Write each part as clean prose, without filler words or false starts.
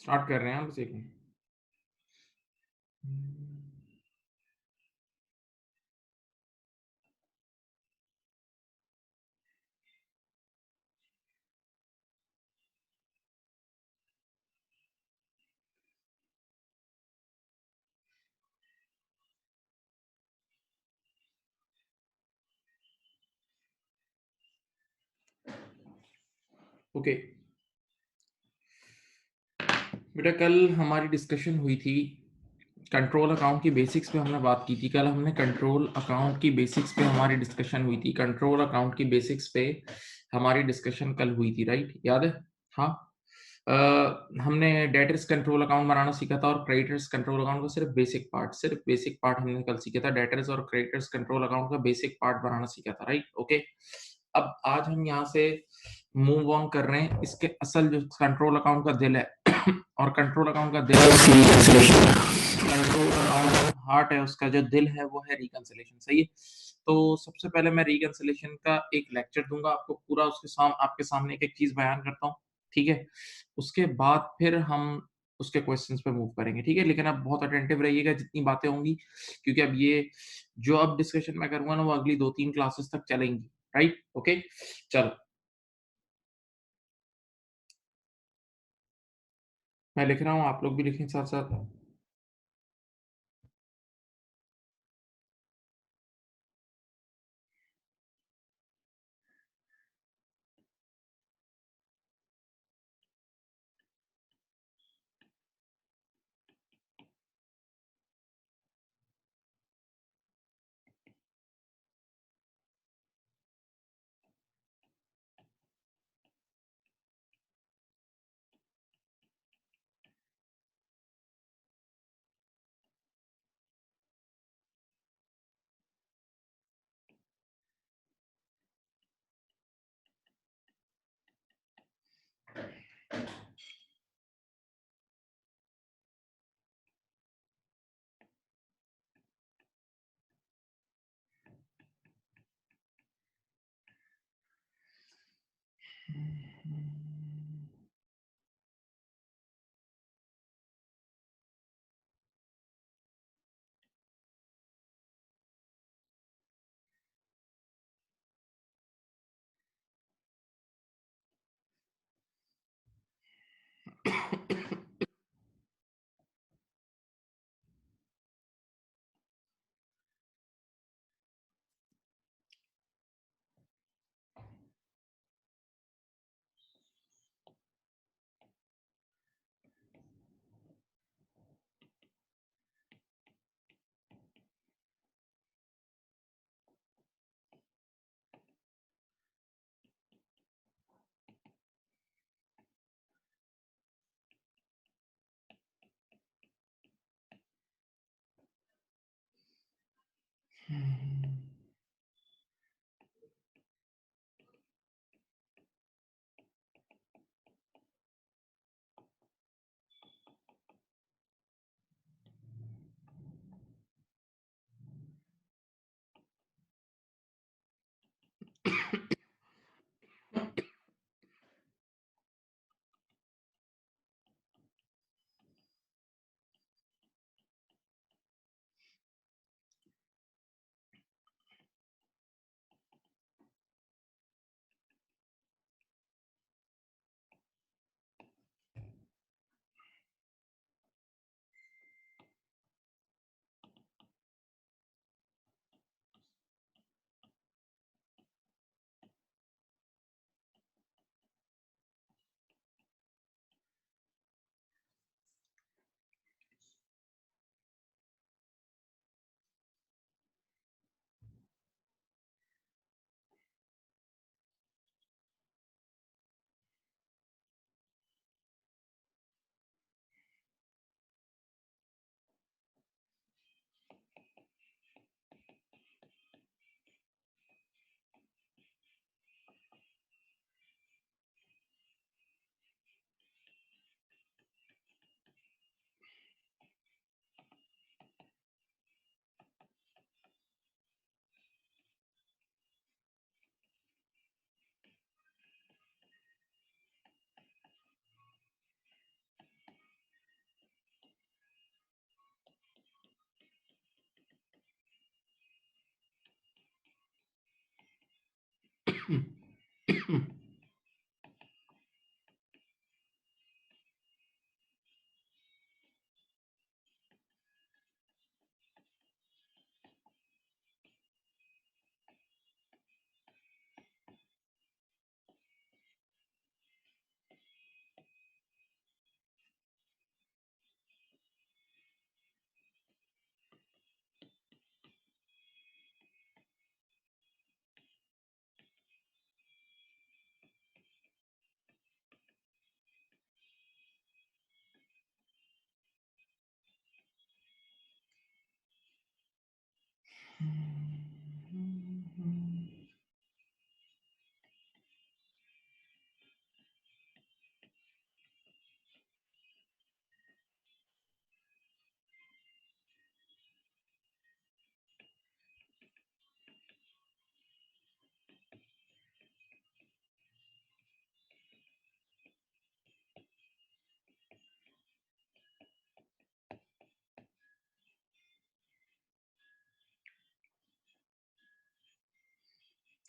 Start कर रहे हैं हम बस एक मिनट। ओके बेटा, कल हमारी डिस्कशन हुई थी कंट्रोल अकाउंट की बेसिक्स पे हमने बात की थी। कल हमने कंट्रोल अकाउंट की बेसिक्स पे हमारी डिस्कशन हुई थी। कंट्रोल अकाउंट की बेसिक्स पे हमारी डिस्कशन कल हुई थी, राइट? याद है? हाँ। हमने डेटर्स कंट्रोल अकाउंट बनाना सीखा था और क्रेडिटर्स कंट्रोल अकाउंट का सिर्फ बेसिक पार्ट हमने कल सीखा था। डेटर्स और क्रेडिटर्स कंट्रोल अकाउंट का बेसिक पार्ट बनाना सीखा था, राइट? ओके। अब आज हम यहाँ से मूव ऑन कर रहे हैं। इसके असल जो कंट्रोल अकाउंट का दिल है और कंट्रोल अकाउंट का दिल कंट्रोल अकाउंट हार्ट है, उसका जो दिल है वो है रिकंसिलेशन, सही है? तो सबसे पहले मैं रिकंसिलेशन का एक लेक्चर दूंगा आपको पूरा, आपके सामने एक एक चीज बयान करता हूँ, ठीक है? उसके बाद फिर हम उसके क्वेश्चंस पे मूव करेंगे, ठीक है? लेकिन अब बहुत अटेंटिव रहिएगा जितनी बातें होंगी, क्योंकि अब ये जो अब डिस्कशन मैं करूंगा ना वो अगली 2-3 क्लासेस तक चलेंगी, राइट? ओके, चलो मैं लिख रहा हूँ, आप लोग भी लिखें साथ साथ।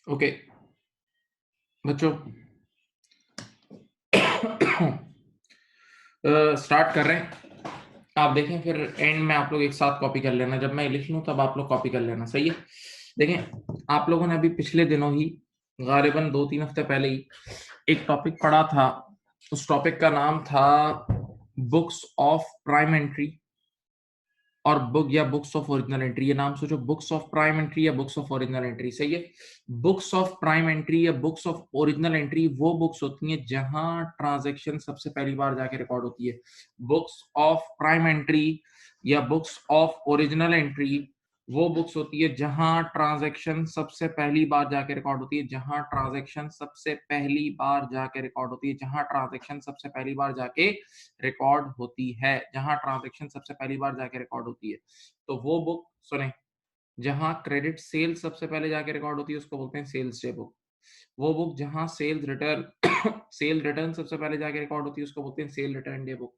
ओके बच्चों, स्टार्ट कर रहे हैं। आप देखें, फिर एंड में आप लोग एक साथ कॉपी कर लेना। जब मैं लिख लूं तब आप लोग कॉपी कर लेना, सही है? देखें, आप लोगों ने अभी पिछले दिनों ही गालिबन 2-3 हफ्ते पहले ही एक टॉपिक पढ़ा था। उस टॉपिक का नाम था बुक्स ऑफ प्राइम एंट्री और बुक या बुक्स ऑफ ओरिजिनल एंट्री। ये नाम सोचो, बुक्स ऑफ प्राइम एंट्री या बुक्स ऑफ ओरिजिनल एंट्री, सही है? बुक्स ऑफ प्राइम एंट्री या बुक्स ऑफ ओरिजिनल एंट्री वो बुक्स होती हैं जहां ट्रांजैक्शन सबसे पहली बार जाके रिकॉर्ड होती है। बुक्स ऑफ प्राइम एंट्री या बुक्स ऑफ ओरिजिनल एंट्री वो बुक्स होती है जहां ट्रांजैक्शन सबसे पहली बार जाके रिकॉर्ड होती है, जहां ट्रांजैक्शन सबसे पहली बार जाके रिकॉर्ड होती है, जहां ट्रांजैक्शन सबसे पहली बार जाके रिकॉर्ड होती है, जहां ट्रांजैक्शन सबसे पहली बार जाके रिकॉर्ड होती है। तो वो बुक सुने, जहां क्रेडिट सेल्स सबसे पहले जाके रिकॉर्ड होती है उसको बोलते हैं सेल्स डे बुक। वो बुक जहां सेल्स रिटर्न सेल रिटर्न सबसे पहले जाके रिकॉर्ड होती है उसको बोलते हैं सेल रिटर्न डे बुक।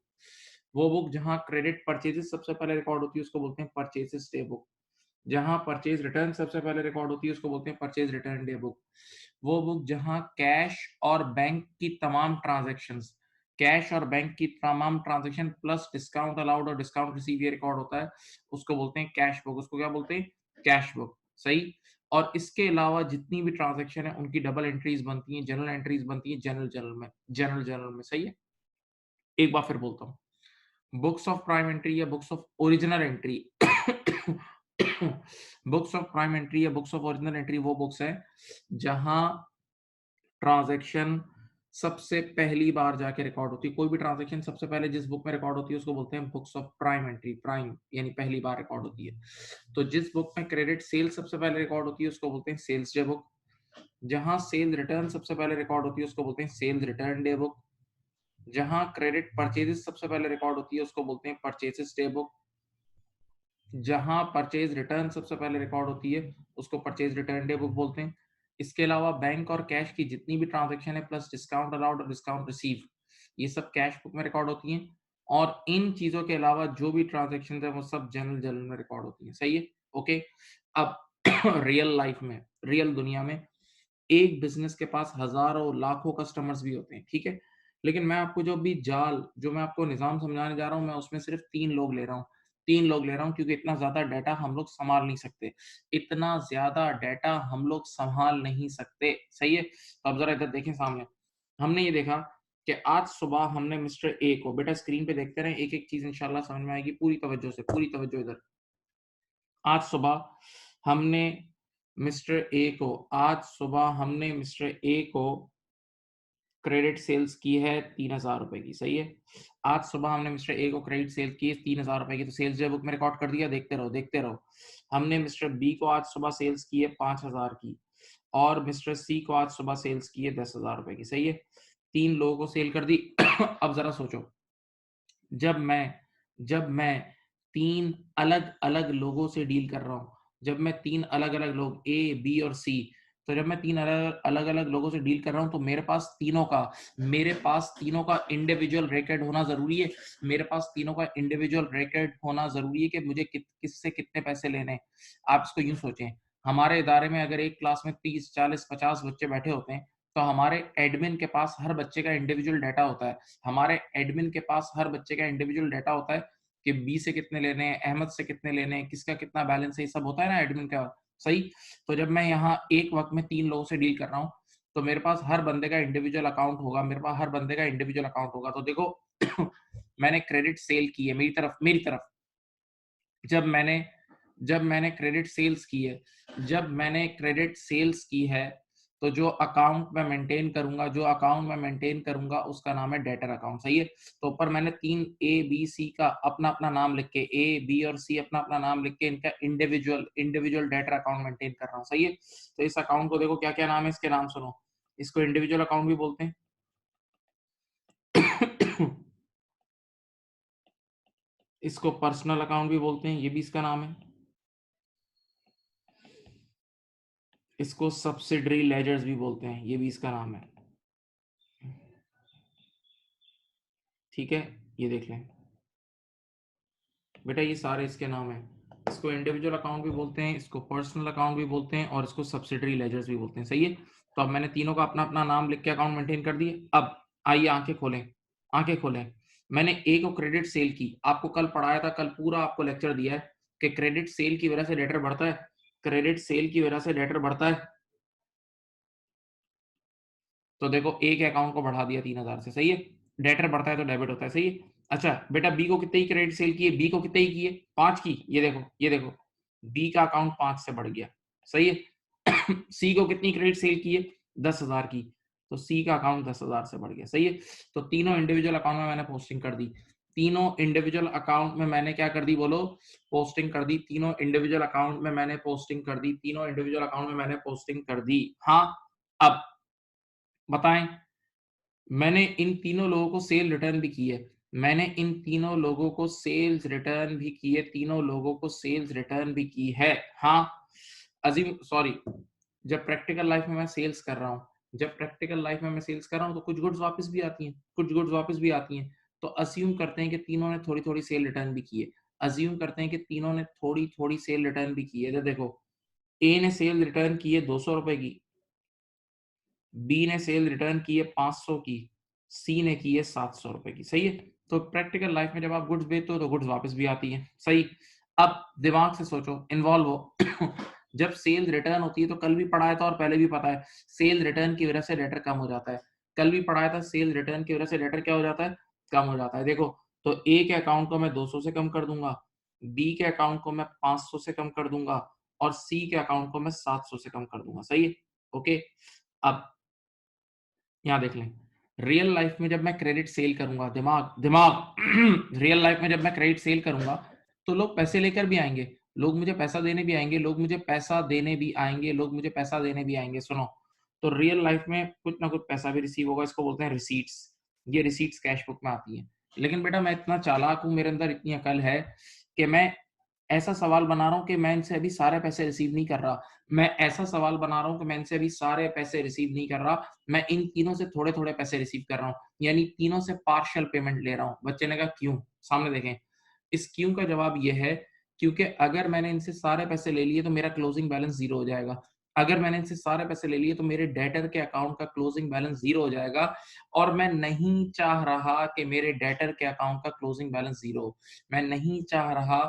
वो बुक जहां क्रेडिट परचेजेस सबसे पहले रिकॉर्ड होती है उसको बोलते हैं परचेजेस डे बुक। जहां परचेज रिटर्न सबसे पहले रिकॉर्ड होती है उसको बोलते हैं परचेज रिटर्न डे बुक। वो बुक जहां कैश और बैंक की तमाम ट्रांजैक्शंस, कैश और बैंक की तमाम ट्रांजैक्शन प्लस डिस्काउंट अलाउड और डिस्काउंट रिसीव ये रिकॉर्ड होता है, उसको बोलते हैं कैश बुक। उसको क्या बोलते हैं? कैश बुक, सही। और इसके अलावा जितनी भी ट्रांजैक्शन है उनकी डबल एंट्रीज बनती हैं, जनरल एंट्रीज बनती हैं जनरल में, सही है? एक बार फिर बोलता हूँ, बुक्स ऑफ प्राइम एंट्री या books of original entry books of prime entry या बुक्स ऑफ ओरिजिनल एंट्री वो बुक्स है जहां ट्रांजैक्शन सबसे पहली बार जाके रिकॉर्ड होती है। कोई भी ट्रांज़ैक्शन सबसे पहले जिस बुक में रिकॉर्ड होती है उसको बोलते हैं books of prime entry, prime यानी पहली बार रिकॉर्ड होती है। तो जिस बुक में क्रेडिट सेल्स सबसे पहले रिकॉर्ड होती है उसको बोलते हैं सेल्स डे बुक। जहाँ सेल रिटर्न सबसे पहले रिकॉर्ड होती है उसको बोलते हैं सेल्स रिटर्न डे बुक। जहाँ क्रेडिट परचेज़ेज़ सबसे पहले रिकॉर्ड होती है उसको बोलते हैं परचेज़ेज़ डे बुक। जहाँ परचेज़ रिटर्न सबसे पहले रिकॉर्ड होती है उसको परचेज़ रिटर्न डे बुक बोलते हैं। इसके अलावा बैंक और कैश की जितनी भी ट्रांज़ैक्शन है प्लस डिस्काउंट अलाउड और डिस्काउंट रिसीव, ये सब कैश बुक में रिकॉर्ड होती हैं और इन चीज़ों के अलावा जो भी ट्रांज़ैक्शंस हैं वो सब जर्नल में रिकॉर्ड होती हैं। सही है? ओके। अब रियल लाइफ़ में, रियल दुनिया में एक बिज़नेस के पास हज़ारों, लाखों कस्टमर्स भी होते हैं, ठीक है? लेकिन मैं आपको जो मैं आपको निज़ाम समझाने जा रहा हूँ, मैं उसमें सिर्फ़ 3 लोग ले रहा हूँ। 3 लोग ले रहा हूँ क्योंकि इतना ज़्यादा डाटा हम लोग सँभाल नहीं सकते। इतना ज़्यादा डाटा हम लोग सँभाल नहीं सकते, सही है? तो अब ज़रा इधर देखें सामने। हमने ये देखा कि आज सुबह हमने मिस्टर ए को बेटा स्क्रीन पे देखते रहें, एक-एक चीज़ इंशाअल्लाह समझ में आएगी, पूरी तवज्जो इधर। आज सुबह हमने हमने मिस्टर ए को क्रेडिट सेल्स की है ₹3000 की, सही है? आज सुबह हमने मिस्टर ए को क्रेडिट सेल की है ₹3000 की, तो सेल्स जो है बुक में रिकॉर्ड कर दिया, देखते रहो, देखते रहो। हमने मिस्टर बी को आज सुबह सेल्स की है 5000 की और मिस्टर सी को आज सुबह सेल्स की है ₹10,000 की, सही है? 3 लोगों को सेल कर दी। अब ज़रा सोचो, जब मैं जब मैं 3 अलग-अलग लोगों से डील कर रहा हूँ, जब मैं 3 अलग-अलग लोग ए, बी और सी, तो जब मैं 3 अलग-अलग लोगों से डील कर रहा हूँ, तो मेरे पास तीनों का इंडिविजुअल रिकॉर्ड होना ज़रूरी है। मेरे पास तीनों का इंडिविजुअल रिकॉर्ड होना ज़रूरी है कि मुझे किससे कितने पैसे लेने हैं। आप इसको यूँ सोचें, हमारे इदारे में अगर एक क्लास में 30, 40, 50 बच्चे बैठे होते हैं, तो हमारे एडमिन के पास हर बच्चे का इंडिविजुअल डाटा होता है। हमारे एडमिन के पास हर बच्चे का इंडिविजुअल डाटा होता है कि बी से कितने लेने हैं, अहमद से कितने लेने हैं, किसका कितना बैलेंस है, ये सब होता है ना एडमिन का, सही? तो जब मैं यहाँ एक वक़्त में 3 लोगों से डील कर रहा हूँ, तो मेरे पास हर बंदे का इंडिविजुअल अकाउंट होगा, मेरे पास हर बंदे का इंडिविजुअल अकाउंट होगा। तो देखो मैंने क्रेडिट सेल की है मेरी तरफ जब मैंने जब मैंने क्रेडिट सेल्स की है जब मैंने क्रेडिट सेल्स की है, तो जो अकाउंट मैं मेंटेन करूँगा उसका नाम है डेटर अकाउंट, सही है? तो ऊपर मैंने 3 ए, बी, सी का अपना-अपना नाम लिख के ए, बी और सी अपना-अपना नाम लिख के इनका इंडिविजुअल डेटर अकाउंट मेंटेन कर रहा हूँ, सही है? तो इस अकाउंट को देखो क्या-क्या नाम है, इसके नाम सुनो। इसको इंडिविजुअल अकाउंट भी बोलते हैं। इसको पर्सनल अकाउंट भी बोलते हैं, ये भी इसका नाम है। इसको सब्सिडरी लेजर्स भी बोलते हैं, ये भी इसका नाम है। ठीक है? ये देख लें। बेटा ये सारे इसके नाम हैं। इसको इंडिविजुअल अकाउंट भी बोलते हैं, इसको पर्सनल अकाउंट भी बोलते हैं और इसको सब्सिडरी लेजर्स भी बोलते हैं, सही है? तो अब मैंने तीनों का अपना-अपना नाम लिख के अकाउंट मेंटेन कर दिए। अब आइए आँखें खोलें। मैंने ए को क्रेडिट सेल की, आपको कल पढ़ाया था, कल पूरा आपको लेक्चर दिया है कि क्रेडिट सेल की वजह से डेटर बढ़ता है, क्रेडिट सेल की वजह से डेटर बढ़ता है। तो देखो ए के अकाउंट को बढ़ा दिया 3000 से, सही है? डेटर बढ़ता है तो डेबिट होता है, सही है? अच्छा बेटा बी को कितने की क्रेडिट सेल की है? बी को कितने की है? 5 की, ये देखो, बी का अकाउंट 5 से बढ़ गया, सही है? सी को कितनी क्रेडिट सेल की है? 10,000 की, तो सी का अकाउंट 10,000 से बढ़ गया, सही है? तो तीनों इंडिविजुअल अकाउंट में मैंने पोस्टिंग कर दी। तीनों इंडिविजुअल अकाउंट में मैंने क्या कर दी बोलो? पोस्टिंग कर दी। तीनों इंडिविजुअल अकाउंट में मैंने पोस्टिंग कर दी। तीनों इंडिविजुअल अकाउंट में मैंने पोस्टिंग कर दी। हाँ, अब बताएँ मैंने इन तीनों लोगों को सेल रिटर्न भी की है। मैंने इन तीनों लोगों को सेल्स रिटर्न भी की है, तीनों लोगों को सेल्स रिटर्न भी की है। हाँ, अज़ीम सॉरी जब प्रैक्टिकल लाइफ़ में मैं सेल्स कर रहा हूँ तो कुछ गुड्स वापस भी आती हैं। तो अज़्यूम करते हैं कि तीनों ने थोड़ी-थोड़ी सेल रिटर्न भी की है। अज़्यूम करते हैं कि तीनों ने थोड़ी-थोड़ी सेल रिटर्न भी की है। इधर देखो, ए ने सेल रिटर्न की है ₹200 की, बी ने सेल रिटर्न की है 500 की, सी ने की है ₹700 की, सही है? तो प्रैक्टिकल लाइफ में जब आप गुड्स बेचते हो तो गुड्स वापस भी आती हैं, सही? अब दिमाग से सोचो, इन्वॉल्व हो। जब सेल रिटर्न होती है तो कल भी पढ़ाया था और पहले भी पता है, सेल रिटर्न की वजह से डेटर कम हो जाता है। कल भी पढ़ाया था सेल रिटर्न की वजह से डेटर क्या हो जाता है? कम हो जाता है। देखो, तो ए के अकाउंट को मैं 200 से कम कर दूँगा, बी के अकाउंट को मैं 500 से कम कर दूँगा और सी के अकाउंट को मैं 700 से कम कर दूँगा, सही है? ओके? अब यहाँ देख लें, रियल लाइफ में जब मैं क्रेडिट सेल करूंगा, दिमाग दिमाग रियल लाइफ में जब मैं क्रेडिट सेल करूंगा तो लोग पैसे लेकर भी आएंगे, लोग मुझे पैसा देने भी आएंगे, लोग मुझे पैसा देने भी आएंगे, लोग मुझे पैसा देने भी आएंगे। सुनो, तो रियल लाइफ में कुछ ना कुछ पैसा भी रिसीव होगा, इसको बोलते हैं रिसीट्स। ये रिसीट्स कैश बुक में आती है। लेकिन बेटा मैं इतना चालाक हूं, मेरे अंदर इतनी अकल है कि मैं ऐसा सवाल बना रहा हूं कि मैं इनसे अभी सारे पैसे रिसीव नहीं कर रहा। मैं ऐसा सवाल बना रहा हूं कि मैं इनसे अभी सारे पैसे रिसीव नहीं कर रहा, मैं इन तीनों से थोड़े-थोड़े पैसे रिसीव कर रहा हूँ, यानी तीनों से पार्शियल पेमेंट ले रहा हूँ। बच्चे ने कहा क्यों? सामने देखें। इस क्यों का जवाब ये है, क्योंकि अगर मैंने इनसे सारे पैसे ले लिए तो मेरा क्लोजिंग बैलेंस 0 हो जाएगा। अगर मैंने इनसे सारे पैसे ले लिए तो मेरे डेटर के अकाउंट का क्लोजिंग बैलेंस 0 हो जाएगा और मैं नहीं चाह रहा कि मेरे डेटर के अकाउंट का क्लोजिंग बैलेंस 0 हो। मैं नहीं चाह रहा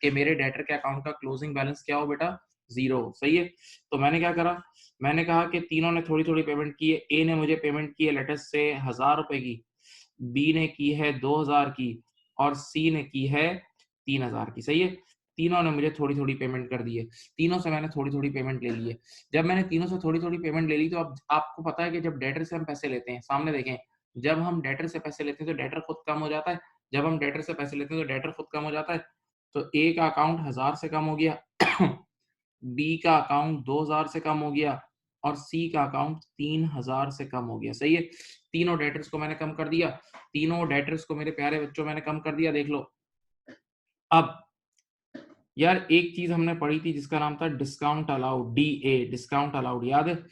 कि मेरे डेटर के अकाउंट का क्लोजिंग बैलेंस क्या हो बेटा? 0 हो। सही है? तो मैंने क्या करा? मैंने कहा कि तीनों ने थोड़ी-थोड़ी पेमेंट की है। ए ने मुझे पेमेंट की है लेट अस से ₹1000 की, बी ने की है 2000 की और सी ने की है 3000 की। सही है? तीनों ने मुझे थोड़ी-थोड़ी पेमेंट कर दी है। तीनों से मैंने थोड़ी-थोड़ी पेमेंट ले ली है। जब मैंने तीनों से थोड़ी-थोड़ी पेमेंट ले ली तो अब आपको पता है कि जब डेटर से हम पैसे लेते हैं, सामने देखें, जब हम डेटर से पैसे लेते हैं तो डेटर खुद कम हो जाता है। जब हम डेटर से पैसे लेते हैं तो डेटर खुद कम हो जाता है। तो ए का अकाउंट 1000 से कम हो गया, बी का अकाउंट 2000 से कम हो गया और सी का अकाउंट 3000 से कम हो गया। सही है? तीनों डेटर्स को मैंने कम कर दिया। तीनों डेटर्स को मेरे प्यारे बच्चों मैंने कम कर दिया, देख लो। अब यार एक चीज हमने पढ़ी थी जिसका नाम था discount allowed, DA, discount allowed, याद है?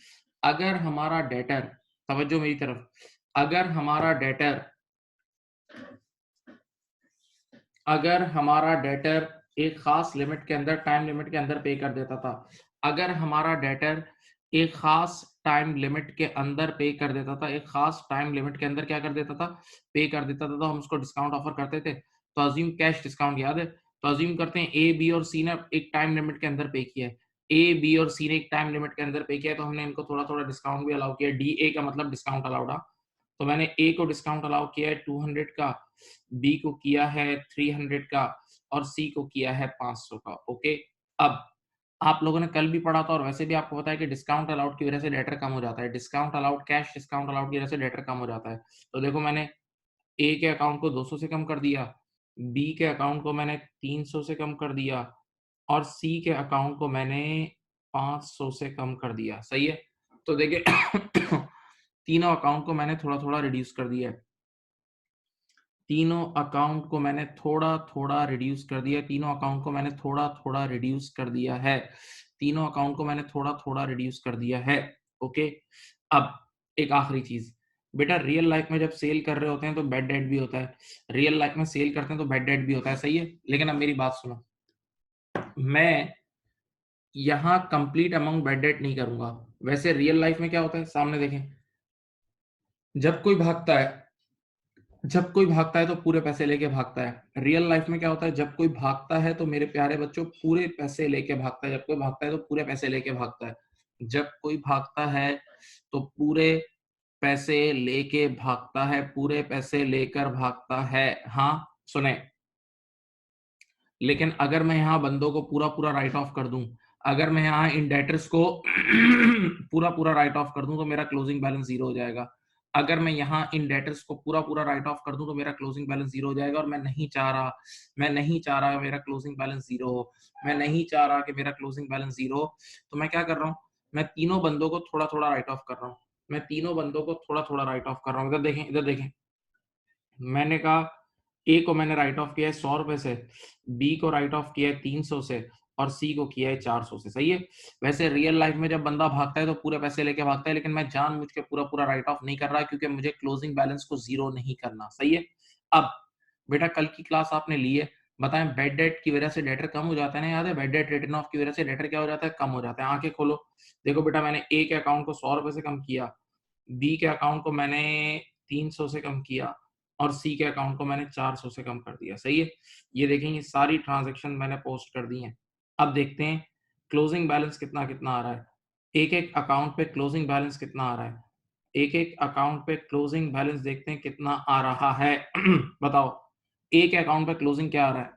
अगर हमारा डेटर, तवज्जो मेरी तरफ, अगर हमारा डेटर अगर हमारा डेटर एक खास लिमिट के अंदर, टाइम लिमिट के अंदर पे कर देता था, अगर हमारा डेटर एक खास टाइम लिमिट के अंदर पे कर देता था, एक खास टाइम लिमिट के अंदर क्या कर देता था, पे कर देता था, तो हम उसको डिस्काउंट ऑफर करते थे। तो अज्यूम कैश डिस्काउंट, याद है? तो अज्यूम करते हैं ए, बी और सी ने एक टाइम लिमिट के अंदर पे किया है। ए, बी और सी ने एक टाइम लिमिट के अंदर पे किया है, तो हमने इनको थोड़ा-थोड़ा डिस्काउंट भी अलाउ किया। डी ए का मतलब डिस्काउंट अलाउड। तो मैंने ए को डिस्काउंट अलाउ किया है 200 का, बी को किया है 300 का और सी को किया है 500 का। ओके, अब आप लोगों ने कल भी पढ़ा था और वैसे भी आपको पता है कि डिस्काउंट अलाउड की वजह से डेटर कम हो जाता है। Discount allowed, cash discount allowed की वजह से डेटर कम हो जाता है। तो देखो मैंने ए के अकाउंट को 200 से कम कर दिया, बी के अकाउंट को मैंने 300 से कम कर दिया और सी के अकाउंट को मैंने 500 से कम कर दिया। सही है? तो देखिए तीनों अकाउंट को मैंने थोड़ा-थोड़ा रिड्यूस कर दिया है। तीनों अकाउंट को मैंने थोड़ा-थोड़ा रिड्यूस कर दिया है। तीनों अकाउंट को मैंने थोड़ा-थोड़ा रिड्यूस कर दिया है। तीनों अकाउंट को मैंने थोड़ा-थोड़ा रिड्यूस कर दिया है। ओके? अब एक आखिरी चीज़, बेटा रियल लाइफ में जब सेल कर रहे होते हैं तो बैड डेट भी होता है। रियल लाइफ में सेल करते हैं तो बैड डेट भी होता है, सही है? लेकिन अब मेरी बात सुनो, मैं यहाँ कंप्लीट अमाउंट बैड डेट नहीं करूँगा। वैसे रियल लाइफ में क्या होता है, सामने देखें, जब कोई भागता है जब कोई भागता है तो पूरे पैसे लेके भागता है। रियल लाइफ में क्या होता है, जब कोई भागता है तो मेरे प्यारे बच्चों पूरे पैसे लेके भागता है। जब कोई भागता है तो पूरे पैसे लेके भागता है। जब कोई भागता है तो पूरे पैसे लेके भागता है, पूरे पैसे लेकर भागता है। हाँ, सुने। लेकिन अगर मैं यहाँ बंदों को पूरा-पूरा राइट ऑफ कर दूँ, अगर मैं यहाँ इन डेटर्स को पूरा-पूरा राइट ऑफ कर दूँ तो मेरा क्लोजिंग बैलेंस 0 हो जाएगा। अगर मैं यहाँ इन डेटर्स को पूरा-पूरा राइट ऑफ कर दूँ तो मेरा क्लोजिंग बैलेंस 0 हो जाएगा और मैं नहीं चाह रहा मेरा क्लोजिंग बैलेंस 0 हो। मैं नहीं चाह रहा कि मेरा क्लोजिंग बैलेंस 0 हो। तो मैं क्या कर रहा हूँ? मैं तीनों बंदों को थोड़ा-थोड़ा राइट ऑफ कर रहा हूँ। मैं तीनों बंदों को थोड़ा-थोड़ा राइट ऑफ कर रहा हूँ। इधर देखें। मैंने कहा ए को मैंने राइट ऑफ किया है ₹100 से, बी को राइट ऑफ किया है 300 से और सी को किया है 400 से। सही है? वैसे रियल लाइफ में जब बंदा भागता है तो पूरे पैसे लेके भागता है, लेकिन मैं जानबूझ के पूरा-पूरा राइट ऑफ नहीं कर रहा क्योंकि मुझे क्लोजिंग बैलेंस को 0 नहीं करना। सही है? अब बेटा कल की क्लास आपने ली है, बताएँ बैड डेट की वजह से डेटर कम हो जाता है ना, याद है? बैड डेट रिटन ऑफ की वजह से डेटर क्या हो जाता है? कम हो जाता है। आँखें खोलो। देखो बेटा मैंने ए के अकाउंट को ₹100 से कम किया, बी के अकाउंट को मैंने 300 से कम किया और सी के अकाउंट को मैंने 400 से कम कर दिया। सही है? ये देखें ये सारी ट्रांज़ैक्शन मैंने पोस्ट कर दी हैं। अब देखते हैं क्लोजिंग बैलेंस कितना-कितना आ रहा है। एक-एक अकाउंट पे क्लोजिंग बैलेंस कितना आ रहा है। एक-एक अकाउंट पे क्लोजिंग बैलेंस देखते हैं कितना आ रहा है। बताओ, ए के अकाउंट पे क्लोजिंग क्या आ रहा है?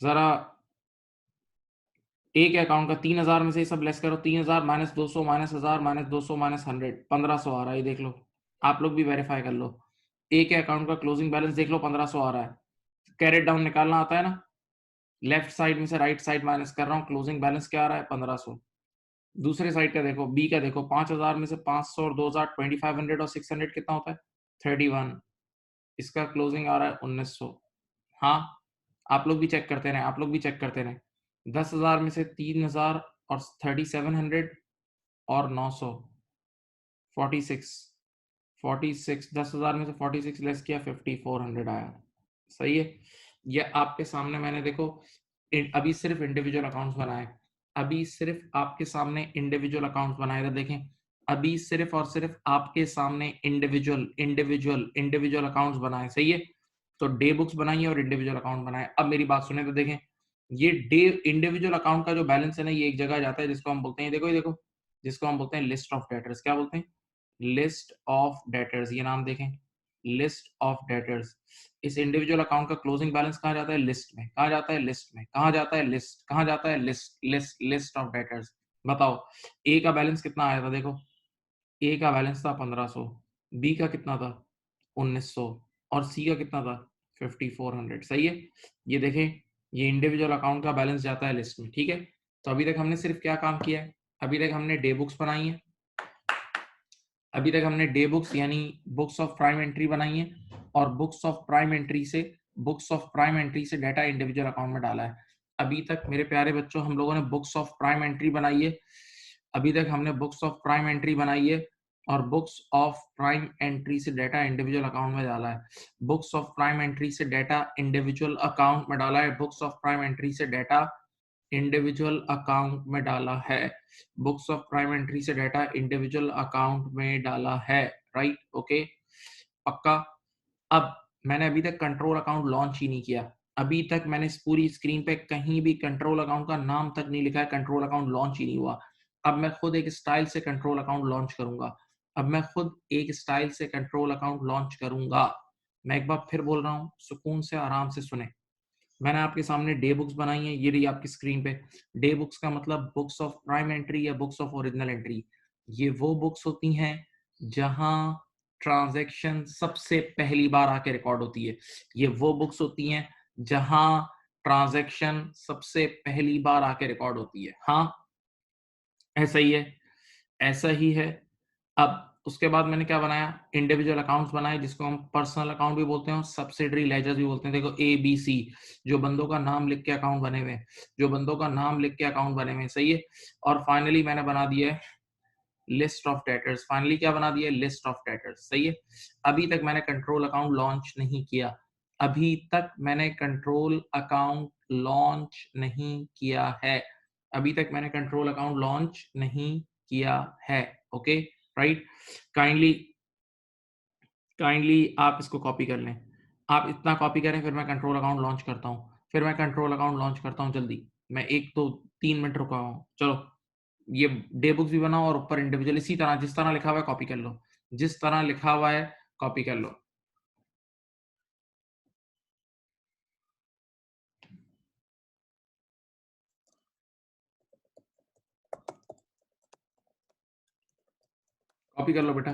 ज़रा एक अकाउंट का 3000 में से सब लेस करो, 3000 माइनस 200 माइनस 1000 माइनस 200 माइनस 100, 1500 आ रहा है, ये देख लो, आप लोग भी वेरीफाई कर लो। एक अकाउंट का क्लोजिंग बैलेंस देख लो, 1500 आ रहा है। कैरेट डाउन निकालना आता है ना, लेफ्ट साइड में से राइट साइड माइनस कर रहा हूँ, क्लोजिंग बैलेंस क्या आ रहा है, 1500। दूसरे साइड का देखो, बी का देखो, 5000 में से 500 और 2000, 2500 और 600 कितना होता है, 31। इसका क्लोजिंग आ रहा है 1900। हाँ, आप लोग भी चेक करते रहे, आप लोग भी चेक करते रहे। 10,000 में से 3000 और 3700 और 900, 46, 46, 10,000 में से 46 लेस किया, 5400 आया। सही है। ये आपके सामने मैंने देखो अभी सिर्फ इंडिविजुअल अकाउंट्स बनाए, अभी सिर्फ आपके सामने इंडिविजुअल अकाउंट्स बनाए थे, देखें अभी सिर्फ और सिर्फ आपके सामने इंडिविजुअल इंडिविजुअल इंडिविजुअल अकाउंट्स बनाए। सही है, तो डे बुक्स बनाइए और इंडिविजुअल अकाउंट बनाए। अब मेरी बात सुने तो देखें, ये डे इंडिविजुअल अकाउंट का जो बैलेंस है ना, ये एक जगह जाता है जिसको हम बोलते हैं, देखो ये देखो, जिसको हम बोलते हैं लिस्ट ऑफ डेटर्स। क्या बोलते हैं, लिस्ट ऑफ डेटर्स, ये नाम देखें, लिस्ट ऑफ डेटर्स। इस इंडिविजुअल अकाउंट का क्लोजिंग बैलेंस कहाँ जाता है, लिस्ट में। कहाँ जाता है, लिस्ट में। कहाँ जाता है, लिस्ट। कहाँ जाता है, list list list of debtors. बताओ, ए का बैलेंस कितना आया था, देखो ए का बैलेंस था 1500, बी का कितना था 1900 और सी का कितना था 5400। सही है, ये देखें, ये इंडिविजुअल अकाउंट का बैलेंस जाता है लिस्ट में। ठीक है, तो अभी तक हमने सिर्फ क्या काम किया है, अभी तक हमने डे बुक्स बनाई है, अभी तक हमने डे बुक्स यानी बुक्स ऑफ प्राइम एंट्री बनाई है, और बुक्स ऑफ प्राइम एंट्री से डाटा इंडिविजुअल अकाउंट में डाला है। अभी तक मेरे प्यारे बच्चों हम लोगों ने बुक्स ऑफ प्राइम एंट्री बनाई है, अभी तक हमने बुक्स ऑफ प्राइम एंट्री बनाई है, और बुक्स ऑफ प्राइम एंट्री से डाटा इंडिविजुअल अकाउंट में डाला है। बुक्स ऑफ प्राइम एंट्री से डाटा इंडिविजुअल अकाउंट में डाला है, बुक्स ऑफ प्राइम एंट्री से डाटा इंडिविजुअल अकाउंट में डाला है, बुक्स ऑफ प्राइम एंट्री से डाटा इंडिविजुअल अकाउंट में डाला है। राइट, ओके, पक्का। अब मैंने अभी तक कंट्रोल अकाउंट लॉन्च ही नहीं किया, अभी तक मैंने इस पूरी स्क्रीन पे कहीं भी कंट्रोल अकाउंट का नाम तक नहीं लिखा है, कंट्रोल अकाउंट लॉन्च ही नहीं हुआ। अब मैं खुद एक स्टाइल से कंट्रोल अकाउंट लॉन्च करूंगा, अब मैं खुद एक स्टाइल से कंट्रोल अकाउंट लॉन्च करूंगा। मैं एक बार फिर बोल रहा हूँ, सुकून से आराम से सुने। मैंने आपके सामने डे बुक्स बनाई है, ये रही आपकी स्क्रीन पे। डे बुक्स का मतलब बुक्स ऑफ प्राइम एंट्री या बुक्स ऑफ ओरिजिनल एंट्री। ये वो बुक्स होती हैं जहां ट्रांजैक्शन सबसे पहली बार आके रिकॉर्ड होती है, ये वो बुक्स होती हैं जहां ट्रांजैक्शन सबसे पहली बार आके रिकॉर्ड होती है। हाँ, ऐसा ही है, ऐसा ही है। अब उसके बाद मैंने क्या बनाया, इंडिविजुअल अकाउंट्स बनाए, जिसको हम पर्सनल अकाउंट भी बोलते हैं और सब्सिडरी लेजर्स भी बोलते हैं। देखो ए बी सी, जो बंदों का नाम लिख के अकाउंट बने हुए हैं, जो बंदों का नाम लिख के अकाउंट बने हुए हैं। सही है, और फाइनली मैंने बना दिया है लिस्ट ऑफ डेटर्स। फाइनली क्या बना दिया है, लिस्ट ऑफ डेटर्स। सही है, अभी तक मैंने कंट्रोल अकाउंट लॉन्च नहीं किया, अभी तक मैंने कंट्रोल अकाउंट लॉन्च नहीं किया है, अभी तक मैंने कंट्रोल अकाउंट लॉन्च नहीं किया है। ओके, राइट, काइंडली काइंडली आप इसको कॉपी कर लें, आप इतना कॉपी करें, फिर मैं कंट्रोल अकाउंट लॉन्च करता हूँ, फिर मैं कंट्रोल अकाउंट लॉन्च करता हूँ जल्दी। मैं 1 2 3 मिनट रुका हूँ, चलो ये डे बुक्स भी बनाओ और ऊपर इंडिविजुअल इसी तरह जिस तरह लिखा हुआ है कॉपी कर लो, जिस तरह लिखा हुआ है कॉपी कर लो। कॉपी कर लो बेटा।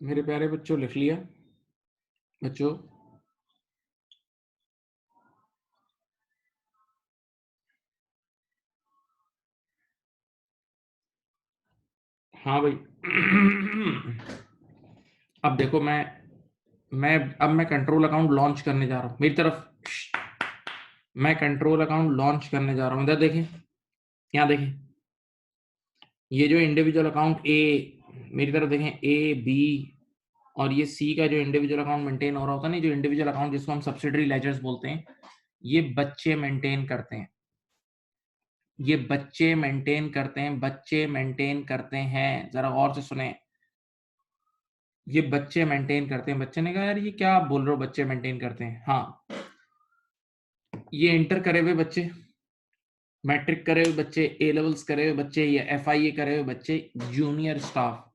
मेरे प्यारे बच्चों, लिख लिया बच्चों? हाँ भाई। अब देखो, मैं कंट्रोल अकाउंट लॉन्च करने जा रहा हूं। मेरी तरफ, मैं कंट्रोल अकाउंट लॉन्च करने जा रहा हूं। इधर देखें, यहाँ देखें, ये जो इंडिविजुअल अकाउंट ए, मेरी तरफ देखें, ए बी और ये सी का जो इंडिविजुअल अकाउंट मेंटेन हो रहा होता है ना, जो इंडिविजुअल अकाउंट जिसको हम सब्सिडरी लेजर्स बोलते हैं, ये बच्चे मेंटेन करते हैं। ये बच्चे मेंटेन करते हैं, बच्चे मेंटेन करते हैं। जरा गौर से सुने, ये बच्चे मेंटेन करते हैं। बच्चे ने कहा, यार ये क्या आप बोल रहे हो, बच्चे मेंटेन करते हैं? हाँ, ये इंटर करे हुए बच्चे, मैट्रिक करे हुए बच्चे, ए लेवल्स करे हुए बच्चे, या FIA करे हुए बच्चे, जूनियर स्टाफ,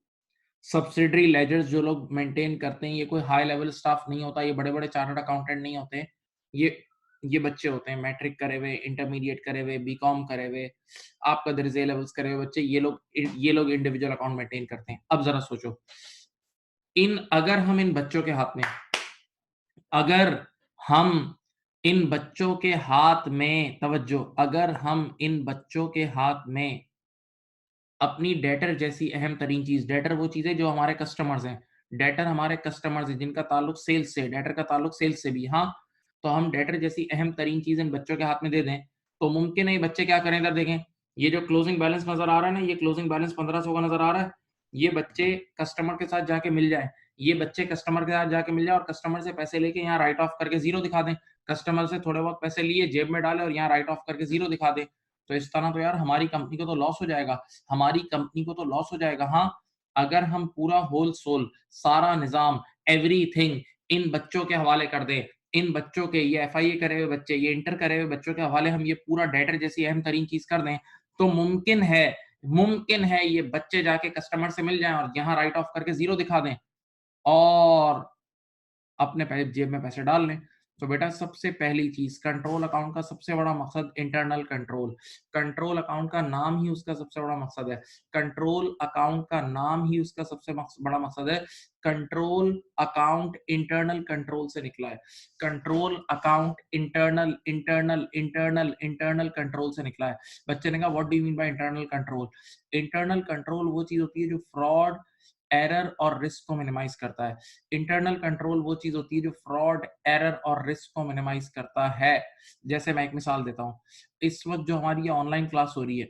सब्सिडरी लेजर्स जो लोग मेंटेन करते हैं, ये कोई हाई लेवल स्टाफ नहीं होता, ये बड़े बड़े चार्टर्ड अकाउंटेंट नहीं होते। ये ये बच्चे होते हैं, मैट्रिक करे हुए, इंटरमीडिएट करे हुए, बीकॉम करे हुए, आपका दर्ज ए लेवल्स करे हुए बच्चे, ये लोग इंडिविजुअल अकाउंट मेंटेन करते हैं। अब जरा सोचो, अगर हम इन बच्चों के हाथ में, अगर हम इन बच्चों के हाथ में, तवज्जो, अगर हम इन बच्चों के हाथ में अपनी डेटर जैसी अहम तरीन चीज, डेटर वो चीजें जो हमारे कस्टमर्स हैं, डेटर हमारे कस्टमर्स हैं जिनका ताल्लुक सेल्स से, डेटर का ताल्लुक सेल्स से भी, हाँ, तो हम डेटर जैसी अहम तरीन चीज इन बच्चों के हाथ में दे दें, तो मुमकिन है ये बच्चे क्या करें। इधर देखें, ये जो क्लोजिंग बैलेंस नजर आ रहा है ना, ये क्लोजिंग बैलेंस 1500 का नजर आ रहा है, ये बच्चे कस्टमर के साथ जाके मिल जाए, ये बच्चे कस्टमर के साथ जाके मिल जाए और कस्टमर से पैसे लेके यहाँ राइट ऑफ करके जीरो दिखा दें, कस्टमर से थोड़े बहुत पैसे लिए, जेब में डाले और यहाँ राइट ऑफ करके जीरो दिखा दें। तो इस तरह तो यार हमारी कंपनी को तो लॉस हो जाएगा, हमारी कंपनी को तो लॉस हो जाएगा। हाँ, अगर हम पूरा होल सोल, सारा निजाम, एवरीथिंग इन बच्चों के हवाले कर दें, इन बच्चों के, ये FIA करे हुए बच्चे, ये इंटर करे हुए बच्चों के हवाले हम ये पूरा डेटर जैसी अहम तरीन चीज कर दें, तो मुमकिन है ये बच्चे जाके कस्टमर से मिल जाएं और यहाँ राइट ऑफ करके जीरो दिखा दें और अपने जेब में पैसे डाल लें। तो बेटा, सबसे पहली चीज, कंट्रोल अकाउंट का सबसे बड़ा मकसद इंटरनल कंट्रोल, कंट्रोल अकाउंट का नाम ही उसका सबसे बड़ा मकसद है, कंट्रोल अकाउंट का नाम ही उसका सबसे बड़ा मकसद है। कंट्रोल अकाउंट इंटरनल कंट्रोल से निकला है, control account internal internal internal internal control से निकला है। बच्चे ने कहा, what do you mean by internal control? Internal control वो चीज होती है जो फ्रॉड, एरर और रिस्क को मिनिमाइज करता है। इंटरनल कंट्रोल वो चीज होती है जो फ्रॉड, एरर और रिस्क को मिनिमाइज करता है। जैसे मैं एक मिसाल देता हूँ, इस वक्त जो हमारी ये ऑनलाइन क्लास हो रही है,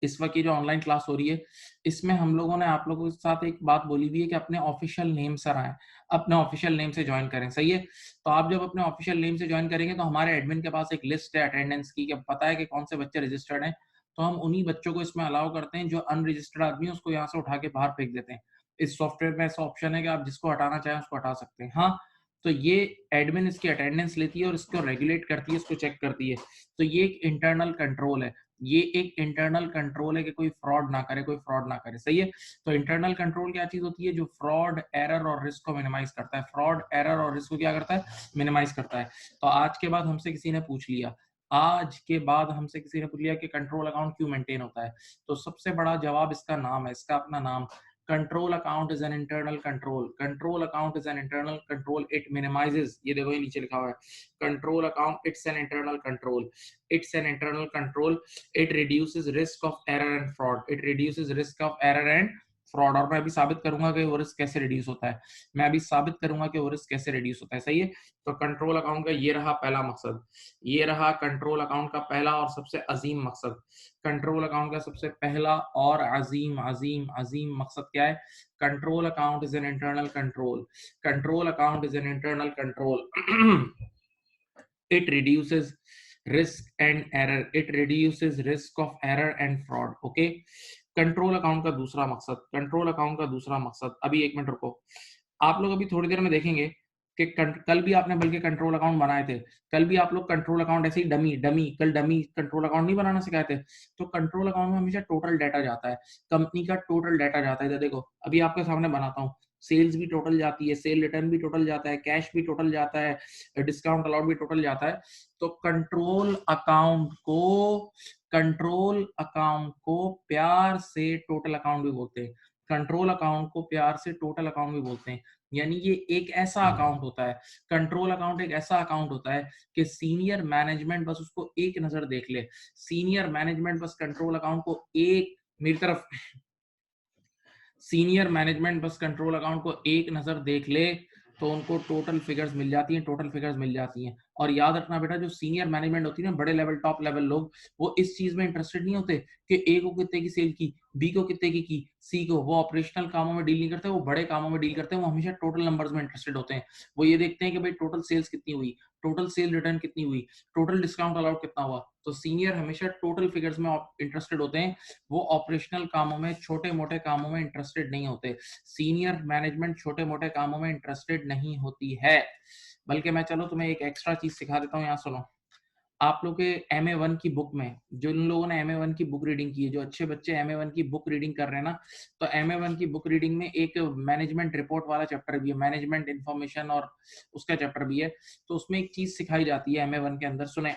इस वक्त ये जो ऑनलाइन क्लास हो रही है, इसमें हम लोगों ने आप लोगों के साथ एक बात बोली हुई है कि अपने ऑफिशियल नेम से आए, अपने ऑफिशियल नेम से ज्वाइन करें, सही है? तो आप जब अपने ऑफिशियल नेम से ज्वाइन करेंगे तो हमारे एडमिन के पास एक लिस्ट है अटेंडेंस की, कि पता है कि कौन से बच्चे रजिस्टर्ड हैं, तो हम उन्हीं बच्चों को इसमें अलाउ करते हैं। जो अनरजिस्टर्ड आदमी है उसको यहाँ से उठा के बाहर फेंक देते हैं। इस सॉफ्टवेयर में ऐसा ऑप्शन है कि आप जिसको हटाना चाहें उसको हटा सकते हैं। हाँ, तो ये एडमिन इसकी अटेंडेंस लेती है और इसको रेगुलेट करती है, इसको चेक करती है। तो ये एक इंटरनल कंट्रोल है, ये एक इंटरनल कंट्रोल है कि कोई फ्रॉड ना करे, कोई फ्रॉड ना करे, सही है? तो इंटरनल कंट्रोल क्या चीज होती है? जो फ्रॉड, एरर और रिस्क को मिनिमाइज करता है, फ्रॉड, एरर और रिस्क को क्या करता है? मिनिमाइज करता है। तो आज के बाद हमसे किसी ने पूछ लिया, आज के बाद हमसे किसी ने पूछ लिया कि कंट्रोल अकाउंट क्यों मेंटेन होता है, तो सबसे बड़ा जवाब इसका नाम है, इसका अपना नाम। Control account is an internal control, control account is an internal control, it minimises, ये देखो ये नीचे लिखा हुआ है, control account it's an internal control, it's an internal control, it reduces risk of error and fraud, it reduces risk of error and fraud. और मैं अभी साबित करूंगा कि वो रिस्क कैसे रिड्यूस होता है, मैं अभी साबित करूंगा कि वो रिस्क कैसे रिड्यूस होता है, सही है? तो कंट्रोल अकाउंट का ये रहा पहला मकसद, ये रहा कंट्रोल अकाउंट का पहला और सबसे अजीम मकसद। कंट्रोल अकाउंट का सबसे पहला और अजीम अजीम अजीम मकसद क्या है? Control account is an internal control, control account is an internal control, it reduces risk and error, it reduces risk of error and fraud, okay? Control account का दूसरा मकसद, कंट्रोल अकाउंट का दूसरा मकसद, अभी एक मिनट रुको, आप लोग अभी थोड़ी देर में देखेंगे कि कल भी आपने बल्कि कंट्रोल अकाउंट बनाए थे, कल भी आप लोग कंट्रोल अकाउंट ऐसे ही डमी डमी कल डमी कंट्रोल अकाउंट नहीं बनाना सिखाए थे। तो कंट्रोल अकाउंट में हमेशा टोटल डाटा जाता है, कंपनी का टोटल डाटा जाता है। देखो अभी आपके सामने बनाता हूँ, सेल्स भी टोटल जाती है, सेल रिटर्न भी टोटल जाता है, कैश भी टोटल जाता है, डिस्काउंट अलाउड भी टोटल जाता है। तो कंट्रोल अकाउंट को प्यार से टोटल अकाउंट भी बोलते हैं। कंट्रोल अकाउंट को प्यार से टोटल अकाउंट भी बोलते हैं, यानी ये एक ऐसा अकाउंट होता है, कंट्रोल अकाउंट एक ऐसा अकाउंट होता है कि सीनियर मैनेजमेंट बस उसको एक नजर देख ले, सीनियर मैनेजमेंट बस कंट्रोल अकाउंट को एक, मेरी तरफ, सीनियर मैनेजमेंट बस कंट्रोल अकाउंट को एक नजर देख ले तो उनको टोटल फिगर्स मिल जाती हैं, टोटल फिगर्स मिल जाती हैं। और याद रखना बेटा, जो सीनियर मैनेजमेंट होती है ना, बड़े लेवल टॉप लेवल लोग, वो इस चीज में इंटरेस्टेड नहीं होते कि ए को कितने की सेल की, बी को कितने की, सी को, वो ऑपरेशनल कामों में डील नहीं करते, वो बड़े कामों में डील करते हैं, वो हमेशा टोटल नंबर्स में इंटरेस्टेड होते हैं। वो ये देखते हैं कि भाई टोटल सेल्स कितनी हुई, टोटल सेल रिटर्न कितनी हुई, टोटल डिस्काउंट अलाउड कितना हुआ। तो सीनियर हमेशा टोटल फिगर्स में इंटरेस्टेड होते हैं, वो ऑपरेशनल कामों में, छोटे मोटे कामों में इंटरेस्टेड नहीं होते। सीनियर मैनेजमेंट छोटे मोटे कामों में इंटरेस्टेड नहीं होती है। बल्कि मैं चलो तुम्हें एक एक्स्ट्रा चीज सिखा देता हूँ, यहाँ सुनो। आप लोग के MA1 की बुक में, जो इन लोगों ने MA1 की बुक रीडिंग की है, जो अच्छे बच्चे MA1 की बुक रीडिंग कर रहे हैं ना, तो MA1 की बुक रीडिंग में एक मैनेजमेंट रिपोर्ट वाला चैप्टर भी है, मैनेजमेंट इंफॉर्मेशन और उसका चैप्टर भी है। तो उसमें एक चीज सिखाई जाती है MA1 के अंदर, सुने,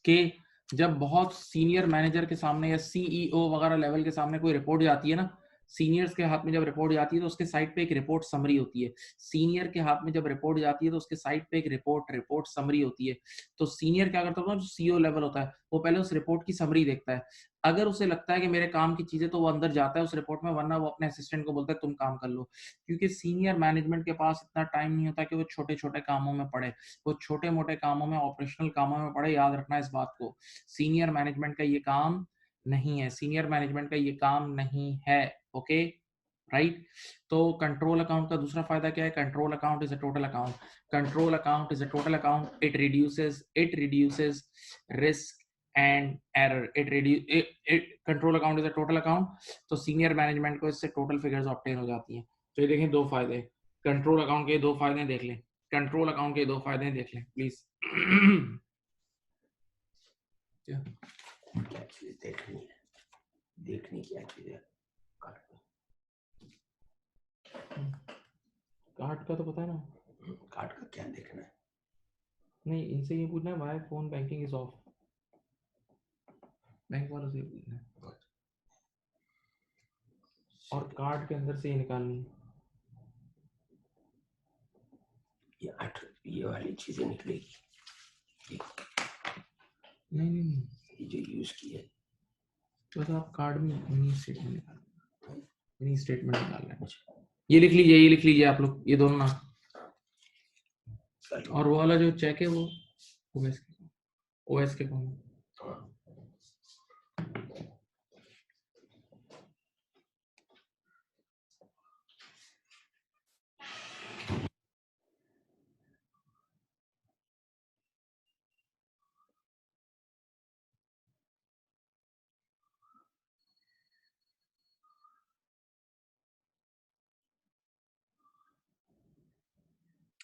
कि जब बहुत सीनियर मैनेजर के सामने या CEO वगैरह लेवल के सामने कोई रिपोर्ट जाती है ना, सीनियर्स के हाथ में जब रिपोर्ट जाती है तो उसके साइड पे एक रिपोर्ट समरी होती है। सीनियर के हाथ में जब रिपोर्ट जाती है तो उसके साइड पे एक रिपोर्ट समरी होती है। तो सीनियर क्या करता है, जो CEO लेवल होता है, वो पहले उस रिपोर्ट की समरी देखता है। अगर उसे लगता है कि मेरे काम की चीजें, तो वो अंदर जाता है उस रिपोर्ट में, वरना वो अपने असिस्टेंट को बोलता है तुम काम कर लो। क्योंकि सीनियर मैनेजमेंट के पास इतना टाइम नहीं होता कि वो छोटे छोटे कामों में पड़े, वो छोटे मोटे कामों में, ऑपरेशनल कामों में पड़े। याद रखना इस बात को, सीनियर मैनेजमेंट का ये काम नहीं है, सीनियर मैनेजमेंट का ये काम नहीं है। Okay, right. तो कंट्रोल अकाउंट का दूसरा फायदा क्या है? Control account is a total account, control account is a total account, it reduces risk and error, it control account is a total account. तो सीनियर मैनेजमेंट को इससे टोटल फिगर्स ऑब्टेन हो जाती हैं। तो ये देखें, दो फायदे, कंट्रोल अकाउंट के दो फायदे देख लें, कंट्रोल अकाउंट के दो फायदे देख लें प्लीज। क्या चीज देखनी है, देखनी क्या चीज है? कार्ड का तो पता है ना, कार्ड का क्या देखना है? नहीं, इनसे ये पूछना है why phone banking is of, bank वालों से पूछना है, और कार्ड के अंदर से ये निकालनी है। ये वाली चीजें निकलेगी, नहीं नहीं नहीं, ये जो यूज की है, बस आप कार्ड में मिनी स्टेटमेंट निकाल, मिनी स्टेटमेंट निकाल लें। ये लिख लीजिए, ये लिख लीजिए आप लोग, ये दोनों ना, और वो वाला जो चेक है वो ओएस के कौन,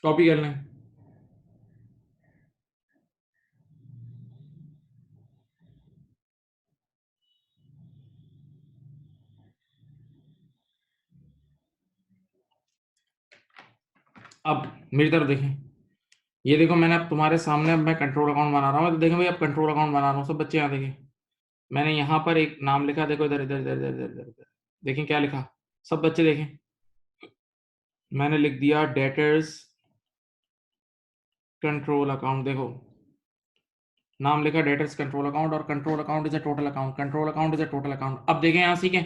कॉपी कर लें। अब मेरी तरफ देखें, ये देखो, मैंने अब तुम्हारे सामने, अब मैं कंट्रोल अकाउंट बना रहा हूँ, तो देखें भाई, अब कंट्रोल अकाउंट बना रहा हूँ, सब बच्चे यहाँ देखें, मैंने यहाँ पर एक नाम लिखा, देखो इधर इधर इधर इधर इधर इधर, देखें क्या लिखा, सब बच्चे देखें, मैंने लिख दिया डेटर्स कंट्रोल अकाउंट। देखो नाम लिखा डेटर्स कंट्रोल अकाउंट, और control account is a total account, control account is a total account. अब देखें यहाँ सीखें,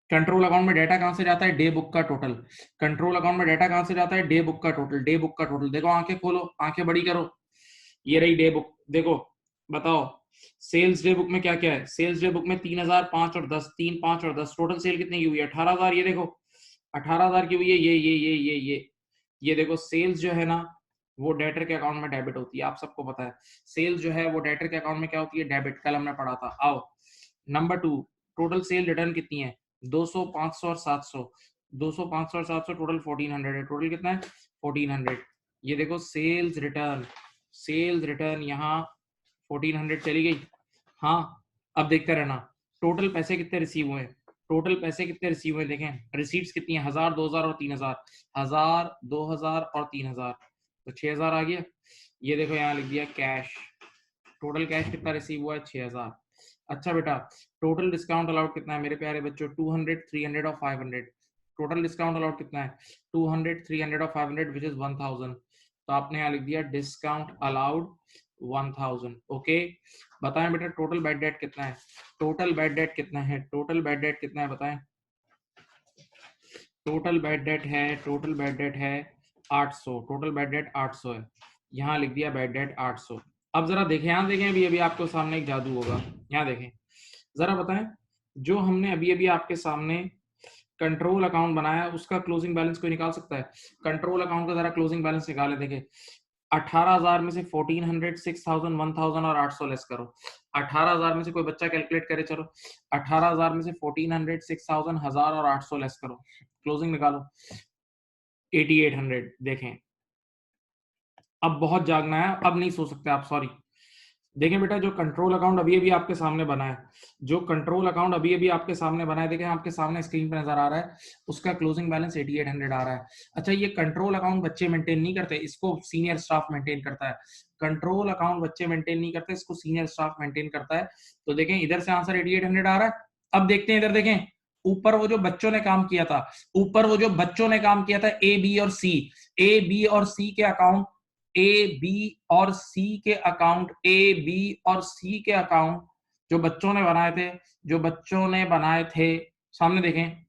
कंट्रोल अकाउंट में डेटा कहां से जाता है? डे बुक का टोटल। कंट्रोल अकाउंट में डेटा कहां से जाता है? डे बुक का टोटल, डे बुक का टोटल। देखो, आंखें खोलो, आंखें बड़ी करो, ये रही डे बुक। देखो बताओ, सेल्स डे बुक में क्या क्या है? सेल्स डे बुक में 3000, 5 और 10, 3, 5 और 10, टोटल सेल कितनी की हुई है? 18000। ये देखो 18000 की हुई है, ये देखो, सेल्स जो है ना, वो डेटर के अकाउंट में डेबिट होती है, आप सबको पता है। सेल्स जो है वो डेटर के अकाउंट में क्या होती है? डेबिट। कल हमने पढ़ा था। आओ नंबर 2, टोटल सेल रिटर्न कितनी है? 200, 500 और 700। 200, 500 और 700, टोटल 1400 है। टोटल कितना है? 1400। ये देखो सेल्स रिटर्न यहाँ 1400 चली गई। हाँ, अब देखते रहना टोटल पैसे कितने रिसीव हुए। टोटल पैसे कितने रिसीव हुए देखें, रिसीट्स कितनी है? 1000, 2000 और 3000, 1000, 2000 और 3000, तो 6000 आ गया। ये देखो यहाँ लिख दिया कैश, टोटल कैश कितना रिसीव हुआ है? 6000। अच्छा बेटा, टोटल डिस्काउंट अलाउड कितना है मेरे प्यारे बच्चों? 200, 300 और 500। टोटल डिस्काउंट अलाउड कितना है? 200, 300 और 500 विच इज 1000। तो आपने यहाँ लिख दिया डिस्काउंट अलाउड 1000। ओके, बताएं बेटा टोटल बैड डेट कितना है? टोटल बैड डेट कितना है? टोटल बैड डेट कितना है बताएं? टोटल बैड डेट है, टोटल बैड डेट है 800। टोटल बैड डेट 800 है। यहाँ लिख दिया बैड डेट 800। अब जरा देखें, यहाँ देखें, अभी अभी आपके सामने एक जादू होगा। यहाँ देखें, जरा बताएं, जो हमने अभी अभी आपके सामने कंट्रोल अकाउंट बनाया उसका क्लोजिंग बैलेंस कोई निकाल सकता है? कंट्रोल अकाउंट का जरा क्लोजिंग बैलेंस निकाले। देखें, 18,000 में से 1400, 6000, 1000 और 800 लेस करो। 18,000 में से कोई बच्चा कैलकुलेट करे, चलो 18,000 में से 1400, 6000, 1000 और 800 लेस करो, क्लोजिंग निकालो 8800। देखें, अब बहुत जागना है, अब नहीं सो सकते आप, सॉरी। देखें बेटा, जो कंट्रोल अकाउंट अभी अभी आपके सामने बना है, जो कंट्रोल अकाउंट अभी अभी आपके सामने बना है, देखें आपके सामने स्क्रीन पे नजर आ रहा है, उसका क्लोजिंग बैलेंस 8800 आ रहा है। अच्छा, ये कंट्रोल अकाउंट बच्चे मेंटेन नहीं करते, इसको सीनियर स्टाफ मेंटेन करता है। कंट्रोल अकाउंट बच्चे मेंटेन नहीं करते, इसको सीनियर स्टाफ मेंटेन करता है। तो देखें इधर से आंसर 8800 आ रहा है। अब देखते हैं इधर, देखें ऊपर वो जो बच्चों ने काम किया था, ऊपर वो जो बच्चों ने काम किया था, ए बी और सी, ए बी और सी के अकाउंट, ए बी और सी के अकाउंट, ए बी और सी के अकाउंट जो बच्चों ने बनाए थे, जो बच्चों ने बनाए थे, सामने देखें,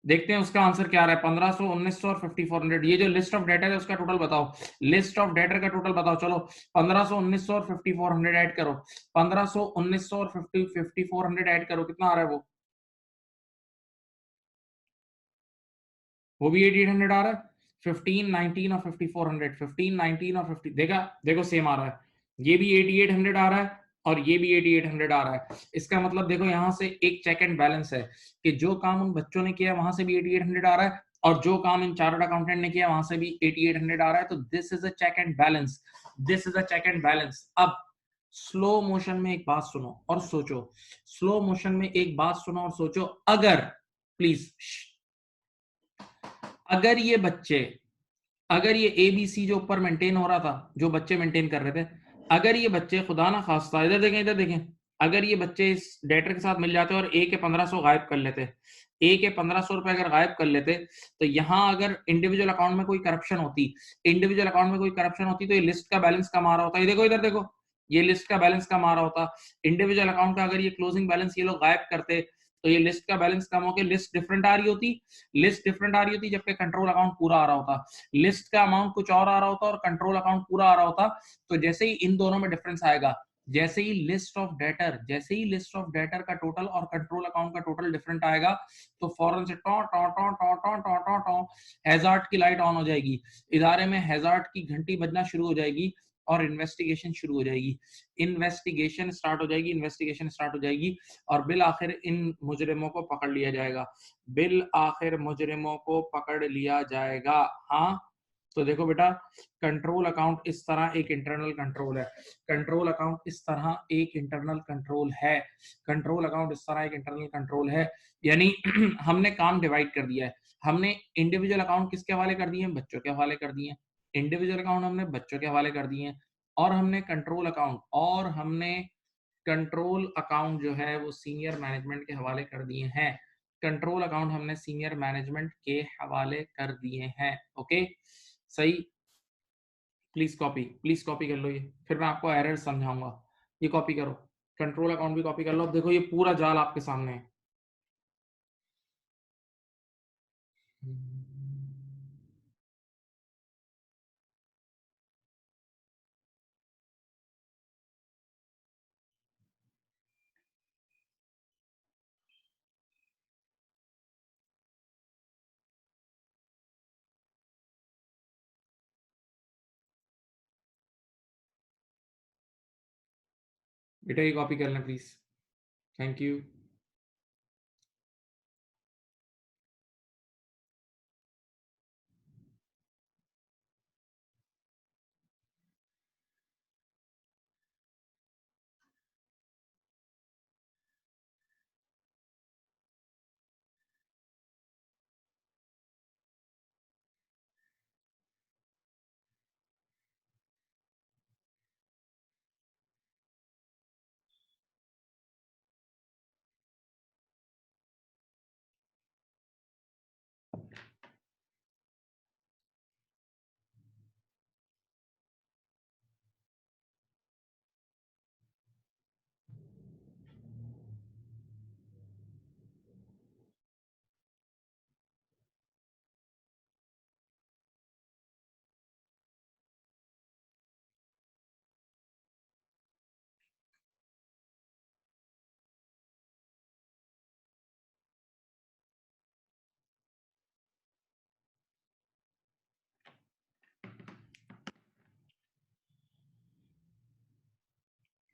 देखते हैं उसका आंसर क्या आ रहा है। 1500, 1900 और 5400। ये जो लिस्ट ऑफ डेटर है उसका टोटल बताओ, लिस्ट ऑफ डेटर का टोटल बताओ। चलो 1500, 1900 और 5400 ऐड करो। 1500, 1900 और 5400 ऐड करो, कितना आ रहा है वो भी 8800 आ रहा है। 15, 19 और 5400, 15, 19 और 50, देखा, देखो सेम आ रहा है। ये भी 8800 आ रहा है और ये भी 8800 आ रहा है। इसका मतलब देखो यहां से एक चेक एंड बैलेंस है कि जो काम उन बच्चों ने किया वहां से भी 8800 आ रहा है और जो काम इन चार्टर्ड अकाउंटेंट ने किया वहां से भी 8800 आ रहा है। तो this is a check and balance, this is a check and balance. अब स्लो मोशन में एक बात सुनो और सोचो, स्लो मोशन में एक बात सुनो और सोचो, अगर प्लीज, अगर ये बच्चे, अगर ये ABC जो ऊपर मेंटेन हो रहा था, जो बच्चे मेंटेन कर रहे थे, अगर ये बच्चे खुदा ना खास्ता, इधर देखें, इधर देखें, अगर ये बच्चे इस डेटर के साथ मिल जाते और ए के 1500 गायब कर लेते, ए के 1500 रुपए अगर गायब कर लेते, तो यहां अगर इंडिविजुअल अकाउंट में कोई करप्शन होती, इंडिविजुअल अकाउंट में कोई करप्शन होती, तो ये लिस्ट का बैलेंस कम आ रहा होता। ये देखो इधर देखो, ये लिस्ट का बैलेंस कम आ रहा होता। इंडिविजुअल अकाउंट का अगर ये क्लोजिंग बैलेंस ये लोग गायब करते, तो ये लिस्ट का बैलेंस कम होकर लिस्ट डिफरेंट आ रही होती, लिस्ट डिफरेंट आ रही होती, जबकि कंट्रोल अकाउंट पूरा आ रहा होता। लिस्ट का अमाउंट कुछ और आ रहा होता और कंट्रोल अकाउंट पूरा आ रहा होता। तो जैसे ही इन दोनों में डिफरेंस आएगा, जैसे ही लिस्ट ऑफ डेटर, जैसे ही लिस्ट ऑफ डेटर का टोटल और कंट्रोल अकाउंट का टोटल डिफरेंट आएगा, तो फौरन से टॉ टॉ टॉ टॉ टॉ टॉ टॉ टॉ हैजार्ड की लाइट ऑन हो जाएगी, इदारे में हैजार्ड की घंटी बजना शुरू हो जाएगी और इन्वेस्टिगेशन शुरू हो जाएगी, इन्वेस्टिगेशन स्टार्ट हो जाएगी, इन्वेस्टिगेशन स्टार्ट हो जाएगी और बिल आखिर इन मुजरिमों को पकड़ लिया जाएगा, बिल आखिर मुजरिमों को पकड़ लिया जाएगा। हाँ, तो देखो बेटा, कंट्रोल अकाउंट इस तरह एक इंटरनल कंट्रोल है, कंट्रोल अकाउंट इस तरह एक इंटरनल कंट्रोल है, कंट्रोल अकाउंट इस तरह एक इंटरनल कंट्रोल है। यानी हमने काम डिवाइड कर दिया है, हमने इंडिविजुअल अकाउंट किसके हवाले कर दिए हैं? बच्चों के हवाले कर दिए हैं। इंडिविजुअल अकाउंट हमने बच्चों के हवाले कर दिए हैं और हमने कंट्रोल अकाउंट, और हमने कंट्रोल अकाउंट जो है वो सीनियर मैनेजमेंट के हवाले कर दिए हैं। कंट्रोल अकाउंट हमने सीनियर मैनेजमेंट के हवाले कर दिए हैं। ओके, सही। प्लीज कॉपी कर लो ये, फिर मैं आपको एरर समझाऊंगा। ये कॉपी करो, कंट्रोल अकाउंट भी कॉपी कर लो। अब देखो ये पूरा जाल आपके सामने है। बेटा ये कॉपी कर लें प्लीज, थैंक यू।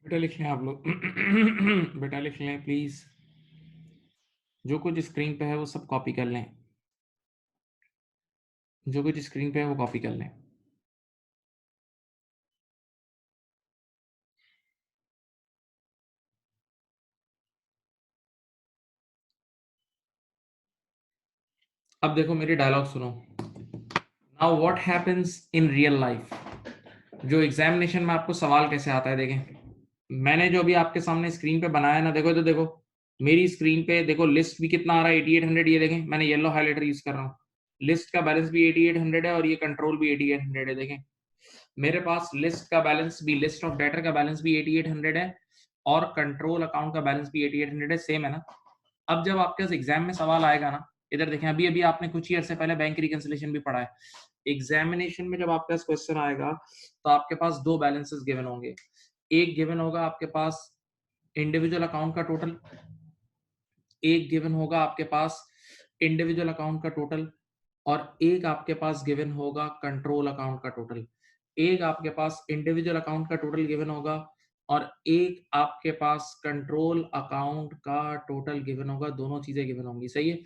बेटा लिख लें आप लोग बेटा लिख लें प्लीज, जो कुछ स्क्रीन पे है वो सब कॉपी कर लें, जो कुछ स्क्रीन पे है वो कॉपी कर लें। अब देखो मेरी डायलॉग सुनो। Now what happens in real life, जो एग्जामिनेशन में आपको सवाल कैसे आता है देखें। मैंने जो अभी आपके सामने स्क्रीन पे बनाया ना, देखो तो देखो मेरी स्क्रीन पे देखो लिस्ट भी कितना आ रहा है 8800, ये देखें मैंने येलो हाइलाइटर यूज कर रहा हूँ। लिस्ट का बैलेंस भी 8800 है और ये कंट्रोल भी 8800 है। देखें मेरे पास लिस्ट का बैलेंस भी, लिस्ट ऑफ डेटर का बैलेंस भी 8800 है और कंट्रोल अकाउंट का बैलेंस भी 8800 है, सेम है ना। अब जब आपके पास एग्जाम में सवाल आएगा ना, इधर देखें अभी अभी आपने कुछ ही अर्से पहले बैंक रिकंसिलिएशन भी पढ़ा है। एग्जामिनेशन में जब आपके पास क्वेश्चन आएगा तो आपके पास दो बैलेंसेस गिवन होंगे। एक गिवन होगा आपके पास इंडिविजुअल अकाउंट का टोटल, एक गिवन होगा आपके पास इंडिविजुअल अकाउंट का टोटल, और एक आपके पास गिवन होगा कंट्रोल अकाउंट का टोटल। एक आपके पास इंडिविजुअल अकाउंट का टोटल गिवन होगा और एक आपके पास कंट्रोल अकाउंट का टोटल गिवन होगा, दोनों चीजें गिवन होंगी, सही है।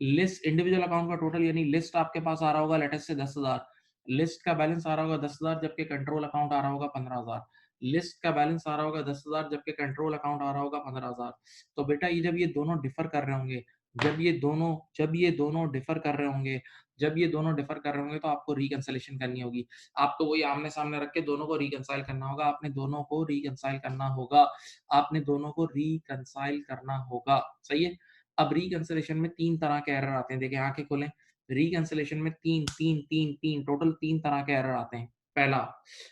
लिस्ट इंडिविजुअल अकाउंट का टोटल यानी लिस्ट आपके पास आ रहा होगा लेटेस्ट से 10,000, लिस्ट का बैलेंस आ रहा होगा 10,000 जबकि कंट्रोल अकाउंट आ रहा होगा 15,000, लिस्ट का बैलेंस आ रहा होगा 10,000 जबकि कंट्रोल अकाउंट आ रहा होगा 15,000। तो बेटा ये जब ये दोनों डिफर कर रहे होंगे, जब ये दोनों डिफर कर रहे होंगे, जब ये दोनों डिफर कर रहे होंगे तो आपको रिकंसिलिएशन करनी होगी। आपको वही आमने सामने रख के दोनों को रिकंसाइल करना होगा, आपने दोनों को रिकंसाइल करना होगा, आपने दोनों को रिकंसाइल करना होगा, सही है। अब रिकंसिलिएशन में तीन तरह के एरर आते हैं, देखिए आंखें खोलें। रिकंसिलिएशन में तीन तीन तीन तीन टोटल तीन तरह के एरर आते हैं। पहला,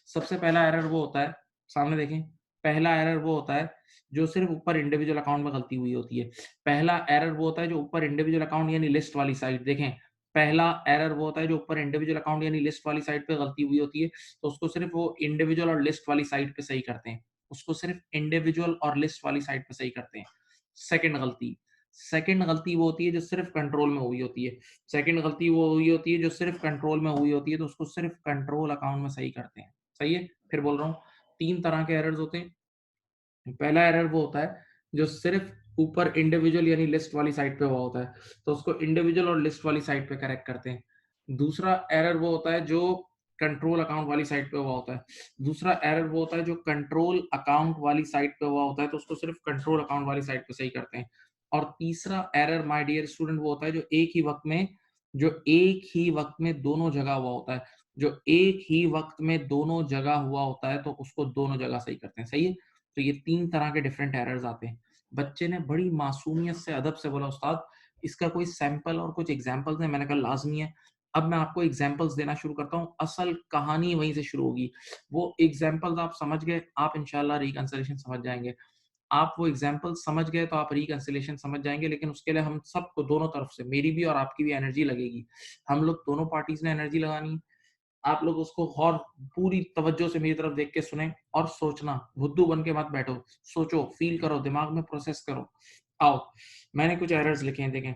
सबसे पहला एरर वो होता है, सामने देखें, पहला एरर वो होता है जो सिर्फ ऊपर इंडिविजुअल अकाउंट में गलती हुई होती है। पहला एरर वो होता है जो ऊपर इंडिविजुअल अकाउंट यानी लिस्ट वाली साइड, देखें पहला एरर वो होता है जो ऊपर इंडिविजुअल अकाउंट यानी लिस्ट वाली साइड पे गलती हुई होती है, तो उसको सिर्फ वो इंडिविजुअल और लिस्ट वाली साइड पे सही करते हैं, उसको सिर्फ इंडिविजुअल और लिस्ट वाली साइड पे सही करते हैं। सेकंड गलती, सेकंड गलती वो होती है जो सिर्फ कंट्रोल में हुई होती है, सेकंड गलती वो हुई होती है जो सिर्फ कंट्रोल में हुई होती है, तो उसको सिर्फ कंट्रोल अकाउंट में सही करते हैं, सही है। फिर बोल रहा हूँ तीन तरह के एरर्स होते हैं। पहला एरर वो होता है जो सिर्फ ऊपर इंडिविजुअल यानी लिस्ट वाली साइड पे हुआ होता है, तो उसको इंडिविजुअल और लिस्ट वाली साइड पे करेक्ट करते हैं। दूसरा एरर वो होता है जो कंट्रोल अकाउंट वाली साइड पे हुआ होता है, दूसरा एरर वो होता है जो कंट्रोल अकाउंट वाली साइड पे हुआ होता है, तो उसको सिर्फ कंट्रोल अकाउंट वाली साइड पे सही करते हैं। और तीसरा एरर माय डियर स्टूडेंट वो होता है जो एक ही वक्त में दोनों जगह हुआ होता है, जो एक ही वक्त में दोनों जगह हुआ होता है, तो उसको दोनों जगह सही करते हैं, सही है। तो ये तीन तरह के डिफरेंट एरर्स आते हैं। बच्चे ने बड़ी मासूमियत से अदब से बोला उस्ताद इसका कोई सैंपल और कुछ एग्जांपल्स है, मैंने कहा लाजमी है। अब मैं आपको एग्जांपल्स देना शुरू करता हूँ, असल कहानी वहीं से शुरू होगी। वो एग्जांपल्स आप समझ गए, आप इंशाल्लाह रिकंसिलिएशन समझ जाएंगे। आप वो एग्जांपल समझ गए तो आप रिकंसिलिएशन समझ जाएंगे, लेकिन उसके लिए हम सबको दोनों तरफ से, मेरी भी और आपकी भी एनर्जी लगेगी। हम लोग दोनों पार्टीज ने एनर्जी लगानी है। आप लोग उसको और पूरी तवज्जो से मेरी तरफ देख के सुने और सोचना, बुद्धू बन के मत बैठो, सोचो, फील करो, दिमाग में प्रोसेस करो। आओ, मैंने कुछ एरर्स लिखे हैं, देखें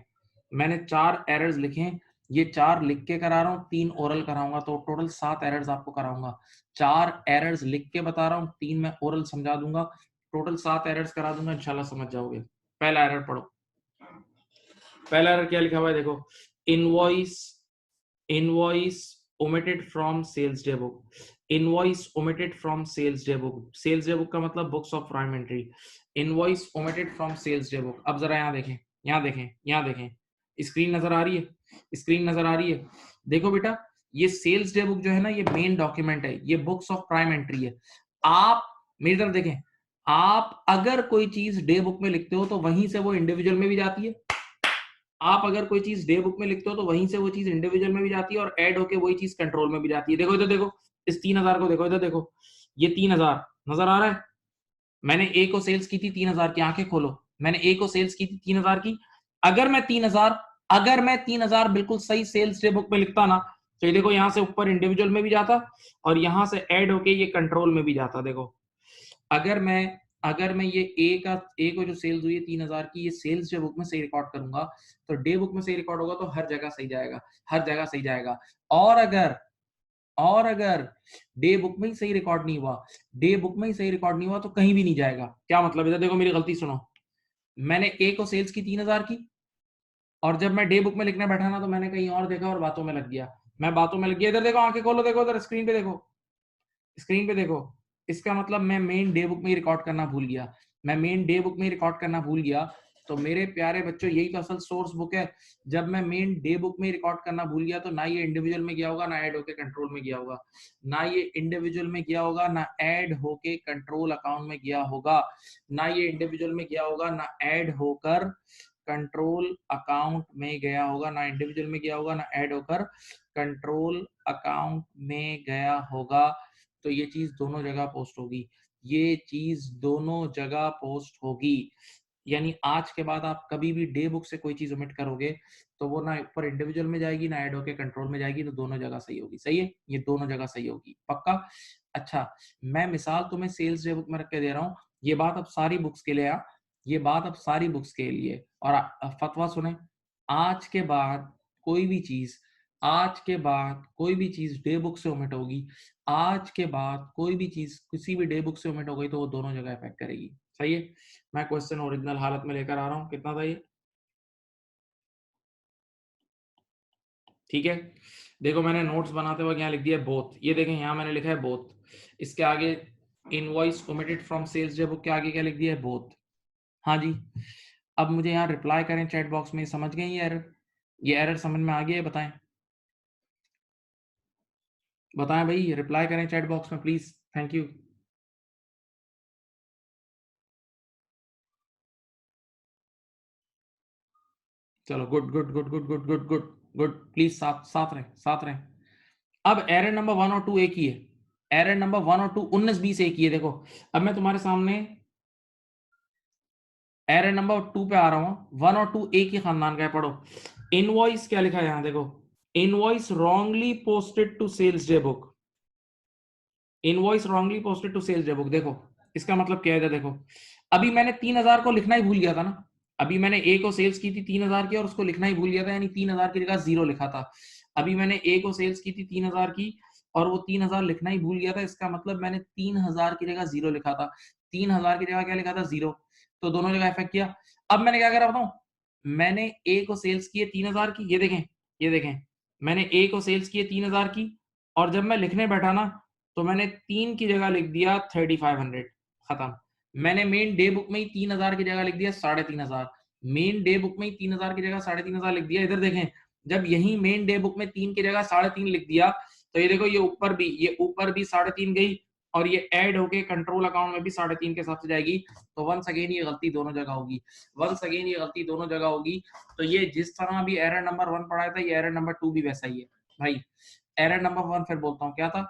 मैंने 4 एरर्स लिखे हैं, ये 4 लिख के करा रहा हूँ, 3 ओरल कराऊंगा, तो टोटल 7 एरर्स आपको कराऊंगा। 4 एरर्स लिख के बता रहा हूँ, 3 मैं ओरल समझा दूंगा, टोटल 7 एरर्स करा दूंगा, इंशाल्लाह समझ जाओगे। पहला एरर पढ़ो। पहला एरर क्या लिखा हुआ है देखो, invoice invoice omitted from sales day book, invoice omitted from sales day book, sales day book का मतलब books of prime entry, invoice omitted from sales day book। अब जरा यहाँ देखें, यहाँ देखें, यहाँ देखें, स्क्रीन नजर आ रही है, स्क्रीन नजर आ रही है। देखो बेटा ये सेल्स डे बुक जो है ना, ये मेन डॉक्यूमेंट है, ये बुक्स ऑफ प्राइम एंट्री है। आप मेरी तरफ देखें, आप अगर कोई चीज डे बुक में लिखते हो तो वहीं से वो इंडिविजुअल में भी जाती है, आप अगर कोई चीज डे बुक में लिखते हो तो वहीं से वो चीज इंडिविजुअल में भी जाती है और ऐड होके वही चीज कंट्रोल में भी जाती है। देखो इधर देखो, इस 3,000 को देखो, इधर देखो, ये 3,000 नजर आ रहा है। मैंने ए को सेल्स की थी 3,000 की, आंखें खोलो, मैंने ए को सेल्स की थी 3,000 की। अगर मैं 3,000 बिल्कुल सही सेल्स डे बुक में लिखता ना, तो ये देखो यहाँ से ऊपर इंडिविजुअल में भी जाता और यहाँ से ऐड होके ये कंट्रोल में भी जाता। देखो अगर मैं ये ए को जो सेल्स हुई है 3,000 की, ये सेल्स डे बुक में सही रिकॉर्ड करूंगा, तो डे बुक में सही रिकॉर्ड होगा तो हर जगह सही जाएगा, हर जगह सही जाएगा। और अगर और अगर डे बुक में ही सही रिकॉर्ड नहीं हुआ, डे बुक में ही सही रिकॉर्ड नहीं हुआ तो कहीं भी नहीं जाएगा। क्या मतलब? इधर देखो मेरी गलती सुनो, मैंने ए को सेल्स की 3000 की, और जब मैं डे बुक में लिखने बैठा ना तो मैंने कहीं और देखा और बातों में लग गया। मैं बातों में लग गया, इधर देखो, आंखें खोलो, देखो इधर स्क्रीन पे देखो, स्क्रीन पे देखो। इसका मतलब मैं मेन डे बुक में ही रिकॉर्ड करना भूल गया, मैं मेन डे बुक में ही रिकॉर्ड करना भूल गया। तो मेरे प्यारे बच्चों, यही तो असल सोर्स बुक है। जब मैं मेन डे बुक में ही रिकॉर्ड करना भूल गया तो ना ये इंडिविजुअल में गया होगा, ना ऐड होके कंट्रोल में गया होगा, ना ये इंडिविजुअल में गया होगा, ना ऐड होके कंट्रोल अकाउंट में गया होगा, ना ये इंडिविजुअल में गया होगा, ना ऐड होकर कंट्रोल अकाउंट में गया होगा, ना इंडिविजुअल में गया होगा, ना ऐड होकर कंट्रोल अकाउंट में गया होगा। तो ये चीज दोनों जगह पोस्ट होगी, ये चीज दोनों जगह पोस्ट होगी। यानी आज के बाद आप कभी भी डे बुक से कोई चीज ओमिट करोगे तो वो ना ऊपर इंडिविजुअल में जाएगी, ना ऐड होके कंट्रोल में जाएगी, तो दोनों जगह सही होगी। सही है, ये दोनों जगह सही होगी, पक्का? अच्छा, मैं मिसाल तुम्हें सेल्स डे बुक में रख के दे रहा हूँ, ये बात अब सारी बुक्स के लिए, ये बात अब सारी बुक्स के लिए। और फतवा सुने, आज के बाद कोई भी चीज, आज के बाद कोई भी चीज डे बुक से ओमिट होगी, आज के बाद कोई भी चीज किसी भी डे बुक से ओमिट हो गई तो वो दोनों जगह इफेक्ट करेगी। सही है, मैं क्वेश्चन ओरिजिनल हालत में लेकर आ रहा हूं, कितना था ये? ठीक है, देखो मैंने नोट्स बनाते हुए यहाँ लिख दिया बोथ, ये देखें यहाँ मैंने लिखा है बोथ, इसके आगे invoice omitted from sales day book के आगे क्या लिख दिया है? बोथ। हाँ जी, अब मुझे यहाँ रिप्लाई करें चैट बॉक्स में, समझ गए ये एरर समझ में आ गया है? बताएं, बताएं भाई, रिप्लाई करें चैट बॉक्स में प्लीज, थैंक यू। चलो good good good good good good good good, please साथ साथ रहें, साथ रहें। अब एरर नंबर 1 और 2 एक ही है, एरर नंबर 1 और 2 19-20 एक ही है। देखो अब मैं तुम्हारे सामने एरर नंबर 2 पे आ रहा हूं, 1 और 2 एक ही खानदान का है, पढ़ो। इनवॉइस क्या लिखा है यहां देखो, invoice wrongly posted to sales day book, invoice wrongly posted to sales day book. देखो इसका मतलब क्या है, देखो अभी मैंने 3000 को लिखना ही भूल गया था ना, अभी मैंने ए को सेल्स की थी 3000 की और उसको लिखना ही भूल गया था, यानी 3000 की जगह 0 लिखा था। अभी मैंने ए को सेल्स की थी 3000 की और वो 3000 लिखना ही भूल गया था, इसका मतलब मैंने 3000 की जगह 0 लिखा था, 3000 की जगह क्या लिखा था? 0। तो दोनों जगह इफेक्ट किया। अब मैंने क्या करा बताऊं, मैंने ए को सेल्स की है 3000 की, ये देखें, ये देखें, मैंने ए को सेल्स की है 3000 की, और जब मैं लिखने बैठा ना तो मैंने 3 की जगह लिख दिया 3500, खत्म। मैंने मेन डे बुक में ही 3000 की जगह लिख दिया 3500, मेन डे बुक में ही 3000 की जगह 3500 लिख दिया। इधर देखें, जब यही मेन डे बुक में 3 की जगह 3.5 लिख दिया तो ये देखो, ये ऊपर भी 3.5 गई और ये ऐड होके कंट्रोल अकाउंट में भी 3.5 के हिसाब से जाएगी। तो वंस अगेन ये गलती दोनों जगह होगी, वंस अगेन ये गलती दोनों जगह होगी। तो ये जिस तरह भी एरर नंबर 1 पढ़ाया था, ये एरर नंबर 2 भी वैसा ही है भाई। एरर नंबर 1 फिर बोलता हूँ क्या था,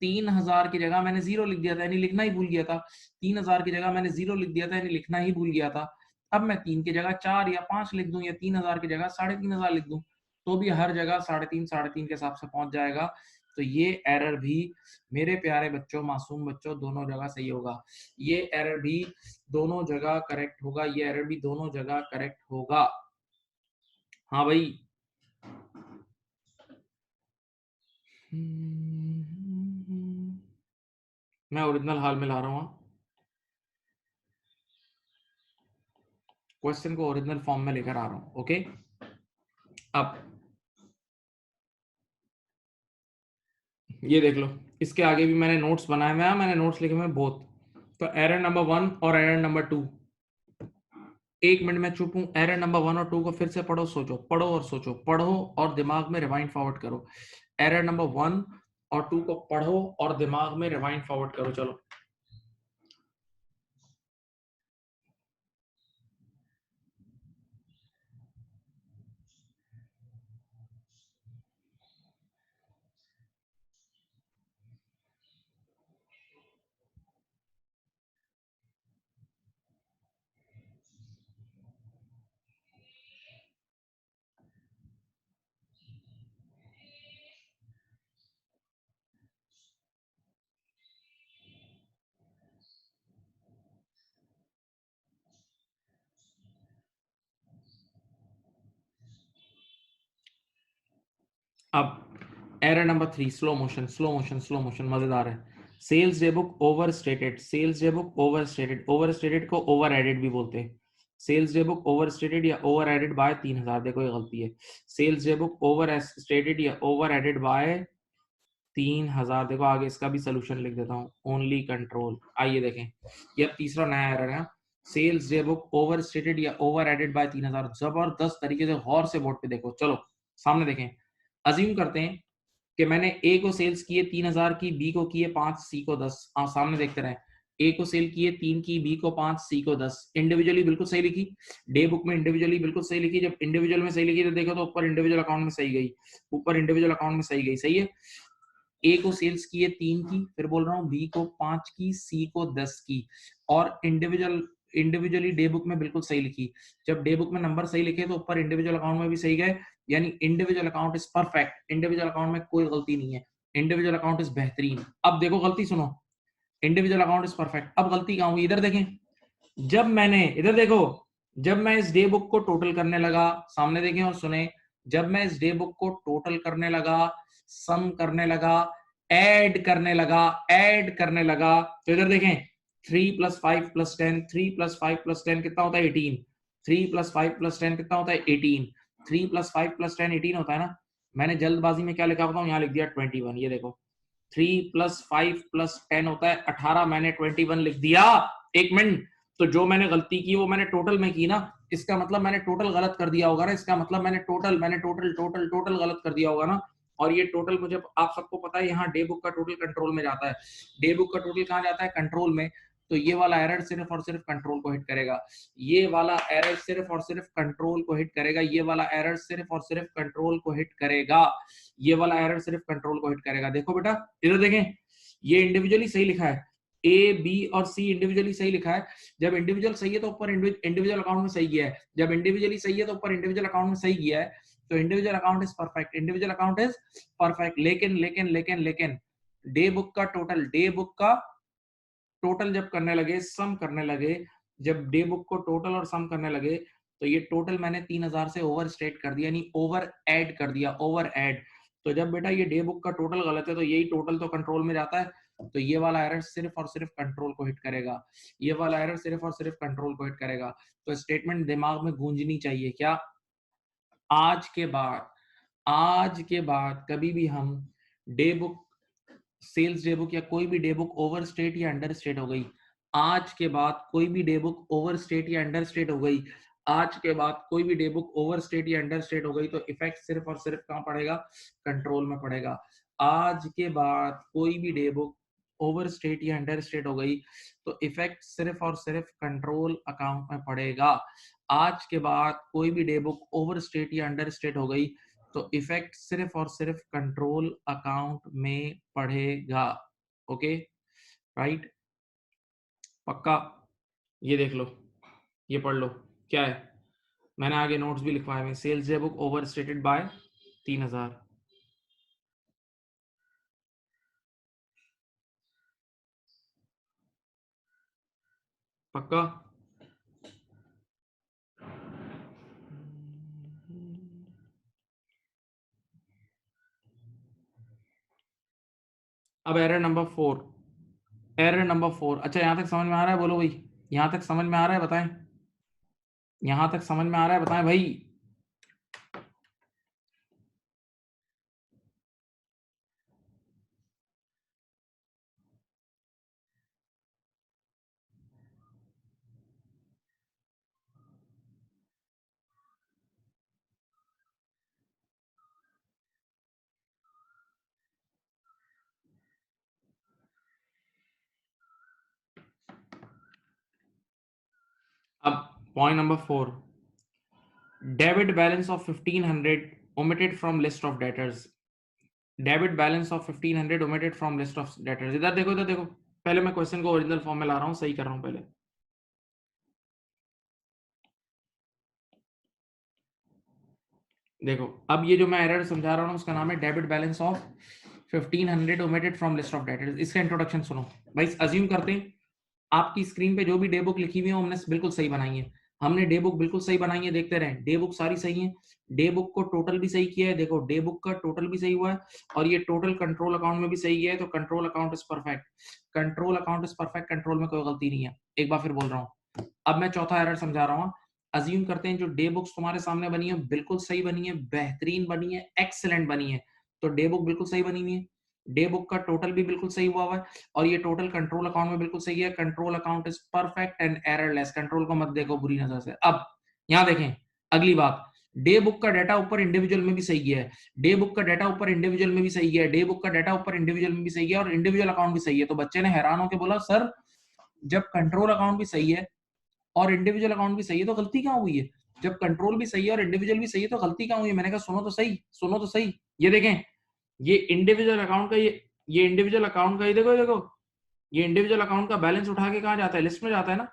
3000 की जगह मैंने 0 लिख दिया था, यानी लिखना ही भूल गया था। 3000 की जगह मैंने 0 लिख दिया था, यानी लिखना ही भूल गया था। अब मैं 3 की जगह 4 या 5 लिख दूं, या 3000 की जगह 3500 लिख दूं, तो भी हर जगह 3.5 के हिसाब से पहुंच जाएगा। तो ये एरर भी मेरे प्यारे बच्चों, मासूम बच्चों, दोनों जगह सही होगा, ये एरर भी दोनों जगह करेक्ट होगा, ये एरर भी दोनों जगह करेक्ट होगा। हाँ भाई, मैं ओरिजिनल हाल में ला रहा हूँ, क्वेश्चन को ओरिजिनल फॉर्म में लेकर आ रहा हूँ। ओके, अब ये देख लो, इसके आगे भी मैंने नोट्स बनाए हुए हैं, मैंने नोट्स लिखे हुए हैं बोथ। तो एरर नंबर 1 और एरर नंबर 2, एक मिनट में चुप हूं, एरर नंबर 1 और 2 को फिर से पढ़ो, सोचो, पढ़ो और सोचो, पढ़ो और दिमाग में रिवाइंड फॉरवर्ड करो। एरर नंबर 1 और 2 को पढ़ो और दिमाग में रिवाइंड फॉरवर्ड करो। चलो अब एरर नंबर 3, स्लो मोशन मजेदार है। Sales day book overstated, sales day book overstated को ओवर एडेड भी बोलते हैं। Sales day book overstated या ओवर एडेड बाय 3000, देखो ये गलती है। Sales day book overstated या ओवर एडेड बाय 3000, देखो आगे इसका भी सोल्यूशन लिख देता हूँ, ओनली कंट्रोल। आइए देखें, ये अब तीसरा नया एरर है। Sales day book overstated या ओवर एडेड बाय 3000, जबरदस्त तरीके से गौर से बोर्ड पे देखो। चलो सामने देखें, अज्यूम करते हैं कि मैंने ए को सेल्स किए 3000 की, बी को किए 5, सी को 10। सामने देखते रहे, ए को सेल किए 3 की, बी को 5, सी को 10। इंडिविजुअली बिल्कुल सही लिखी, डे बुक में इंडिविजुअली बिल्कुल सही लिखी। जब इंडिविजुअल में सही लिखी तो देखो तो ऊपर इंडिविजुअल अकाउंट में सही गई, ऊपर इंडिविजुअल अकाउंट में सही गई, सही है। ए को सेल्स किए 3 की, फिर बोल रहा हूँ बी को 5 की, सी को 10 की, और इंडिविजुअली डे बुक में बिल्कुल सही लिखी। जब डे बुक में नंबर सही लिखे तो ऊपर इंडिविजुअल अकाउंट में भी सही गए, यानी individual account is perfect. Individual account में कोई गलती नहीं है, इंडिविजुअल अकाउंट इज बेहतरीन। अब देखो गलती सुनो, इंडिविजुअल अकाउंट इज परफेक्ट। अब गलती कहां हुई, इधर देखें, जब मैंने, इधर देखो, जब मैं इस डे बुक को टोटल करने लगा, सामने देखें और सुने, जब मैं इस डे बुक को टोटल करने लगा, सम करने लगा, ऐड करने लगा, तो इधर देखें 3 + 5 + 10, 3 + 5 + 10 कितना होता है 18, 3 + 5 + 10 कितना होता है 18, 3 + 5 + 10 18 होता है ना। मैंने जल्दबाजी में क्या लिखा बताऊं, यहाँ लिख दिया 21, ये देखो 3 + 5 + 10 होता है 18, मैंने 21 लिख दिया। एक मिनट, तो जो मैंने गलती की वो मैंने टोटल में की ना, इसका मतलब मैंने टोटल गलत कर दिया होगा ना, इसका मतलब मैंने टोटल गलत कर दिया होगा ना। और ये टोटल मुझे, आप सबको पता है यहाँ डे बुक का टोटल कंट्रोल में जाता है, डे बुक का टोटल कहाँ जाता है, कंट्रोल में। तो ये वाला एरर सिर्फ और सिर्फ कंट्रोल को हिट करेगा, ये वाला एरर सिर्फ और सिर्फ कंट्रोल को हिट करेगा, ये वाला एरर सिर्फ और सिर्फ कंट्रोल को हिट करेगा, ये वाला एरर सिर्फ कंट्रोल को हिट करेगा। देखो बेटा इधर देखें, ये इंडिविजुअली सही लिखा है, ए बी और सी इंडिविजुअली सही लिखा है। जब इंडिविजुअल सही है तो ऊपर इंडिविजुअल अकाउंट में सही गया है, जब इंडिविजुअली सही है तो ऊपर इंडिविजुअल अकाउंट में सही गया है, तो individual account is perfect, individual account is perfect. लेकिन डे बुक का टोटल जब करने लगे, सम करने लगे, जब डे बुक को टोटल और सम करने लगे, तो ये टोटल मैंने 3000 से ओवर स्टेट कर दिया, यानी ओवर ऐड कर दिया, ओवर ऐड। तो जब बेटा ये डे बुक का टोटल गलत है तो यही टोटल तो कंट्रोल में जाता है, तो ये वाला एरर सिर्फ और सिर्फ कंट्रोल को हिट करेगा, ये वाला एरर सिर्फ और सिर्फ कंट्रोल को हिट करेगा। तो स्टेटमेंट दिमाग में गूंजनी चाहिए क्या, आज के बाद कभी भी हम day book, sales day book या कोई भी डे बुक ओवर स्टेट या अंडर स्टेट हो गई, आज के बाद कोई भी डे बुक ओवर स्टेट या अंडर स्टेट हो गई, आज के बाद कोई भी डे बुक ओवर स्टेट या अंडर स्टेट हो गई, तो इफेक्ट सिर्फ और सिर्फ कहां पड़ेगा, कंट्रोल में पड़ेगा। आज के बाद कोई भी डे बुक ओवर स्टेट या अंडर स्टेट हो गई तो इफेक्ट सिर्फ और सिर्फ कंट्रोल अकाउंट में पड़ेगा। आज के बाद कोई भी डे बुक ओवर स्टेट या अंडर स्टेट हो गई तो इफेक्ट सिर्फ और सिर्फ कंट्रोल अकाउंट में पड़ेगा। ओके राइट, पक्का, ये देख लो, ये पढ़ लो क्या है, मैंने आगे नोट्स भी लिखवाए हैं। Sales day book overstated by 3000, पक्का। अब एरर नंबर 4, एरर नंबर 4, अच्छा यहां तक समझ में आ रहा है, बोलो भाई, यहां तक समझ में आ रहा है, बताएं, यहां तक समझ में आ रहा है, बताएं भाई। अब point number 4, debit balance of 1500 omitted from list of debtors, debit balance of 1500 omitted from list of debtors। इधर देखो, इधर देखो, पहले मैं क्वेश्चन को ओरिजिनल फॉर्म में ला रहा हूं, सही कर रहा हूं पहले। देखो अब ये जो मैं एरर समझा रहा हूं उसका नाम है debit balance of 1500 omitted from list of debtors। इसका इंट्रोडक्शन सुनो भाई, अज्यूम करते हैं आपकी स्क्रीन पे जो भी डे बुक लिखी हुई है हमने बिल्कुल सही बनाई है, हमने डे बुक बिल्कुल सही बनाई है, देखते रहें, डे बुक सारी सही है, डे बुक को टोटल भी सही किया है, देखो डे बुक का टोटल भी सही हुआ है और ये टोटल कंट्रोल अकाउंट में भी सही है, तो control account is perfect, control account is perfect, control में कोई गलती नहीं है। एक बार फिर बोल रहा हूँ, अब मैं चौथा एरर समझा रहा हूँ। अज्यूम करते हैं जो डे बुक्स तुम्हारे सामने बनी है बिल्कुल सही बनी है, बेहतरीन बनी है, एक्सीलेंट बनी है, तो डे बुक बिल्कुल सही बनी हुई है, डे बुक का टोटल भी बिल्कुल सही हुआ है और ये टोटल कंट्रोल अकाउंट में बिल्कुल सही है, control account is perfect and errorless, control को मत देखो बुरी नजर से। अब यहां देखें अगली बात, डे बुक का डाटा ऊपर इंडिविजुअल में भी सही गया है, डे बुक का डाटा ऊपर इंडिविजुअल में भी सही गया है, डे बुक का डाटा ऊपर इंडिविजुअल में भी सही गया और इंडिविजुअल अकाउंट भी सही है। तो बच्चे ने हैरान होकर बोला सर जब कंट्रोल अकाउंट भी सही है और इंडिविजुअल अकाउंट भी सही है तो गलती कहां हुई है? जब कंट्रोल भी सही है और इंडिविजुअल भी सही है तो गलती कहां हुई है? मैंने कहा सुनो तो सही, सुनो तो सही, ये देखें, ये इंडिविजुअल अकाउंट का ये इंडिविजुअल अकाउंट का, ये देखो देखो, ये इंडिविजुअल अकाउंट का बैलेंस उठा के कहां जाता है? लिस्ट में जाता है ना।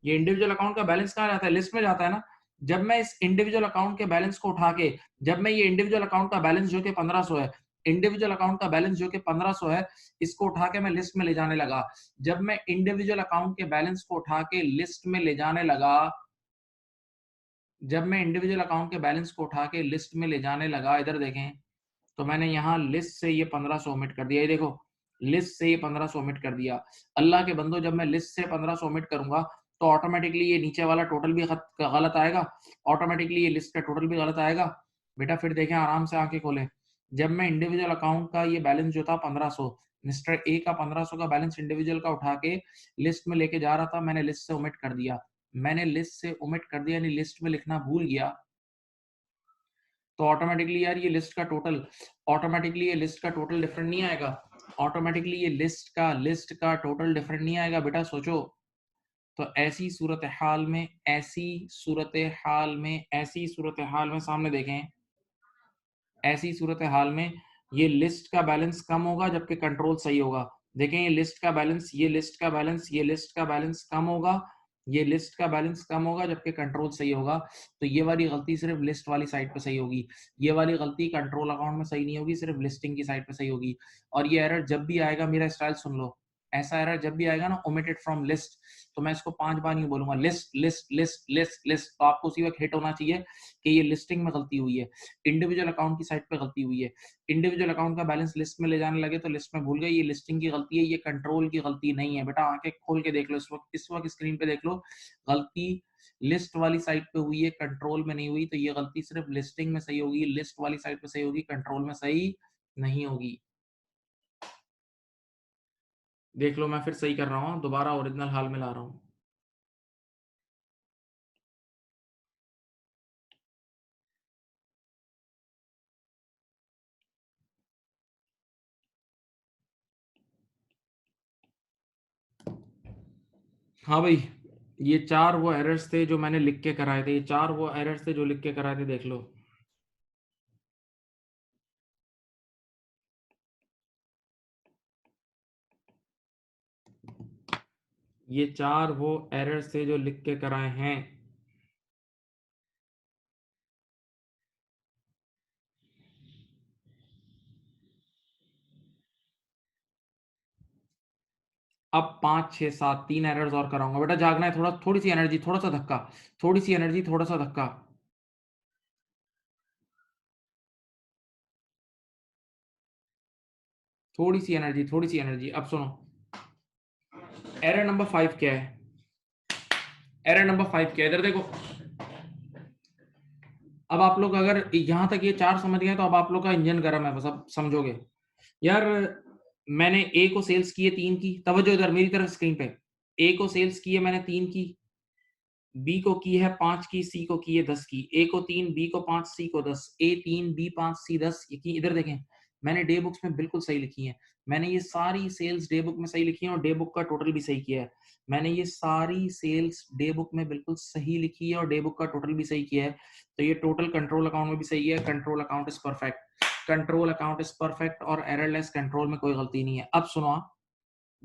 ये इंडिविजुअल अकाउंट का बैलेंस कहां जाता है? लिस्ट में जाता है ना। जब मैं इस इंडिविजुअल अकाउंट के बैलेंस को उठा के, जब मैं ये इंडिविजुअल अकाउंट का बैलेंस जो कि 1500 है, इंडिविजुअल अकाउंट का बैलेंस जो कि 1500 है, इसको उठा के मैं लिस्ट में ले जाने लगा, जब मैं इंडिविजुअल अकाउंट के बैलेंस को उठा के लिस्ट में ले जाने लगा, जब मैं इंडिविजुअल अकाउंट के बैलेंस को उठा के लिस्ट में ले जाने लगा, इधर देखें, तो मैंने यहाँ लिस्ट से ये 1500 ओमिट कर दिया, ये देखो लिस्ट से ये 1500 ओमिट कर दिया। अल्लाह के बंदो जब मैं लिस्ट से 1500 ओमिट करूंगा तो ऑटोमेटिकली ये नीचे वाला टोटल भी गलत आएगा, ऑटोमेटिकली ये लिस्ट का टोटल भी गलत आएगा। बेटा फिर देखें, आराम से आंखें खोलें, जब मैं इंडिविजुअल अकाउंट का ये बैलेंस जो था 1500, मिस्टर ए का 1500 का बैलेंस इंडिविजुअल का उठा के लिस्ट में लेके जा रहा था, मैंने लिस्ट से ओमिट कर दिया, मैंने लिस्ट से ओमिट कर दिया यानी लिस्ट में लिखना भूल गया, तो ऑटोमेटिकली यार ये लिस्ट का टोटल, ऑटोमेटिकली ये लिस्ट का टोटल डिफरेंट नहीं आएगा, ऑटोमेटिकली ये लिस्ट का टोटल डिफरेंट नहीं आएगा। बेटा सोचो, तो ऐसी सूरत हाल में, ऐसी सूरत हाल में सामने देखें, ऐसी सूरत हाल में ये लिस्ट का बैलेंस कम होगा जबकि कंट्रोल सही होगा। देखें ये लिस्ट का बैलेंस, ये लिस्ट का बैलेंस, ये लिस्ट का बैलेंस कम होगा, ये लिस्ट का बैलेंस कम होगा जबकि कंट्रोल सही होगा। तो ये वाली गलती सिर्फ लिस्ट वाली साइड पे सही होगी, ये वाली गलती कंट्रोल अकाउंट में सही नहीं होगी, सिर्फ लिस्टिंग की साइड पे सही होगी। और ये एरर जब भी आएगा, मेरा स्टाइल सुन लो, ऐसा एरर जब भी आएगा ना ओमिटेड फ्रॉम लिस्ट, तो मैं इसको 5 बार नहीं बोलूंगा, list list list list list, तो आपको उसी वक्त हिट होना चाहिए कि ये लिस्टिंग में गलती हुई है, इंडिविजुअल अकाउंट की साइड पे गलती हुई है, इंडिविजुअल अकाउंट का बैलेंस लिस्ट में ले जाने लगे तो लिस्ट में भूल गए, ये लिस्टिंग की गलती है, ये कंट्रोल की गलती नहीं है। बेटा आंखें खोल के देख लो, इस वक्त स्क्रीन पे देख लो, गलती लिस्ट वाली साइड पे हुई है, कंट्रोल में नहीं हुई, तो ये गलती सिर्फ लिस्टिंग में सही होगी, लिस्ट वाली साइड पे सही होगी, कंट्रोल में सही नहीं होगी। देख लो मैं फिर सही कर रहा हूँ, दोबारा ओरिजिनल हाल में ला रहा हूँ। हाँ भाई, ये 4 वो एरर्स थे जो मैंने लिख के कराए थे, ये 4 वो एरर्स थे जो लिख के कराए थे, देख लो। ये 4 वो एरर्स थे जो लिख के कराए हैं। अब 5 6 7 3 एरर्स और कराऊंगा। बेटा जागना है, थोड़ा थोड़ी सी एनर्जी, थोड़ा सा धक्का, थोड़ी सी एनर्जी, थोड़ा सा धक्का। थोड़ी सी एनर्जी, थोड़ी सी एनर्जी। अब सुनो, एरर नंबर 5 क्या है? एरर नंबर 5 क्या है? इधर देखो, अब आप लोग अगर यहां तक ये 4 समझ गए तो अब आप लोग का इंजन गर्म है, बस अब समझोगे। यार मैंने ए को सेल्स की है 3 की, तवज्जो इधर मेरी तरफ स्क्रीन पे, ए को सेल्स की है मैंने 3 की, बी को की है 5 की, सी को की है 10 की, ए को 3, बी को 5, सी को 10, ए 3, बी 5, सी 10 की। इधर देखें, मैंने डे बुक्स में बिल्कुल सही लिखी है, मैंने ये सारी सेल्स डे बुक में सही लिखी है और डे बुक का टोटल भी सही किया है, मैंने ये सारी सेल्स डे बुक में बिल्कुल सही लिखी है और डे बुक का टोटल भी सही किया है। तो ये टोटल कंट्रोल अकाउंट में भी सही है, control account is perfect, control account is perfect और एररलेस, कंट्रोल में कोई गलती नहीं है। अब सुनो,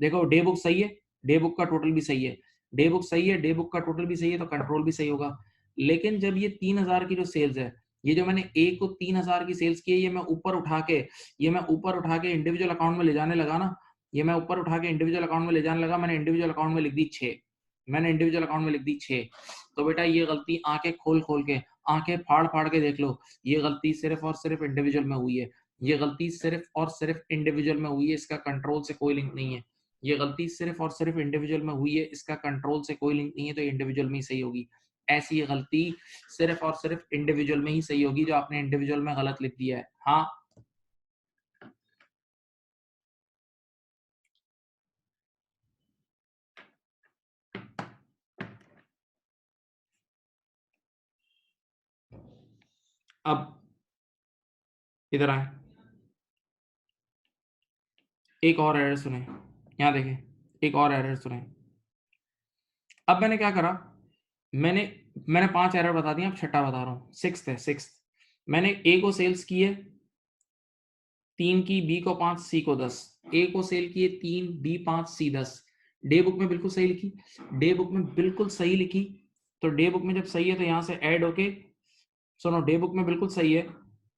देखो डे बुक सही है, डे बुक का टोटल भी सही है, डे बुक सही है, डे बुक का टोटल भी सही है, तो कंट्रोल भी सही होगा। लेकिन जब ये 3000 की जो सेल्स है, ये जो मैंने ए को 3000 की सेल्स की है, ये मैं ऊपर उठा के, इंडिविजुअल अकाउंट में ले जाने लगा ना, ये मैं ऊपर उठा के इंडिविजुअल अकाउंट में ले जाने लगा, मैंने इंडिविजुअल अकाउंट में लिख दी 6, मैंने इंडिविजुअल अकाउंट में लिख दी 6। तो बेटा ये गलती आंखें खोल खोल के, आंखें फाड़ फाड़ के देख लो, ये गलती सिर्फ और सिर्फ इंडिविजुअल में हुई है। ये गलती सिर्फ और सिर्फ इंडिविजुअल में हुई है, इसका कंट्रोल से कोई लिंक नहीं है। ये गलती सिर्फ और सिर्फ इंडिविजुअल में हुई है, इसका कंट्रोल से कोई लिंक नहीं है, तो इंडिविजुअल में ही सही होगी। ऐसी गलती सिर्फ और सिर्फ इंडिविजुअल में ही सही होगी जो आपने इंडिविजुअल में गलत लिख दिया है। हाँ, अब इधर आए, एक और एरर सुने, यहां देखें, एक और एरर सुने। अब मैंने क्या करा, मैंने मैंने 5 एरर बता दिए, अब छठा बता रहा हूं, सिक्स्थ है, सिक्स्थ। मैंने ए को सेल्स की है 3 की, बी को 5, सी को 10। ए को सेल किए 3, बी 5, सी 10। डे बुक में बिल्कुल सही लिखी, डे बुक में बिल्कुल सही लिखी। तो डे बुक में जब सही है तो यहां से ऐड होके, सुनो, डे बुक में बिल्कुल सही है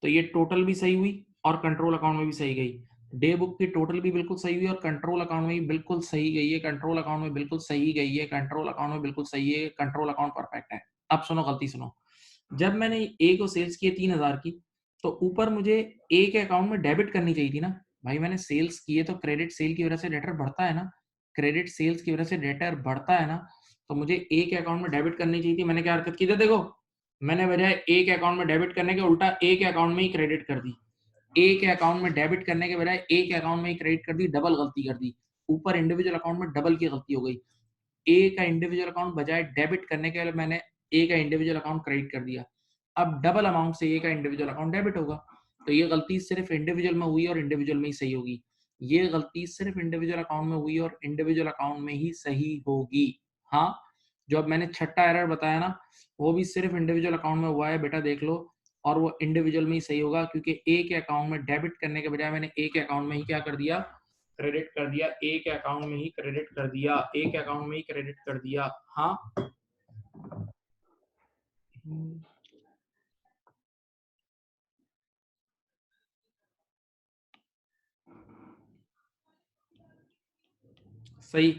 तो ये टोटल भी सही हुई और कंट्रोल अकाउंट में भी सही गई। डे बुक की टोटल भी बिल्कुल सही हुई और कंट्रोल अकाउंट में भी बिल्कुल सही गई है, कंट्रोल अकाउंट में बिल्कुल सही गई है, कंट्रोल अकाउंट में बिल्कुल सही है, कंट्रोल अकाउंट परफेक्ट है। अब सुनो, गलती सुनो। जब मैंने ए को सेल्स किए 3000 की, तो ऊपर मुझे ए के अकाउंट में डेबिट करनी चाहिए थी ना भाई। मैंने सेल्स किए तो क्रेडिट सेल की वजह से डेटर बढ़ता है ना, क्रेडिट सेल्स की वजह से डेटर बढ़ता है ना, तो मुझे ए के अकाउंट में डेबिट करनी चाहिए थी। मैंने क्या हरकत की थी, देखो, मैंने बजाय ए के अकाउंट में डेबिट करने के उल्टा ए के अकाउंट में ही क्रेडिट कर दी। ए के अकाउंट में डेबिट करने के बजाय ए के अकाउंट में ही क्रेडिट कर दी, डबल गलती कर दी। ऊपर इंडिविजुअल अकाउंट में डबल की गलती हो गई। ए का इंडिविजुअल अकाउंट बजाय डेबिट करने के लिए मैंने ए का इंडिविजुअल अकाउंट क्रेडिट कर दिया। अब डबल अमाउंट से ए का इंडिविजुअल अकाउंट डेबिट होगा, तो ये गलती सिर्फ इंडिविजुअल में हुई और इंडिविजुअल में ही सही होगी। ये गलती सिर्फ इंडिविजुअल अकाउंट में हुई और इंडिविजुअल अकाउंट में ही सही होगी। हाँ, जो अब मैंने छठा एरर बताया ना, वो भी सिर्फ इंडिविजुअल अकाउंट में हुआ है बेटा, देख लो, और वो इंडिविजुअल में ही सही होगा, क्योंकि ए के अकाउंट में डेबिट करने के बजाय मैंने ए के अकाउंट में ही क्या कर दिया, क्रेडिट कर दिया। ए के अकाउंट में ही क्रेडिट कर दिया, ए के अकाउंट में ही क्रेडिट कर दिया। हाँ, सही।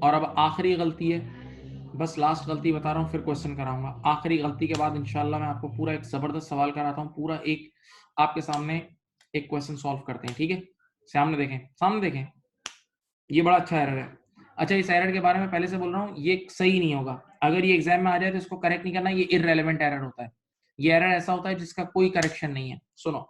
और अब आखिरी गलती है, बस लास्ट गलती बता रहा हूँ, फिर क्वेश्चन कराऊंगा। आखिरी गलती के बाद इंशाल्लाह मैं आपको पूरा एक जबरदस्त सवाल कराता हूँ, पूरा एक आपके सामने एक क्वेश्चन सॉल्व करते हैं, ठीक है। सामने देखें, सामने देखें, ये बड़ा अच्छा एरर है। अच्छा, इस एरर के बारे में पहले से बोल रहा हूँ, ये सही नहीं होगा। अगर ये एग्जाम में आ जाए तो इसको करेक्ट नहीं करना, ये इररेलेवेंट एरर होता है। ये एरर ऐसा होता है जिसका कोई करेक्शन नहीं है। सुनो,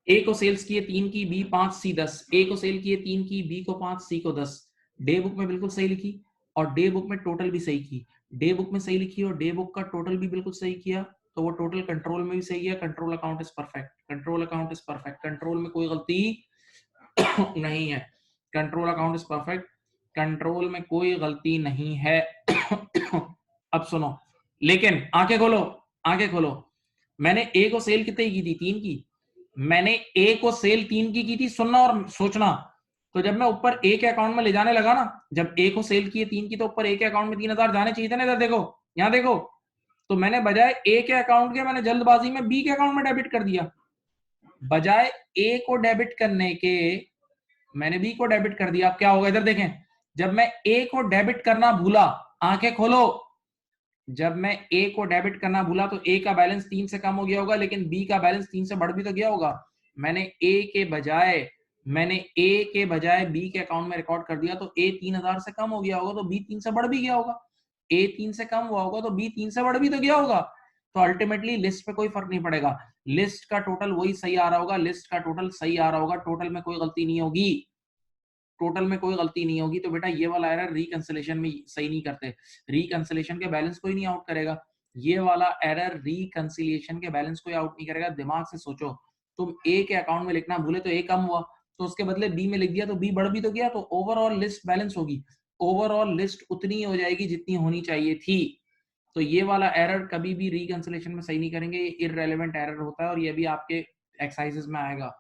ए को सेल्स किए 3 की, बी 5, सी 10। ए को सेल किए 3 की, बी को 5, सी को 10। डे बुक में बिल्कुल सही लिखी और डे बुक में टोटल भी सही की। डे बुक में सही लिखी और डे बुक का टोटल भी बिल्कुल सही किया, तो वो टोटल कंट्रोल में भी सही है। Control account is perfect, control account is perfect, control में कोई गलती नहीं है। Control account is perfect, control में कोई गलती नहीं है। अब सुनो, लेकिन आंखें खोलो, आंखें खोलो। मैंने ए को सेल कितने की थी, 3 की। मैंने ए को सेल 3 की थी, सुनना और सोचना। तो जब मैं ऊपर ए के अकाउंट में ले जाने लगा ना, जब ए को सेल किए 3 की, तो ऊपर ए के अकाउंट में 3000 जाने चाहिए थे ना। इधर देखो, यहां देखो, तो मैंने बजाय ए के अकाउंट के, मैंने जल्दबाजी में बी के अकाउंट में डेबिट कर दिया। बजाय ए को डेबिट करने के मैंने बी को डेबिट कर दिया। अब क्या होगा, इधर देखें, जब मैं ए को डेबिट करना भूला, आंखें खोलो, जब मैं ए को डेबिट करना भूला तो ए का बैलेंस 3 से कम हो गया होगा, लेकिन बी का बैलेंस 3 से बढ़ भी तो गया होगा। मैंने ए के बजाय बी के अकाउंट में रिकॉर्ड कर दिया, तो ए 3000 से कम हो गया होगा, तो बी 3 से बढ़ भी गया होगा। ए 3 से कम हुआ होगा तो बी 3 से बढ़ भी तो गया होगा। तो अल्टीमेटली लिस्ट पे कोई फर्क नहीं पड़ेगा, लिस्ट का टोटल वही सही आ रहा होगा, लिस्ट का टोटल सही आ रहा होगा, टोटल में कोई गलती नहीं होगी, टोटल में कोई गलती नहीं होगी। तो बेटा ये वाला एरर रिकंसिलेशन में सही नहीं करते, रिकंसिलेशन के बैलेंस कोई नहीं आउट करेगा। ये वाला एरर रिकंसिलिएशन के बैलेंस कोई आउट नहीं करेगा। दिमाग से सोचो, तुम ए के अकाउंट में लिखना भूले तो ए कम हुआ, तो उसके बदले बी में लिख दिया तो बी बढ़ भी तो गया, तो ओवरऑल लिस्ट बैलेंस होगी, ओवरऑल लिस्ट उतनी हो जाएगी जितनी होनी चाहिए थी। तो ये वाला एरर कभी भी रिकंसिलेशन में सही नहीं करेंगे, ये इररेलेवेंट एरर होता है और ये भी आपके एक्सरसाइजेस में आएगा,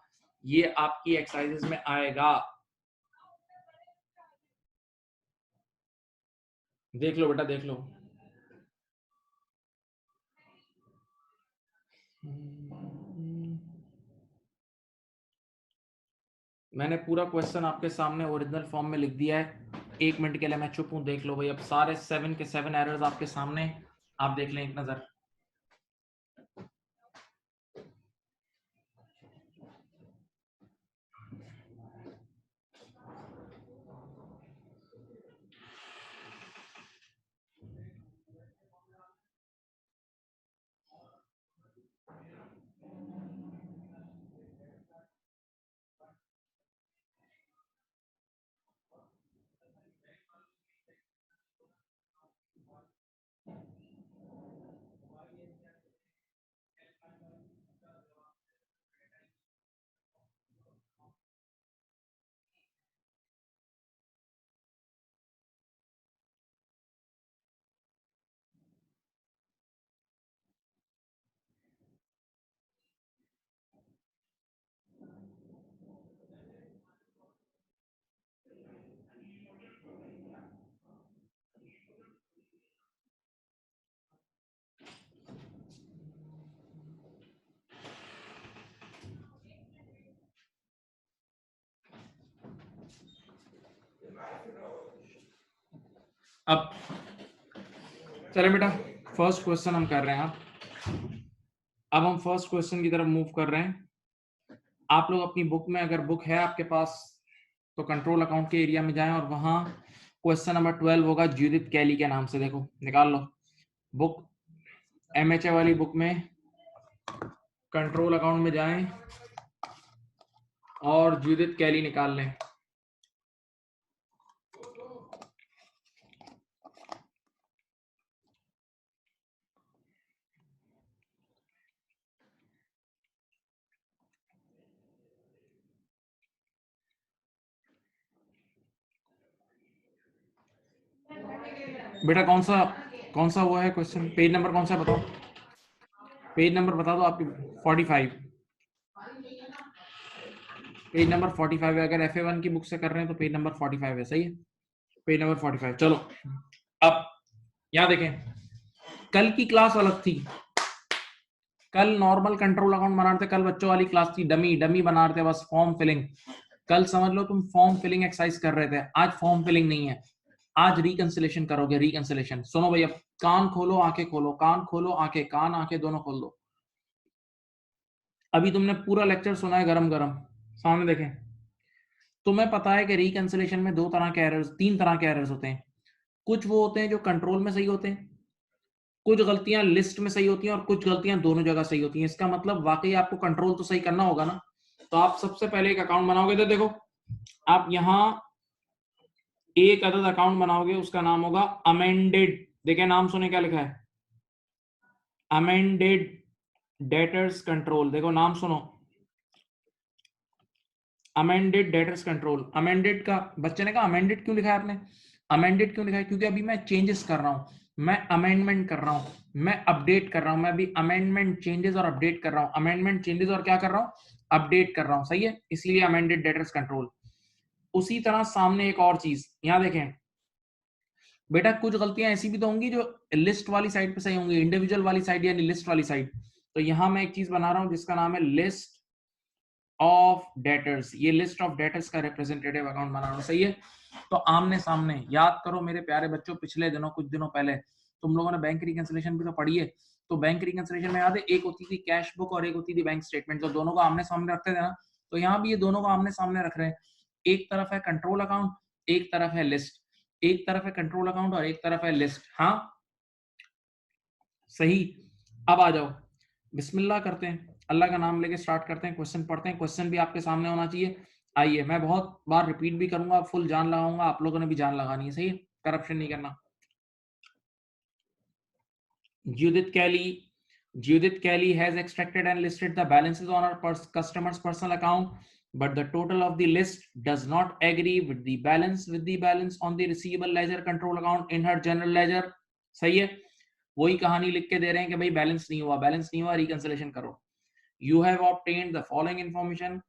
ये आपकी एक्सरसाइजेस में आएगा। देख लो बेटा, देख लो। मैंने पूरा क्वेश्चन आपके सामने ओरिजिनल फॉर्म में लिख दिया है, 1 मिनट के लिए मैं चुप हूं, देख लो भाई। अब सारे 7 के 7 एरर्स आपके सामने, आप देख लें एक नजर। अब चले बेटा, फर्स्ट क्वेश्चन हम कर रहे हैं। अब हम फर्स्ट क्वेश्चन की तरफ मूव कर रहे हैं। आप लोग अपनी बुक में, अगर बुक है आपके पास, तो कंट्रोल अकाउंट के एरिया में जाएं और वहां क्वेश्चन नंबर 12 होगा जूडिथ कैली के नाम से। देखो निकाल लो बुक, एमएचए वाली बुक में कंट्रोल अकाउंट में जाएं और जूडिथ कैली निकाल लें। बेटा कौन सा हुआ है क्वेश्चन, पेज नंबर कौन सा है बताओ, पेज नंबर बता दो आपकी। 45, पेज नंबर 45 है। अगर FA1 की बुक से कर रहे हैं तो पेज नंबर 45 है, सही है, पेज नंबर 45। चलो अब यहां देखें, कल की क्लास अलग थी। कल नॉर्मल कंट्रोल अकाउंट बना रहे थे, कल बच्चों वाली क्लास थी, डमी बना रहे थे बस, फॉर्म फिलिंग। कल समझ लो तुम फॉर्म फिलिंग एक्सरसाइज कर रहे थे, आज फॉर्म फिलिंग नहीं है, आज रिकंसिलेशन करोगे। रिकंसिलेशन सुनो भैया, कान खोलो आंखें खोलो, कान खोलो आंखें, कान आंखें दोनों खोल दो। अभी तुमने पूरा लेक्चर सुना है गरम गरम, सामने देखें। तुम्हें पता है कि रिकंसिलेशन में 2 तरह के एरर्स, 3 तरह के एरर्स होते हैं। कुछ वो होते हैं जो कंट्रोल में सही होते हैं, कुछ गलतियां लिस्ट में सही होती हैं, और कुछ गलतियां दोनों जगह सही होती हैं। इसका मतलब वाकई आपको कंट्रोल तो सही करना होगा ना। तो आप सबसे पहले एक अकाउंट बनाओगे, तो देखो आप यहां एक अदद अकाउंट बनाओगे, उसका नाम होगा अमेंडेड। देखें नाम सुने क्या लिखा है, अमेंडेड डेटर्स कंट्रोल। देखो नाम सुनो, अमेंडेड डेटर्स कंट्रोल। अमेंडेड का बच्चे ने कहा अमेंडेड क्यों लिखा है आपने, अमेंडेड क्यों लिखा है? क्योंकि अभी मैं चेंजेस कर रहा हूं, मैं अमेंडमेंट कर रहा हूं, मैं अपडेट कर रहा हूं। मैं अभी अमेंडमेंट, चेंजेस और अपडेट कर रहा हूं, अमेंडमेंट, चेंजेस और क्या कर रहा हूं, अपडेट कर रहा हूं, सही है, इसलिए अमेंडेड डेटर्स कंट्रोल। उसी तरह सामने एक और चीज यहां देखें बेटा, कुछ गलतियां ऐसी भी तो होंगी जो लिस्ट वाली साइड पे सही होंगी, इंडिविजुअल वाली साइड यानी लिस्ट वाली साइड। तो यहां मैं एक चीज बना रहा हूं जिसका नाम है लिस्ट ऑफ डेटर्स। ये लिस्ट ऑफ डेटर्स का रिप्रेजेंटेटिव अकाउंट बना रहा हूं, सही है। तो आमने सामने याद करो मेरे प्यारे बच्चों, पिछले दिनों, कुछ दिनों पहले तुम लोगों ने बैंक रिकंसिलेशन भी तो पढ़ी है। तो बैंक रिकंसिलेशन में याद है, एक होती थी कैश बुक और एक होती थी बैंक स्टेटमेंट, तो दोनों को आमने सामने रखते थे ना। तो यहाँ भी ये दोनों को आमने सामने रख रहे हैं। एक तरफ है कंट्रोल अकाउंट, एक तरफ है लिस्ट, एक तरफ है कंट्रोल अकाउंट और एक तरफ है लिस्ट। हाँ सही। अब आ जाओ, बिस्मिल्लाह करते हैं, अल्लाह का नाम लेके स्टार्ट करते हैं, क्वेश्चन पढ़ते हैं। क्वेश्चन भी आपके सामने होना चाहिए। आइए, मैं बहुत बार रिपीट भी करूंगा, फुल जान लगाऊंगा, आप लोगों ने भी जान लगानी है, सही है, करप्शन नहीं करना। Judith Kelly has extracted and listed the balances on her customer's personal account, but the total of the list does not agree with the balance on the receivable ledger control account in her general ledger। सही है, वही कहानी लिख के दे रहे हैं कि भाई बैलेंस नहीं हुआ, रिकंसिलेशन करो। You have obtained the following information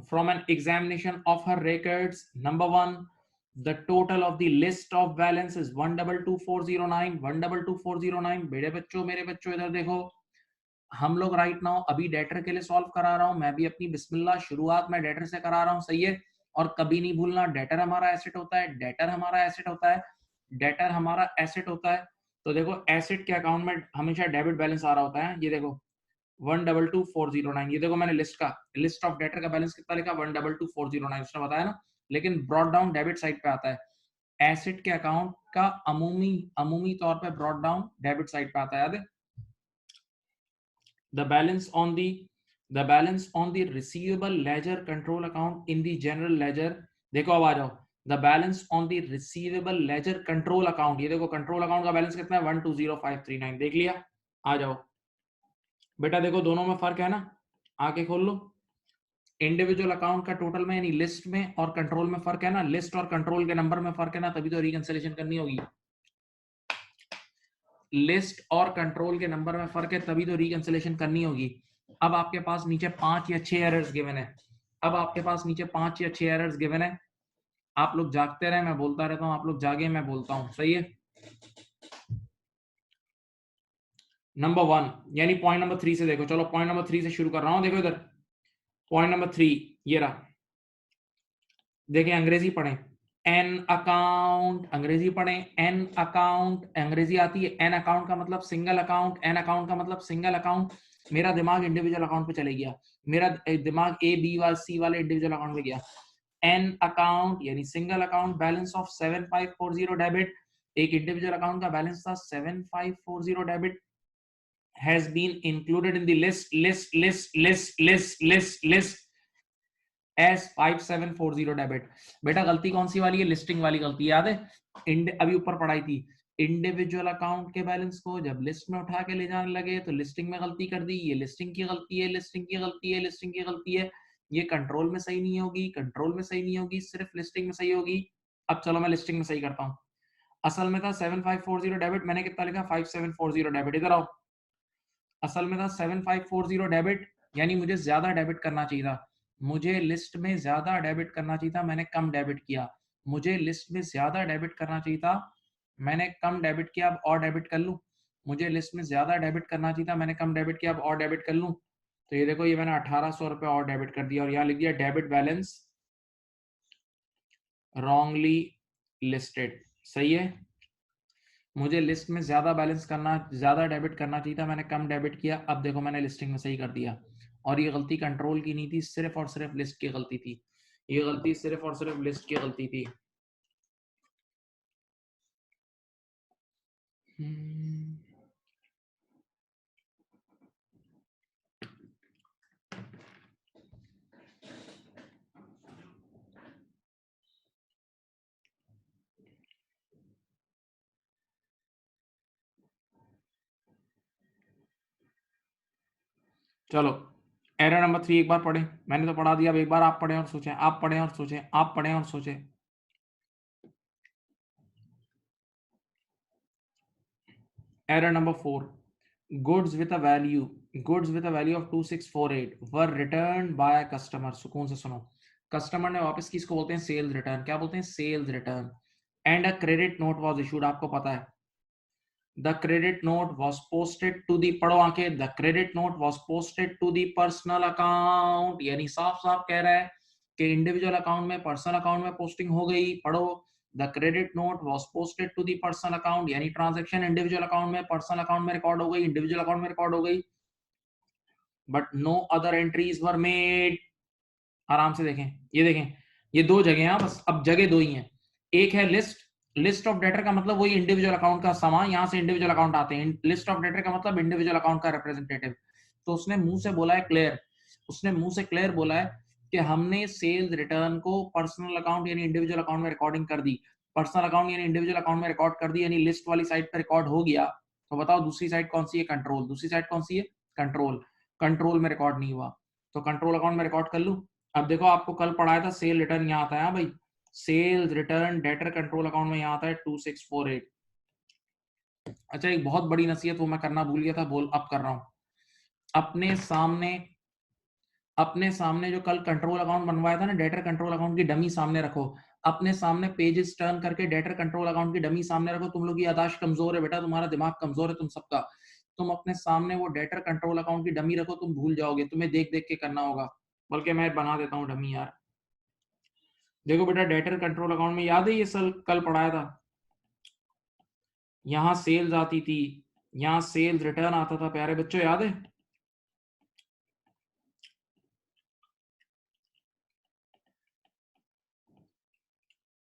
from an examination of her records. Number 1, the total of the list of balance is 122,409 122,409। मेरे बच्चों इधर देखो, हम लोग राइट नाउ अभी डेटर के लिए सॉल्व करा रहा हूं, मैं भी अपनी बिस्मिल्लाह शुरुआत में डेटर से करा रहा हूं, सही है। और कभी नहीं भूलना डेटर हमारा एसेट होता है, डेटर हमारा एसेट होता है, डेटर हमारा एसेट होता है। तो देखो एसेट के अकाउंट में हमेशा डेबिट बैलेंस आ रहा होता है, ये देखो 1222409, ये देखो मैंने लिस्ट ऑफ डेटर का बैलेंस कितना लिखा 1222409, उसने बताया ना, लेकिन ब्रॉड डाउन डेबिट साइड पे आता है। एसेट के अकाउंट का अमूमी तौर पे ब्रॉड डाउन डेबिट साइड पे आता है, याद है। the balance on the receivable ledger control account in the general ledger, देखो अब आ जाओ, the balance on the receivable ledger control account, ये देखो कंट्रोल अकाउंट का बैलेंस कितना है 120,539, देख लिया। आ जाओ बेटा, देखो दोनों में फर्क है ना, आके खोल लो। इंडिविजुअल अकाउंट का टोटल में यानी लिस्ट में और कंट्रोल में फर्क है ना, लिस्ट और कंट्रोल के नंबर में फर्क है ना, तभी तो रिकंसिलिएशन करनी होगी। लिस्ट और कंट्रोल के नंबर में फर्क है, तभी तो रिकंसिलिएशन करनी होगी। अब आपके पास नीचे 5 या 6 एरर्स गिवन है, अब आपके पास नीचे 5 या 6 एरर्स गिवन है। आप लोग जागते रहे, मैं बोलता रहता हूं, आप लोग जागे, मैं बोलता हूं, सही है। नंबर 1 यानी पॉइंट नंबर 3 से देखो, चलो पॉइंट नंबर 3 से शुरू कर रहा हूं। देखो इधर पॉइंट नंबर 3 ये रहा, देखें अंग्रेजी पढ़ें, एन अकाउंट, अंग्रेजी पढ़ें, एन अकाउंट, अंग्रेजी आती है। एन अकाउंट का मतलब सिंगल अकाउंट, एन अकाउंट का मतलब सिंगल अकाउंट। मेरा दिमाग इंडिविजुअल अकाउंट पे चले गया, मेरा दिमाग ए बी वाले सी वाले इंडिविजुअल अकाउंट पे गया। एन अकाउंट यानी single account, balance of 7540 debit, एक इंडिविजुअल अकाउंट का बैलेंस था 7540 debit, has been included in the list as 5740 debit. बेटा गलती कौन सी वाली है, लिस्टिंग वाली गलती, याद है। अभी ऊपर पढ़ाई थी, इंडिविजुअल अकाउंट के बैलेंस को जब लिस्ट में उठा के ले जाने लगे तो लिस्टिंग में गलती कर दी, ये लिस्टिंग की गलती है, लिस्टिंग की गलती है, लिस्टिंग की गलती है। ये कंट्रोल में सही नहीं होगी, कंट्रोल में सही नहीं होगी, सिर्फ लिस्टिंग में सही होगी। अब चलो मैं लिस्टिंग में सही करता हूँ। असल में था 7540 डेबिट, मैंने कितना लिखा 5740 डेबिट, इधर आओ। असल में था 7540 डेबिट, यानी मुझे ज्यादा डेबिट करना चाहिए था, मुझे लिस्ट में ज्यादा डेबिट करना चाहिए था, मैंने कम डेबिट किया। मुझे लिस्ट में ज्यादा डेबिट करना चाहिए था, मैंने कम डेबिट किया। अब और डेबिट कर लूं, मुझे लिस्ट में ज्यादा डेबिट करना चाहिए था, मैंने कम डेबिट किया, अब और डेबिट कर लूं। तो ये देखो, ये मैंने 1800 रुपए और डेबिट कर दिया, और यहाँ लिख दिया डेबिट बैलेंस रॉन्गली लिस्टेड, सही है। मुझे लिस्ट में ज्यादा बैलेंस करना, ज्यादा डेबिट करना चाहिए था, मैंने कम डेबिट किया। अब देखो मैंने लिस्टिंग में सही कर दिया, और ये गलती कंट्रोल की नहीं थी, सिर्फ और सिर्फ लिस्ट की गलती थी, ये गलती सिर्फ और सिर्फ लिस्ट की गलती थी। चलो एरर नंबर 3 एक बार पढ़ें, मैंने तो पढ़ा दिया, अब एक बार आप पढ़ें और सोचें, आप पढ़ें और सोचें, आप पढ़ें और सोचें। Error number 4, goods with a value of 2648 were returned by a customer, सुकून से सुनो, कस्टमर ने वापस की, इसको बोलते हैं सेल्स रिटर्न, क्या बोलते हैं, sales return. And a credit note was issued, आपको पता है, the credit note was posted to the, पढ़ो आके, the credit note was posted to the personal account, यानी साफ साफ कह रहा है कि इंडिविजुअल अकाउंट में पर्सनल अकाउंट में पोस्टिंग हो गई। पढ़ो, the credit note was posted to the personal account, यानी ट्रांजैक्शन इंडिविजुअल अकाउंट में पर्सनल अकाउंट में रिकॉर्ड हो गई, इंडिविजुअल अकाउंट में रिकॉर्ड हो गई, but no other entries were made. आराम से देखें, ये देखें, ये दो जगह हैं बस, अब जगह दो ही हैं। एक है लिस्ट, लिस्ट ऑफ डेटर का मतलब वही इंडिविजुअल अकाउंट का सामान, यहां से इंडिविजुअल अकाउंट आते हैं, लिस्ट ऑफ डेटर का मतलब इंडिविजुअल अकाउंट का रिप्रेजेंटेटिव। तो उसने मुंह से बोला है क्लियर, उसने मुंह से क्लियर बोला है कि हमने सेल्स रिटर्न को पर्सनल अकाउंट यानी इंडिविजुअल अकाउंट में रिकॉर्डिंग कर दी, पर्सनल अकाउंट यानी इंडिविजुअल अकाउंट में रिकॉर्ड कर दी, यानी लिस्ट वाली साइड पर रिकॉर्ड हो गया। तो बताओ दूसरी साइड कौन सी है, कंट्रोल, दूसरी साइड कौन सी है, कंट्रोल, कंट्रोल में रिकॉर्ड नहीं हुआ, तो कंट्रोल अकाउंट में रिकॉर्ड कर लूं। अब देखो आपको कल पढ़ाया था सेल रिटर्न, यहाँ आता है, हाँ भाई, sales return debtor control account में यहाँ आता है 2648। अच्छा एक बहुत बड़ी नसीहत वो मैं करना भूल गया था, बोल अब कर रहा हूँ। अपने सामने जो कल कंट्रोल अकाउंट बनवाया था ना, डेटर कंट्रोल अकाउंट की डमी सामने रखो, अपने सामने पेजेस टर्न करके डेटर कंट्रोल अकाउंट की डमी सामने रखो। तुम लोग की याददाश्त कमजोर है बेटा, तुम्हारा दिमाग कमजोर है तुम सबका, तुम अपने सामने वो डेटर कंट्रोल अकाउंट की डमी रखो, तुम भूल जाओगे, तुम्हें देख देख के करना होगा। बल्कि मैं बना देता हूँ डमी यार, देखो बेटा डेटर कंट्रोल अकाउंट में याद है ये कल पढ़ाया था, यहां सेल्स आती थी, यहां सेल्स रिटर्न आता था, प्यारे बच्चों याद है?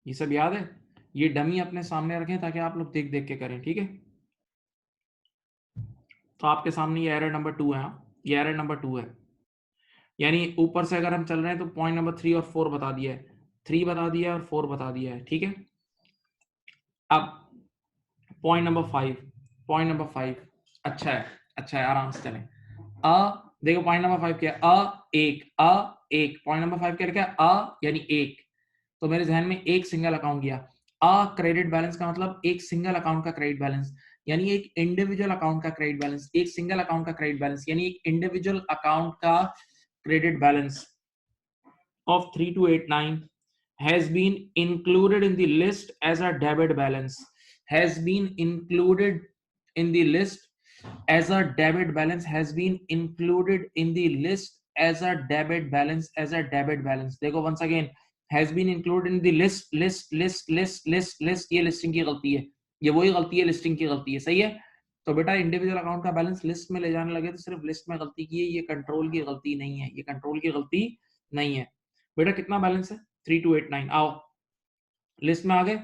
ये सब याद है? ये डमी अपने सामने रखें ताकि आप लोग देख देख के करें, ठीक है? तो आपके सामने ये एरर नंबर 2 है, ये एरर नंबर 2 है, यानी ऊपर से अगर हम चल रहे हैं तो पॉइंट नंबर 3 और 4 बता दिया है, 3 बता दिया है और 4 बता दिया है, ठीक है? अब पॉइंट नंबर 5, पॉइंट नंबर 5 अच्छा है, अच्छा है, आराम से चलें। देखो पॉइंट नंबर 5 क्या है? एक पॉइंट नंबर 5 क्या लिखा है? यानी एक, तो मेरे जहन में एक सिंगल अकाउंट गया। क्रेडिट बैलेंस का मतलब एक सिंगल अकाउंट का क्रेडिट बैलेंस, यानी एक इंडिविजुअल अकाउंट का क्रेडिट बैलेंस, एक सिंगल अकाउंट का क्रेडिट बैलेंस, यानी एक इंडिविजुअल अकाउंट का credit balance of 3289 has been included in the list as a debit balance, has been included in the list as a debit balance, has been included in the list as a debit balance, as a debit balance. देखो once again has been included in the list, ये listing की गलती है, ये वही गलती है, listing की गलती है, सही है? तो बेटा इंडिविजुअल अकाउंट का बैलेंस लिस्ट में ले जाने लगे तो सिर्फ लिस्ट में गलती की है, ये कंट्रोल की गलती नहीं है, ये कंट्रोल की गलती नहीं है। बेटा कितना बैलेंस है? 3289। आओ लिस्ट में आ गए।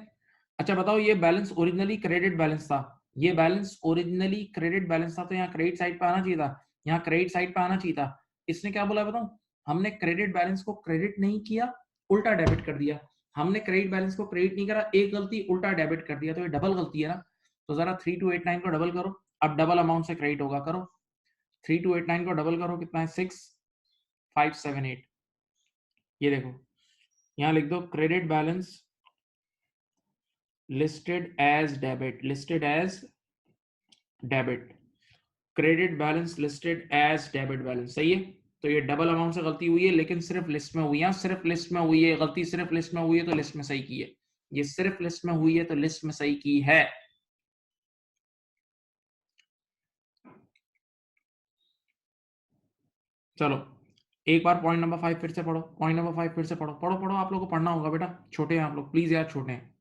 अच्छा बताओ ये बैलेंस ओरिजिनली क्रेडिट बैलेंस था, ये बैलेंस ओरिजिनली क्रेडिट बैलेंस था, तो यहाँ क्रेडिट साइड पे आना चाहिए था, यहाँ क्रेडिट साइड पे आना चाहिए था। इसने क्या बोला बताऊं? हमने क्रेडिट बैलेंस को क्रेडिट नहीं किया, उल्टा डेबिट कर दिया। हमने क्रेडिट बैलेंस को क्रेडिट नहीं करा, एक गलती उल्टा डेबिट कर दिया, तो ये डबल गलती है ना। तो जरा 3289 को डबल करो, अब डबल अमाउंट से क्रेडिट होगा, करो 3289 को डबल करो, कितना है? 6578। ये देखो यहाँ लिख दो credit balance listed as debit, listed as debit, credit balance listed as debit balance, सही है? तो ये डबल अमाउंट से गलती हुई है, लेकिन सिर्फ लिस्ट में हुई है, सिर्फ लिस्ट में हुई है गलती, सिर्फ लिस्ट में हुई है तो लिस्ट में सही की है, ये सिर्फ लिस्ट में हुई है तो लिस्ट में सही की है। चलो एक बार पॉइंट नंबर 5 फिर से पढ़ो, पॉइंट नंबर 5 फिर से पढ़ो, पढ़ो पढ़ो, आप लोगों को पढ़ना होगा बेटा, छोटे हैं आप लोग, प्लीज यार छोटे हैं।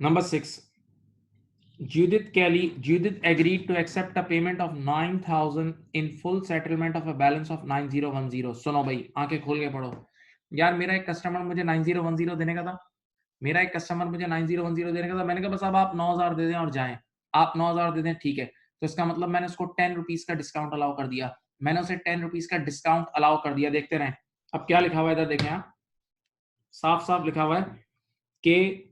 Number 6. Judith agreed to accept a payment of 9,000 in full settlement of a balance of 9010. सुनो भाई, आंखें खोल के पढ़ो यार। मेरा एक कस्टमर मुझे 9010 देने का था, मेरा एक कस्टमर मुझे 9010 देने का था। मैंने कहा बस अब आप 9,000 दे दें और जाएं, आप 9,000 दे दें, ठीक है। तो इसका मतलब मैंने उसको 10 रुपीज का डिस्काउंट अलाउ कर दिया, मैंने उसे 10 रुपीज का डिस्काउंट अलाउ कर दिया। देखते रहें अब क्या लिखा हुआ है, इधर देखें, साफ साफ लिखा हुआ है कि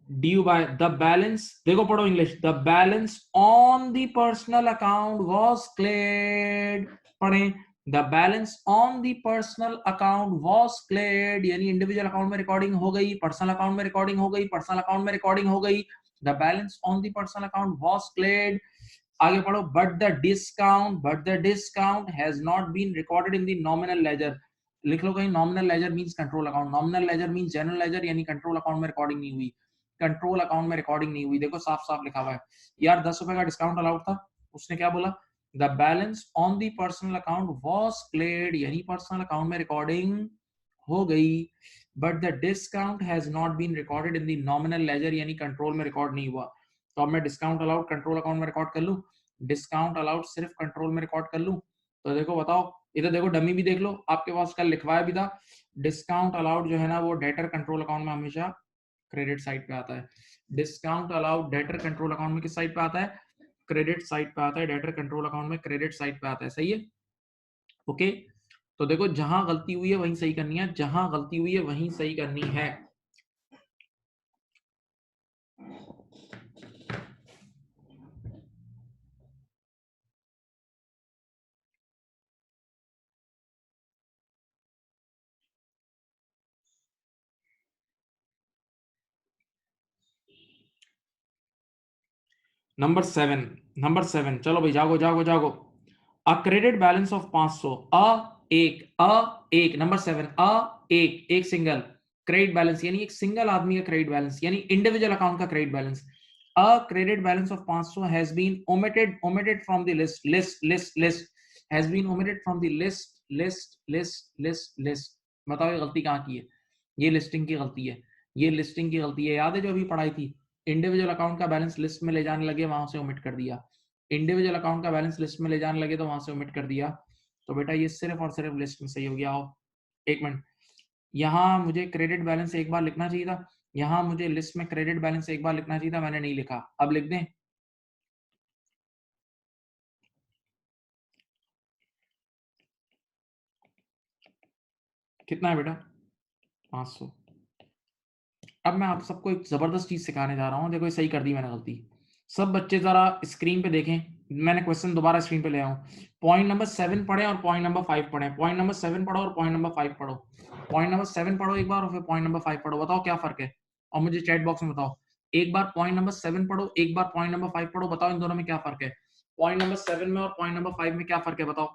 due by the balance, देखो पढ़ो English, the balance on the personal account was cleared, पढ़ें, the balance on the personal account was cleared, यानी इंडिविजुअल अकाउंट में रिकॉर्डिंग हो गई, पर्सनल अकाउंट में रिकॉर्डिंग हो गई, पर्सनल अकाउंट में रिकॉर्डिंग हो गई, the balance on the personal account was cleared। आगे पढ़ो, but the discount has not been recorded in the nominal ledger। लिख लो कहीं, nominal ledger means control account, nominal ledger means general ledger, यानी control account में recording नहीं हुई, control account में recording नहीं हुई। देखो साफ साफ लिखा हुआ है यार, 10 रुपए का डिस्काउंट अलाउड था, उसने क्या बोला? The balance on the personal account was cleared, यानी पर्सनल अकाउंट में रिकॉर्डिंग हो गई, but the discount has not been recorded in the nominal ledger, यानी कंट्रोल में रिकॉर्ड नहीं हुआ। तो अब मैं डिस्काउंट अलाउड कंट्रोल अकाउंट में रिकॉर्ड कर लूं, डिस्काउंट अलाउड सिर्फ कंट्रोल में रिकॉर्ड कर लूं। तो देखो बताओ, इधर देखो डमी भी देख लो, आपके पास कल लिखवाया भी था, डिस्काउंट अलाउड जो है ना वो डेटर कंट्रोल अकाउंट में हमेशा क्रेडिट साइड पे आता है। Discount allowed debtor control account में किस साइड पे आता है? क्रेडिट साइड पे आता है, डेटर कंट्रोल अकाउंट में क्रेडिट साइड पे आता है, सही है? ओके, तो देखो जहां गलती हुई है वहीं सही करनी है, जहां गलती हुई है वहीं सही करनी है। नंबर 7 चलो भाई, जागो जागो जागो। अ क्रेडिट बैलेंस ऑफ 500, एक नंबर 7, एक सिंगल क्रेडिट बैलेंस, यानी एक सिंगल आदमी का क्रेडिट बैलेंस, यानी इंडिविजुअल अकाउंट का credit balance. A credit balance of 500 has been omitted from the list has been omitted from the list. बताओ ये गलती कहाँ की है? ये लिस्टिंग की गलती है, ये लिस्टिंग की गलती है। याद है जो अभी पढ़ाई थी, इंडिविजुअल अकाउंट का बैलेंस लिस्ट में ले जाने लगे, वहां से ओमिट कर दिया। इंडिविजुअल अकाउंट का बैलेंस लिस्ट में ले जाने लगे तो वहां से ओमिट कर दिया। तो बेटा ये सिर्फ और सिर्फ लिस्ट में सही हो गया। आओ एक मिनट, यहाँ मुझे क्रेडिट बैलेंस एक बार लिखना चाहिए था, यहाँ मुझे लिस्ट में क्रेडिट बैलेंस एक बार लिखना चाहिए था, मैंने नहीं लिखा। अब लिख दें? कितना है बेटा? 500। अब मैं आप सबको एक जबरदस्त चीज सिखाने जा रहा हूँ। देखो ये सही कर दी मैंने गलती। सब बच्चे जरा स्क्रीन पे देखें, मैंने क्वेश्चन दोबारा स्क्रीन पे ले आऊं। पॉइंट नंबर 7 पढ़े और पॉइंट नंबर 5 पढ़े। पॉइंट नंबर 7 पढ़ो और पॉइंट नंबर 5 पढ़ो। पॉइंट नंबर 7 पढ़ो एक बार और फिर पॉइंट नंबर 5 पढ़ो। बताओ क्या फर्क है, और मुझे चैट बॉक्स में बताओ। एक बार पॉइंट नंबर 7 पढ़ो, एक बार पॉइंट नंबर 5 पढ़ो। बताओ इन दोनों में क्या फर्क है? पॉइंट नंबर 7 में और पॉइंट नंबर 5 में क्या फर्क है? बताओ।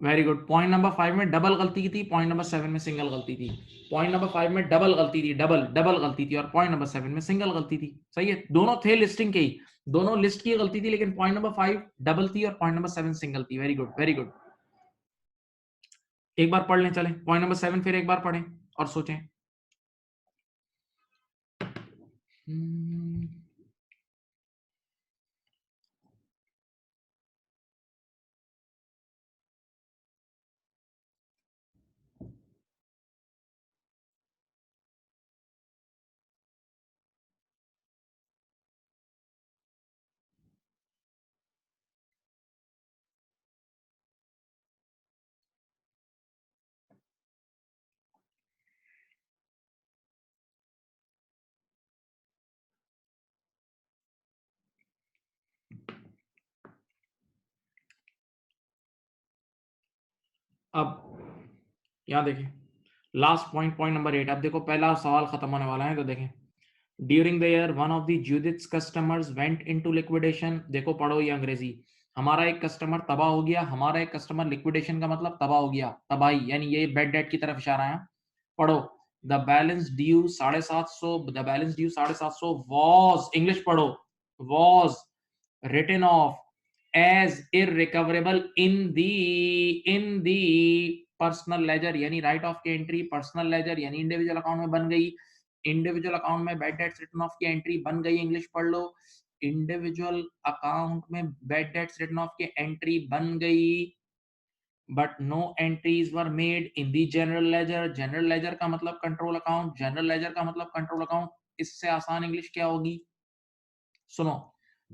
Very good. पॉइंट नंबर 5 में डबल गलती की थी, पॉइंट नंबर 7 में सिंगल गलती थी। पॉइंट नंबर 5 में डबल गलती थी, डबल डबल गलती थी, और पॉइंट नंबर 7 में सिंगल गलती थी। सही है, दोनों थे लिस्टिंग के ही, दोनों लिस्ट की गलती थी, लेकिन पॉइंट नंबर 5 डबल थी और पॉइंट नंबर 7 सिंगल थी। Very good very good. एक बार पढ़ लें, चलें पॉइंट नंबर 7 फिर एक बार पढ़ें और सोचें। अब यहाँ देखें लास्ट पॉइंट, पॉइंट नंबर 8। अब देखो पहला सवाल खत्म होने वाला है, तो देखें। During the year one of the Judith's customers went into liquidation. देखो पढ़ो ये अंग्रेजी। हमारा एक कस्टमर तबाह हो गया, हमारा एक कस्टमर, लिक्विडेशन का मतलब तबाह हो गया, तबाही, यानी ये बेड डेट की तरफ इशारा है। पढ़ो। The balance due 750, the balance due 750 was, English पढ़ो, was written off as irrecoverable in the personal ledger, यानी राइट ऑफ की एंट्री पर्सनल लेजर यानी इंडिविजुअल अकाउंट में बन गई। इंडिविजुअल अकाउंट में बैड डेट्स रिटन ऑफ की एंट्री बन गई, इंग्लिश पढ़ लो। इंडिविजुअल अकाउंट में बैड डेट्स रिटन ऑफ की एंट्री बन गई, but no entries were made in the general ledger. General ledger का मतलब कंट्रोल अकाउंट, जनरल लेजर का मतलब कंट्रोल अकाउंट। इससे आसान इंग्लिश क्या होगी? सुनो,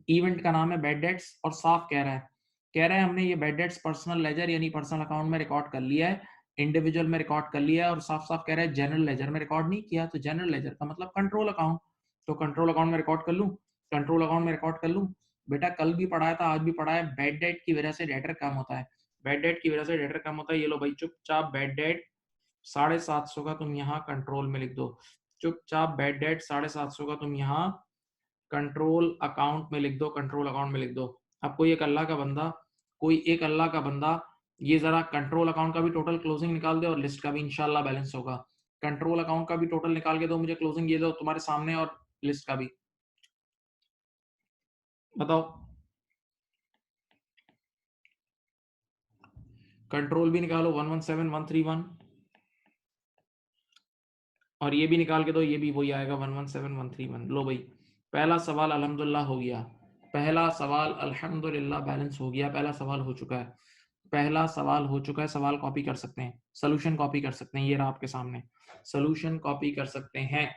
इवेंट का नाम है बैड डेट्स और साफ कह रहा है हमने ये बैड डेट्स पर्सनल लेजर यानी पर्सनल अकाउंट में रिकॉर्ड कर लिया है, इंडिविजुअल में रिकॉर्ड कर लिया है, और साफ साफ कह रहा है जनरल लेजर में रिकॉर्ड नहीं किया। तो जनरल लेजर का मतलब कंट्रोल अकाउंट, तो कंट्रोल अकाउंट में रिकॉर्ड कर लूं, कंट्रोल अकाउंट में रिकॉर्ड कर लूं। बेटा कल भी पढ़ाया था, आज भी पढ़ा है, बैड डेट की वजह से डेटर कम होता है, बैड डेट की वजह से डेटर कम होता है। ये लो भाई, चुपचाप बैड डेट 750 का तुम यहाँ कंट्रोल में लिख दो, चुपचाप बैड डेट 750 का तुम यहाँ कंट्रोल अकाउंट में लिख दो, कंट्रोल अकाउंट में लिख दो। अब कोई एक अल्लाह का बंदा, कोई एक अल्लाह का बंदा ये जरा कंट्रोल अकाउंट का भी टोटल क्लोजिंग निकाल दे और लिस्ट का भी इंशाल्लाह बैलेंस होगा। कंट्रोल अकाउंट का भी टोटल निकाल के दो मुझे, क्लोजिंग ये दो तुम्हारे सामने, और लिस्ट का भी बताओ। कंट्रोल भी निकालो 117131, और ये भी निकाल के दो, ये भी वही आएगा 117131। लो भाई, पहला सवाल अल्हम्दुलिल्लाह हो गया, पहला सवाल अल्हम्दुलिल्लाह बैलेंस हो गया, पहला सवाल हो चुका है, पहला सवाल हो चुका है। सवाल कॉपी कर सकते हैं, सोल्यूशन कॉपी कर सकते हैं, ये रहा आपके सामने, सोल्यूशन कॉपी कर सकते हैं।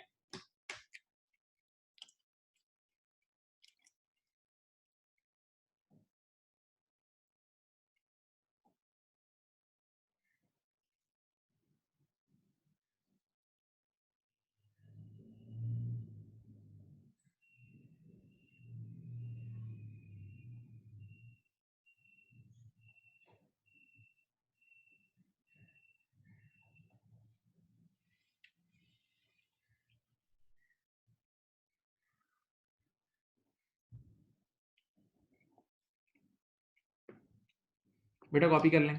बेटा कॉपी कर लें।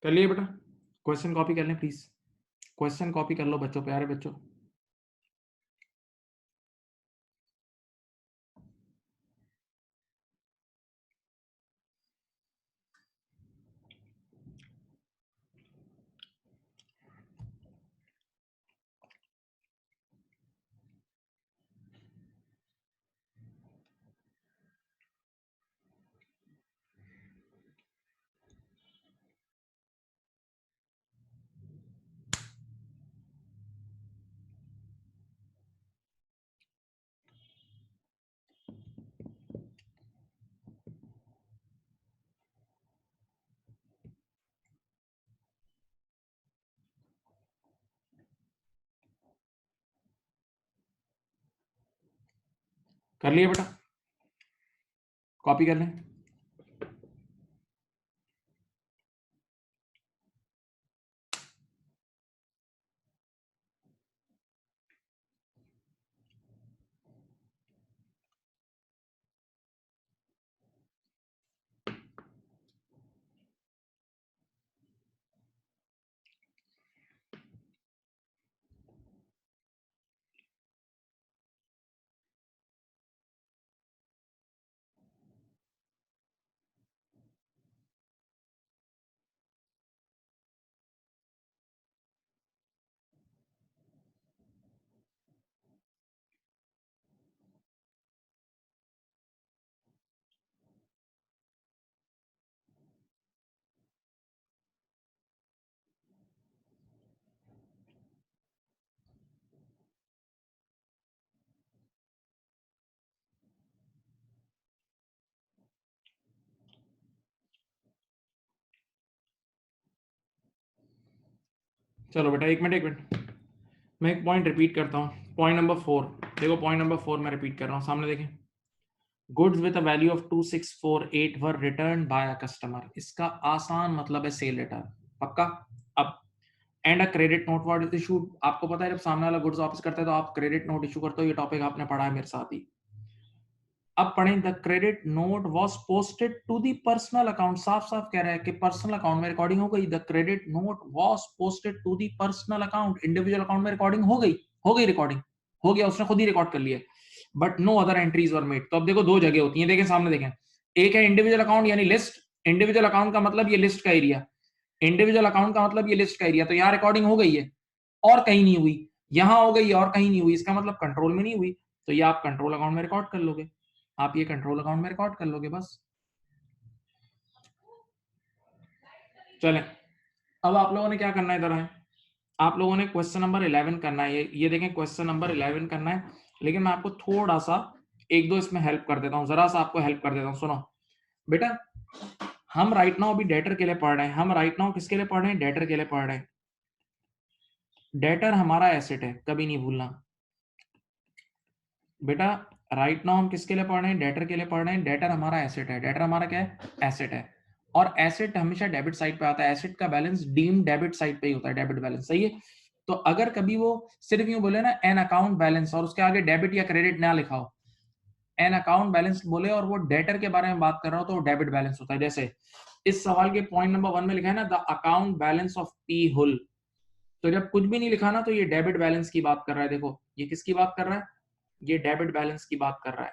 कर लिए बेटा? क्वेश्चन कॉपी कर लें प्लीज, क्वेश्चन कॉपी कर लो बच्चों, प्यारे बच्चों। कर लिए बेटा? कॉपी कर लें। चलो बेटा एक मिनट, मैं एक पॉइंट रिपीट करता हूँ। पॉइंट नंबर 4 देखो, पॉइंट नंबर 4 मैं रिपीट कर रहा हूँ, सामने देखें। Goods with a value of 2648 were return by a customer. इसका आसान मतलब है सेल लेटर, पक्का। अब and a credit note was issued. आपको पता है जब सामने वाला गुड्स वापस करता है तो आप क्रेडिट नोट इशू करते हो, ये टॉपिक आपने पढ़ा है मेरे साथ ही। अब पढ़ें, the credit note was posted to the personal account. साफ साफ कह रहा है कि पर्सनल अकाउंट में रिकॉर्डिंग हो गई। The credit note was posted to the personal account. Individual account में रिकॉर्डिंग हो गई रिकॉर्डिंग हो गया, उसने खुद ही रिकॉर्ड कर लिया। But no other entries were made. तो अब देखो दो जगह होती हैं, देखें सामने देखें। एक है इंडिविजुअल अकाउंट यानी लिस्ट। इंडिविजुअल अकाउंट का मतलब ये लिस्ट का एरिया, इंडिविजुअल अकाउंट का मतलब ये लिस्ट का एरिया। तो यहाँ रिकॉर्डिंग हो गई है और कहीं नहीं हुई, यहां हो गई और कहीं नहीं हुई, इसका मतलब कंट्रोल में नहीं हुई। तो ये आप कंट्रोल अकाउंट में रिकॉर्ड कर लोगे, आप ये कंट्रोल अकाउंट में रिकॉर्ड कर लोगे बस। चलें, अब आप लोगों ने क्या करना है, इधर आए। आप लोगों ने क्वेश्चन नंबर 11 करना है। ये देखें क्वेश्चन नंबर 11 करना है, लेकिन मैं आपको थोड़ा सा एक दो इसमें हेल्प कर देता हूँ, जरा सा आपको हेल्प कर देता हूँ। सुनो बेटा, हम राइट नाउ अभी डेटर के लिए पढ़ रहे हैं। हम राइट नाउ किसके लिए पढ़ रहे हैं? डेटर के लिए पढ़ रहे हैं। डेटर हमारा एसेट है, कभी नहीं भूलना बेटा। राइट नाउ हम किसके लिए पढ़ रहे हैं? डेटर के लिए पढ़ रहे हैं। डेटर हमारा एसेट है। डेटर हमारा क्या है? एसेट है। और एसेट हमेशा डेबिट साइड पे आता है। एसेट का बैलेंस डीम डेबिट साइड पे ही होता है, डेबिट बैलेंस, सही है। तो अगर कभी वो सिर्फ यूं बोले ना एन अकाउंट बैलेंस और उसके आगे डेबिट या क्रेडिट ना लिखा हो, एन अकाउंट बैलेंस बोले और वो डेटर के बारे में बात कर रहा हो, तो वो डेबिट बैलेंस होता है। जैसे इस सवाल के पॉइंट नंबर 1 में लिखा है ना, the account balance of P Hull. तो जब कुछ भी नहीं लिखा ना, तो ये डेबिट बैलेंस की बात कर रहा है। देखो ये किसकी बात कर रहा है? ये डेबिट बैलेंस की बात कर रहा है,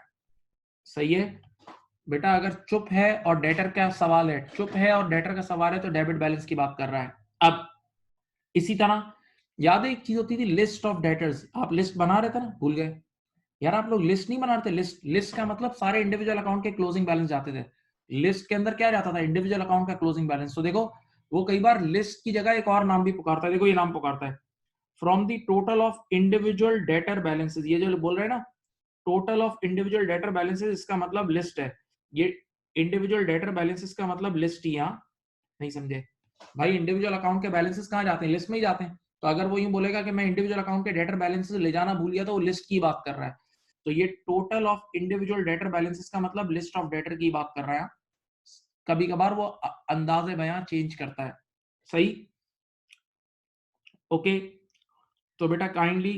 सही है बेटा। अगर चुप है और डेटर का सवाल है, चुप है और डेटर का सवाल है, तो डेबिट बैलेंस की बात कर रहा है। अब इसी तरह याद है एक चीज होती थी, लिस्ट ऑफ डेटर्स। आप लिस्ट बना रहे थे ना, भूल गए यार? आप लोग लिस्ट नहीं बना रहे थे। लिस्ट का मतलब सारे इंडिविजुअल अकाउंट के क्लोजिंग बैलेंस जाते थे। लिस्ट के अंदर क्या जाता था? इंडिविजुअल अकाउंट का क्लोजिंग बैलेंस। तो देखो वो कई बार लिस्ट की जगह एक और नाम भी पुकारता है। देखो ये नाम पुकारता है, from the total of individual debtor balances. ये जो बोल रहे हैं ना, total of individual debtor balances, इसका मतलब लिस्ट है। ये इंडिविजुअल डेटर बैलेंसेस का मतलब लिस्ट ही, यहाँ नहीं समझे भाई, इंडिविजुअल अकाउंट के बैलेंसेस कहाँ जाते हैं, लिस्ट में ही जाते हैं। तो अगर वो यूं बोलेगा कि मैं इंडिविजुअल अकाउंट के डेटर बैलेंसेस ले जाना भूल गया, तो वो लिस्ट की बात कर रहा है। तो ये total of individual debtor balances का मतलब लिस्ट ऑफ डेटर की बात कर रहा है। कभी कभार वो अंदाजे बयां चेंज करता है, सही। ओके, तो बेटा काइंडली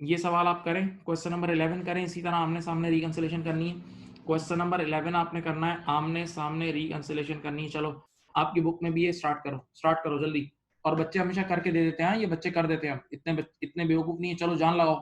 ये सवाल आप करें, क्वेश्चन नंबर 11 करें। इसी तरह आमने सामने रिकंसिलेशन करनी है। क्वेश्चन नंबर 11 आपने करना है, आमने सामने रिकंसिलेशन करनी है। चलो आपकी बुक में भी ये स्टार्ट करो जल्दी। और बच्चे हमेशा करके दे देते हैं, ये बच्चे कर देते हैं, इतने बेवकूफ नहीं है। चलो जान लगाओ।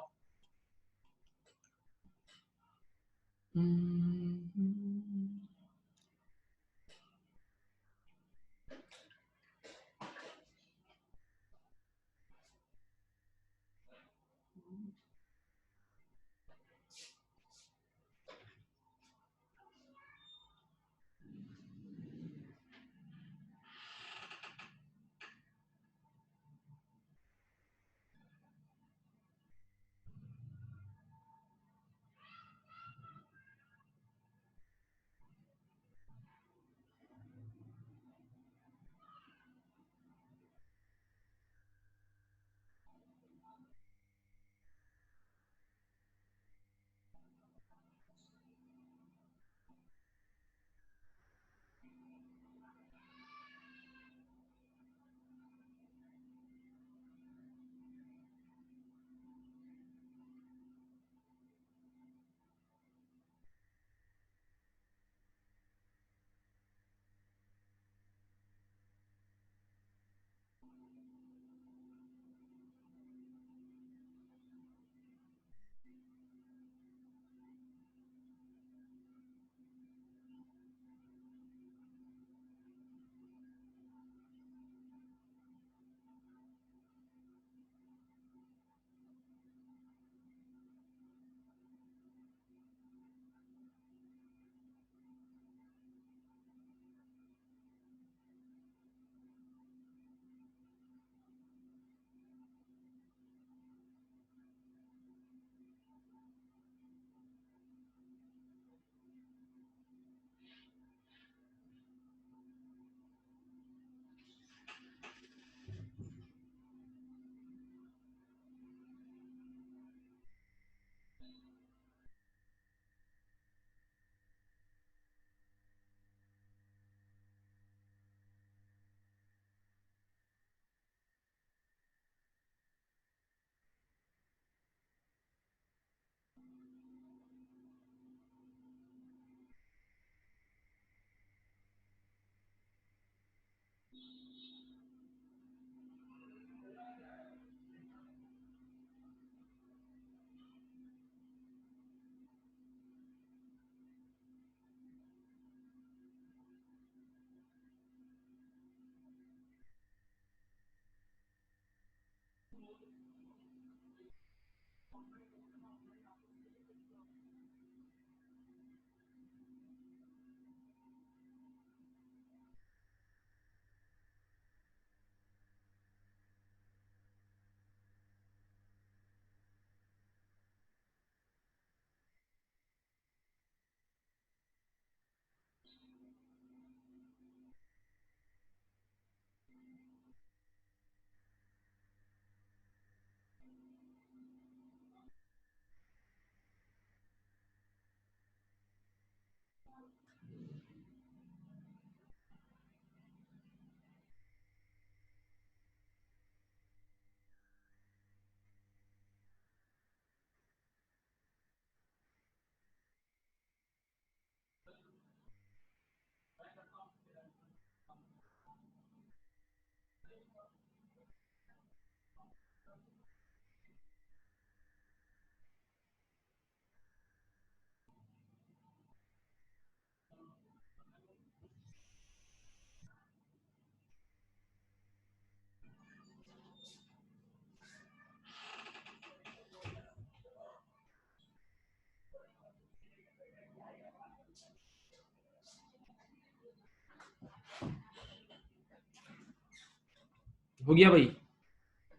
हो गया भाई,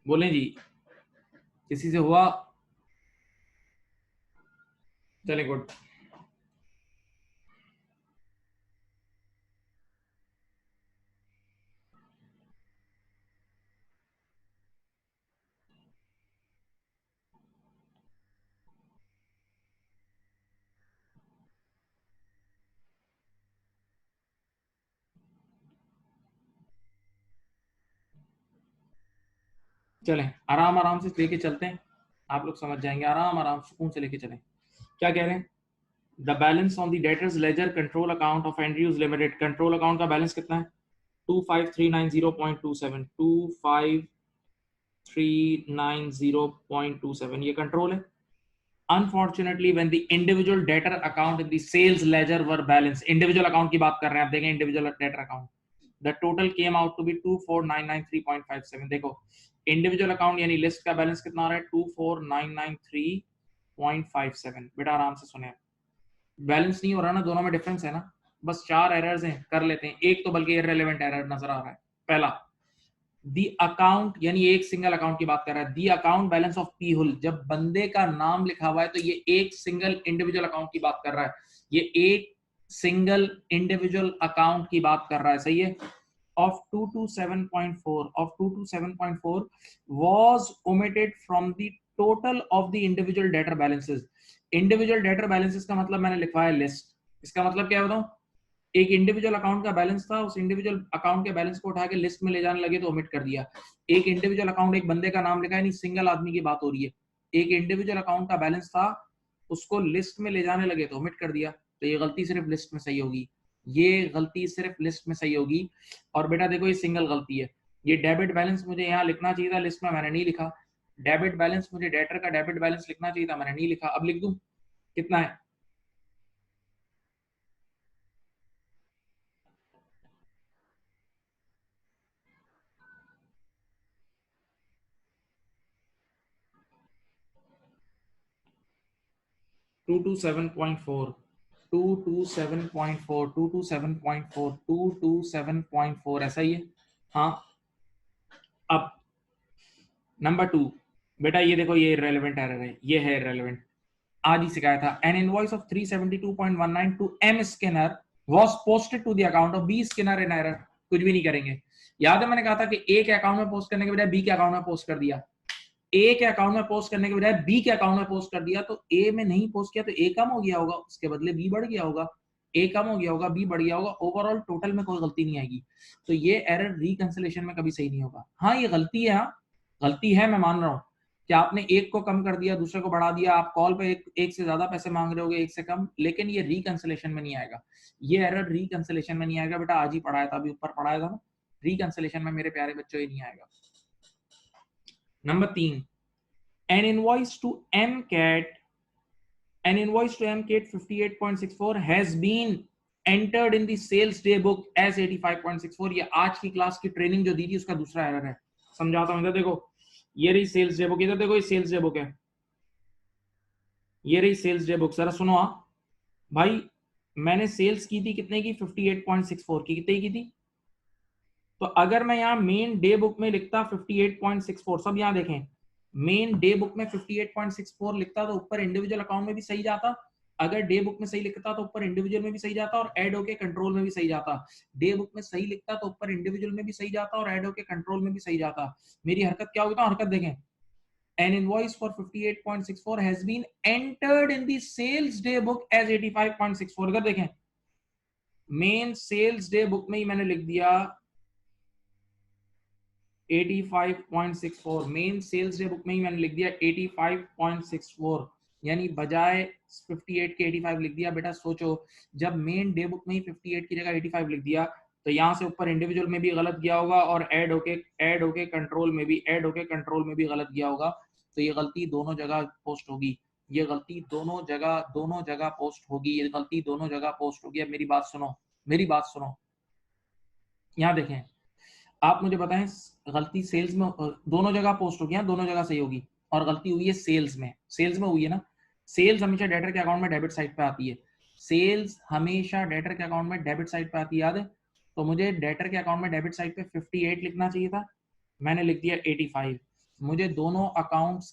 बोलें जी, किसी से हुआ? चले गुड। चलें आराम आराम से लेके चलते हैं, आप लोग समझ जाएंगे, आराम आराम सुकून से लेके चलें। क्या कह रहे हैं? The balance on the debtors ledger control account of Andrews limited, control account का बैलेंस कितना है? 25390.27, 25390.27 ये कंट्रोल है। Unfortunately when the individual debtor account in the sales ledger were balance, individual account की बात कर रहे हैं, आप देखें individual debtor account, the total came out to be 24993.57। देखो इंडिविजुअल अकाउंट यानी लिस्ट का बैलेंस कितना आ रहा है? 24993.57। बेटा आराम से सुने, बैलेंस नहीं हो रहा ना, दोनों में डिफरेंस है ना, बस 4 एरर्स हैं, कर लेते हैं, एक तो बल्कि इररिलेवेंट एरर नजर आ रहा है। पहला, दी अकाउंट यानी एक सिंगल अकाउंट की बात कर रहा है, the account balance of P हुल, जब बंदे का नाम लिखा हुआ है तो ये एक सिंगल इंडिविजुअल अकाउंट की बात कर रहा है, ये एक सिंगल इंडिविजुअल अकाउंट की बात कर रहा है, सही है। of 227.4 was omitted from the total of the individual debtor balances। individual debtor balances का मतलब मैंने लिखवाया लिस्ट, इसका मतलब क्या बताऊं, एक इंडिविजुअल अकाउंट का बैलेंस था, उस इंडिविजुअल अकाउंट के बैलेंस को उठा के लिस्ट में ले जाने लगे तो ओमिट कर दिया। एक इंडिविजुअल अकाउंट, एक बंदे का नाम लिखा है, नहीं सिंगल आदमी की बात हो रही है, एक इंडिविजुअल अकाउंट का बैलेंस था, उसको लिस्ट में ले जाने लगे तो ओमिट कर दिया, तो ये गलती सिर्फ लिस्ट में सही होगी, ये गलती सिर्फ लिस्ट में सही होगी। और बेटा देखो ये सिंगल गलती है, ये डेबिट बैलेंस मुझे यहाँ लिखना चाहिए था, लिस्ट में मैंने नहीं लिखा, डेबिट बैलेंस मुझे डेटर का डेबिट बैलेंस लिखना चाहिए था, मैंने नहीं लिखा, अब लिख दूं, कितना है? 227.4, 227.4, 227.4, 227.4 ऐसा ही है। हाँ अब नंबर 2, बेटा ये देखो ये इररिलेवेंट एरर है, ये है इररिलेवेंट, आज ही सिखाया था। An invoice of 372.19 to M Skinner was posted to the account of B Skinner in error. कुछ भी नहीं करेंगे, याद है मैंने कहा था कि ए के अकाउंट में पोस्ट करने के बजाय बी के अकाउंट में पोस्ट कर दिया, ए के अकाउंट में पोस्ट करने के बजाय बी के अकाउंट में पोस्ट कर दिया, तो ए में नहीं पोस्ट किया तो ए कम हो गया होगा, उसके बदले बी बढ़ गया होगा, ए कम हो गया होगा बी बढ़ गया होगा, ओवरऑल टोटल में कोई गलती नहीं आएगी, तो ये एरर रिकंसिलेशन में कभी सही नहीं होगा। हाँ ये गलती है, हाँ गलती है, मैं मान रहा हूँ कि आपने एक को कम कर दिया दूसरे को बढ़ा दिया, आप कॉल पे एक से ज्यादा पैसे मांग रहे होगे एक से कम, लेकिन ये रिकंसिलेशन में नहीं आएगा, ये एरर रिकंसिलेशन में नहीं आएगा। बेटा आज ही पढ़ाया था, अभी ऊपर पढ़ाया था ना, रिकंसिलेशन में मेरे प्यारे बच्चों ये नहीं आएगा। Number 3, an invoice to MCAT, an invoice to MCAT 58.64 has been entered in the sales day book as 85.64। ये आज की क्लास की ट्रेनिंग जो दी थी उसका दूसरा एरर है, समझाता हूं। इधर देखो ये रही सेल्स डे बुक, इधर देखो ये सेल्स डे बुक है, ये रही सेल्स डे बुक, जरा सुनो भाई, मैंने सेल्स की थी कितने की? 58.64 की, कितने की थी? तो अगर मैं यहाँ मेन डे बुक में लिखता 58.64, सब यहाँ देखें, मेन डे बुक में 58.64 लिखता तो ऊपर इंडिविजुअल अकाउंट में भी सही जाता, अगर डे बुक में सही लिखता तो ऊपर इंडिविजुअल में भी सही जाता और ऐड होके कंट्रोल में भी सही जाता, डे बुक में सही लिखता तो ऊपर इंडिविजुअल में भी सही जाता और ऐड होके कंट्रोल में भी सही जाता। मेरी हरकत क्या होगी, तो हरकत देखें, an invoice for 58.64 has been entered in the sales day book as 85.64। अगर देखें मेन सेल्स डे बुक में ही मैंने लिख दिया 85.64, मेन सेल्स डे बुक में ही मैंने लिख दिया 85.64, यानी बजाय 58 के 85 लिख दिया। बेटा सोचो, जब मेन डे बुक में ही 58 की जगह 85 लिख दिया तो यहाँ से ऊपर इंडिविजुअल में भी गलत गया होगा और ऐड होके कंट्रोल में भी गलत गया होगा, तो ये गलती दोनों जगह पोस्ट होगी, ये गलती दोनों जगह पोस्ट होगी, ये गलती दोनों जगह पोस्ट होगी। अब मेरी बात सुनो, यहाँ देखें, आप मुझे बताएं, गलती सेल्स में दोनों जगह पोस्ट होगी, दोनों जगह सही होगी, और गलती हुई है सेल्स में हुई है ना। सेल्स हमेशा डेटर के अकाउंट में डेबिट साइड पे आती है, सेल्स हमेशा डेटर के अकाउंट में डेबिट साइड पे आती है, याद है? तो मुझे डेटर के अकाउंट में डेबिट साइड पे 58 लिखना चाहिए था, मैंने लिख दिया 85। मुझे दोनों अकाउंट्स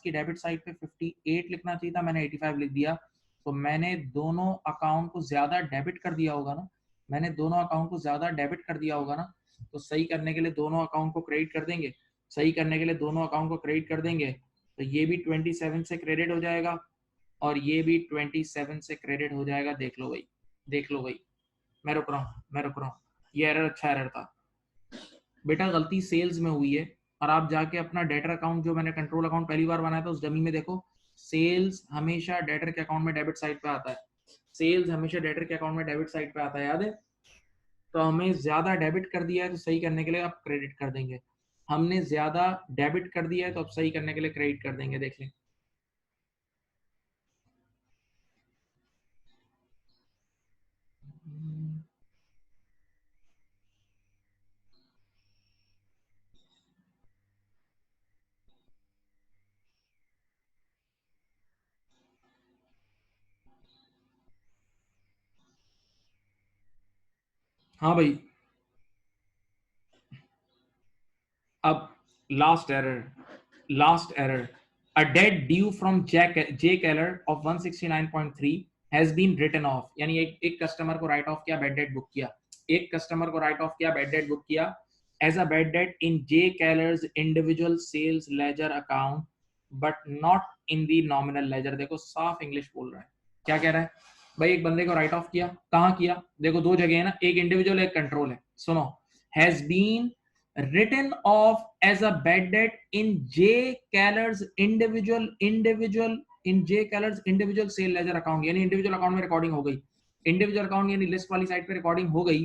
की डेबिट साइड पे 58 लिखना चाहिए था, मैंने 85 लिख दिया। तो मैंने दोनों अकाउंट को ज्यादा डेबिट कर दिया होगा ना, तो सही करने के लिए दोनों अकाउंट को क्रेडिट कर देंगे, तो ये भी 27 से क्रेडिट हो जाएगा और ये भी 27 से क्रेडिट हो जाएगा। देख लो भाई, मैं रुक रहा हूँ, ये एरर अच्छा एरर था बेटा, गलती सेल्स में हुई है। और आप जाके अपना डेटर अकाउंट, जो मैंने कंट्रोल अकाउंट पहली बार बनाया था, उस डमी में देखो, सेल्स हमेशा डेटर के अकाउंट में डेबिट साइड पे आता है, याद है। तो हमें ज्यादा डेबिट कर दिया है तो सही करने के लिए अब क्रेडिट कर देंगे, हमने ज्यादा डेबिट कर दिया है तो अब सही करने के लिए क्रेडिट कर देंगे। देख लें, हाँ भाई। अब last error, a debt due from J Keller of 169.3 has been written off, यानी एक कस्टमर को राइट ऑफ किया, बैड डेट बुक किया as a bad debt in J Keller's individual sales ledger account but not in the nominal ledger। देखो साफ English बोल रहा है, क्या कह रहा है भाई, एक बंदे को राइट ऑफ किया, कहाँ किया, देखो दो जगह है ना, एक इंडिविजुअल एक कंट्रोल है। सुनो, has been written off as a bad debt in J Keller's individual sale ledger account, यानी इंडिविजुअल अकाउंट में रिकॉर्डिंग हो गई, इंडिविजुअल अकाउंट यानी लिस्ट वाली साइड पे रिकॉर्डिंग हो गई,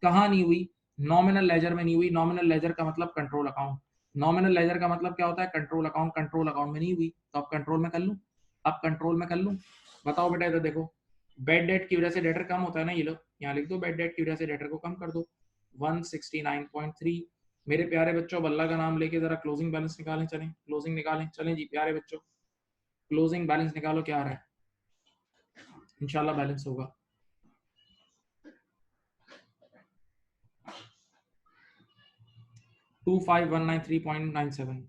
कहां नहीं हुई, नॉमिनल लेजर में नहीं हुई। नॉमिनल लेजर का मतलब कंट्रोल अकाउंट, क्या होता है, कंट्रोल अकाउंट में नहीं हुई, तो अब कंट्रोल में कर लूं, बताओ बेटा, इधर देखो, बेड डेट की वजह से डेटर कम होता है ना, ये लो यहाँ लिख दो, बेड डेट की वजह से डेटर को कम कर दो 169.3। मेरे प्यारे बच्चों, अल्लाह का नाम लेके जरा क्लोजिंग बैलेंस निकालें, चलें जी प्यारे बच्चों, क्लोजिंग बैलेंस निकालो, क्या आ रहा है, इंशाल्लाह बैलेंस होगा। 25,193.97।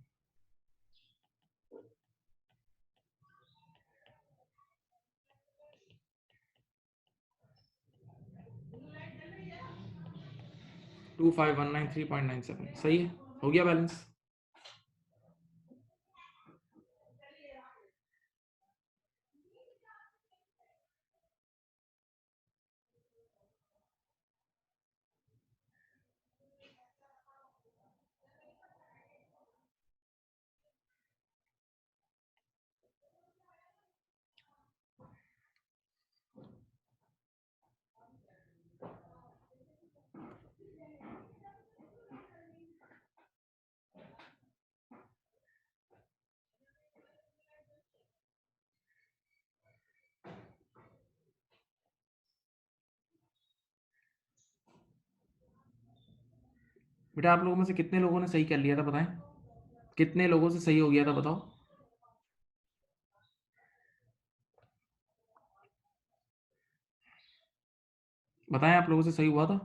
25,193.97 सही है, हो गया बैलेंस। बेटा आप लोगों में से कितने लोगों ने सही कर लिया था, बताएं, कितने लोगों से सही हो गया था, बताओ। बताएं, आप लोगों से सही हुआ था।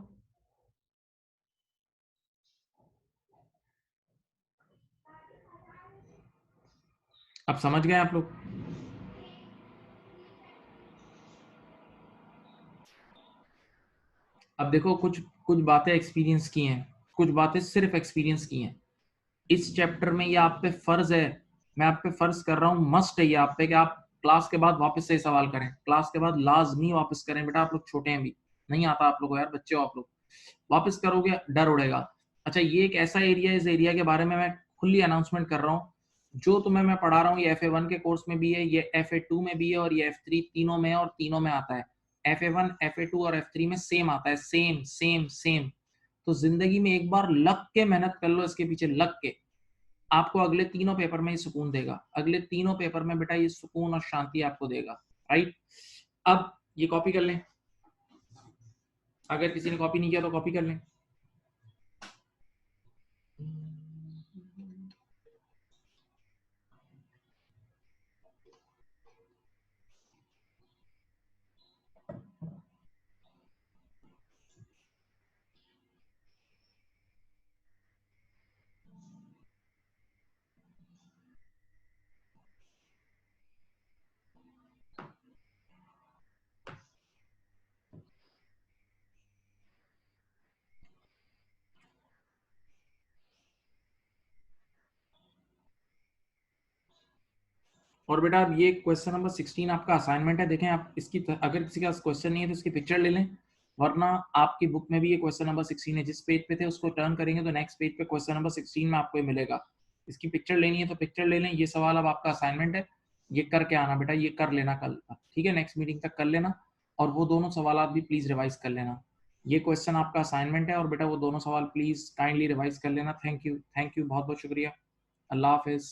अब समझ गए आप लोग। अब देखो, कुछ कुछ बातें एक्सपीरियंस की हैं, कुछ बातें सिर्फ एक्सपीरियंस की हैं। इस चैप्टर में ये आप पे फर्ज है, मैं आप पे फर्ज कर रहा हूँ, मस्ट है ये आप पे कि आप क्लास के बाद वापस से सवाल करें, क्लास के बाद लाजमी वापस करें। बेटा आप लोग छोटे हैं, भी नहीं आता आप लोगों को यार, बच्चे हो आप लोग, वापस करोगे डर उड़ेगा। अच्छा, ये एक ऐसा एरिया है, इस एरिया के बारे में मैं खुली अनाउंसमेंट कर रहा हूँ, जो तुम्हें मैं पढ़ा रहा हूँ ये FA1 के कोर्स में भी है, ये FA2 में भी है और ये F3 तीनों में है, और तीनों में आता है। FA1 FA2 और F3 में सेम आता है, सेम सेम सेम। तो जिंदगी में एक बार लग के मेहनत कर लो, इसके पीछे लग के, आपको अगले तीनों पेपर में ये सुकून देगा, अगले तीनों पेपर में बेटा ये सुकून और शांति आपको देगा। राइट, अब ये कॉपी कर लें, अगर किसी ने कॉपी नहीं किया तो कॉपी कर लें। और बेटा ये क्वेश्चन नंबर 16 आपका असाइनमेंट है। देखें आप इसकी अगर किसी का क्वेश्चन नहीं है तो इसकी पिक्चर ले लें, वरना आपकी बुक में भी ये क्वेश्चन नंबर 16 है। जिस पेज पे थे उसको टर्न करेंगे तो नेक्स्ट पेज पे क्वेश्चन नंबर 16 में आपको ये मिलेगा। इसकी पिक्चर लेनी है तो पिक्चर ले लें। ये सवाल अब आपका असाइनमेंट है, ये करके आना बेटा, ये कर लेना कल, ठीक है, नेक्स्ट मीटिंग तक कर लेना। और वो दोनों सवाल आप भी प्लीज रिवाइज कर लेना। ये क्वेश्चन आपका असाइनमेंट है और बेटा वो दोनों सवाल प्लीज काइंडली रिवाइज कर लेना। थैंक यू, बहुत बहुत शुक्रिया। अल्लाह हाफिज।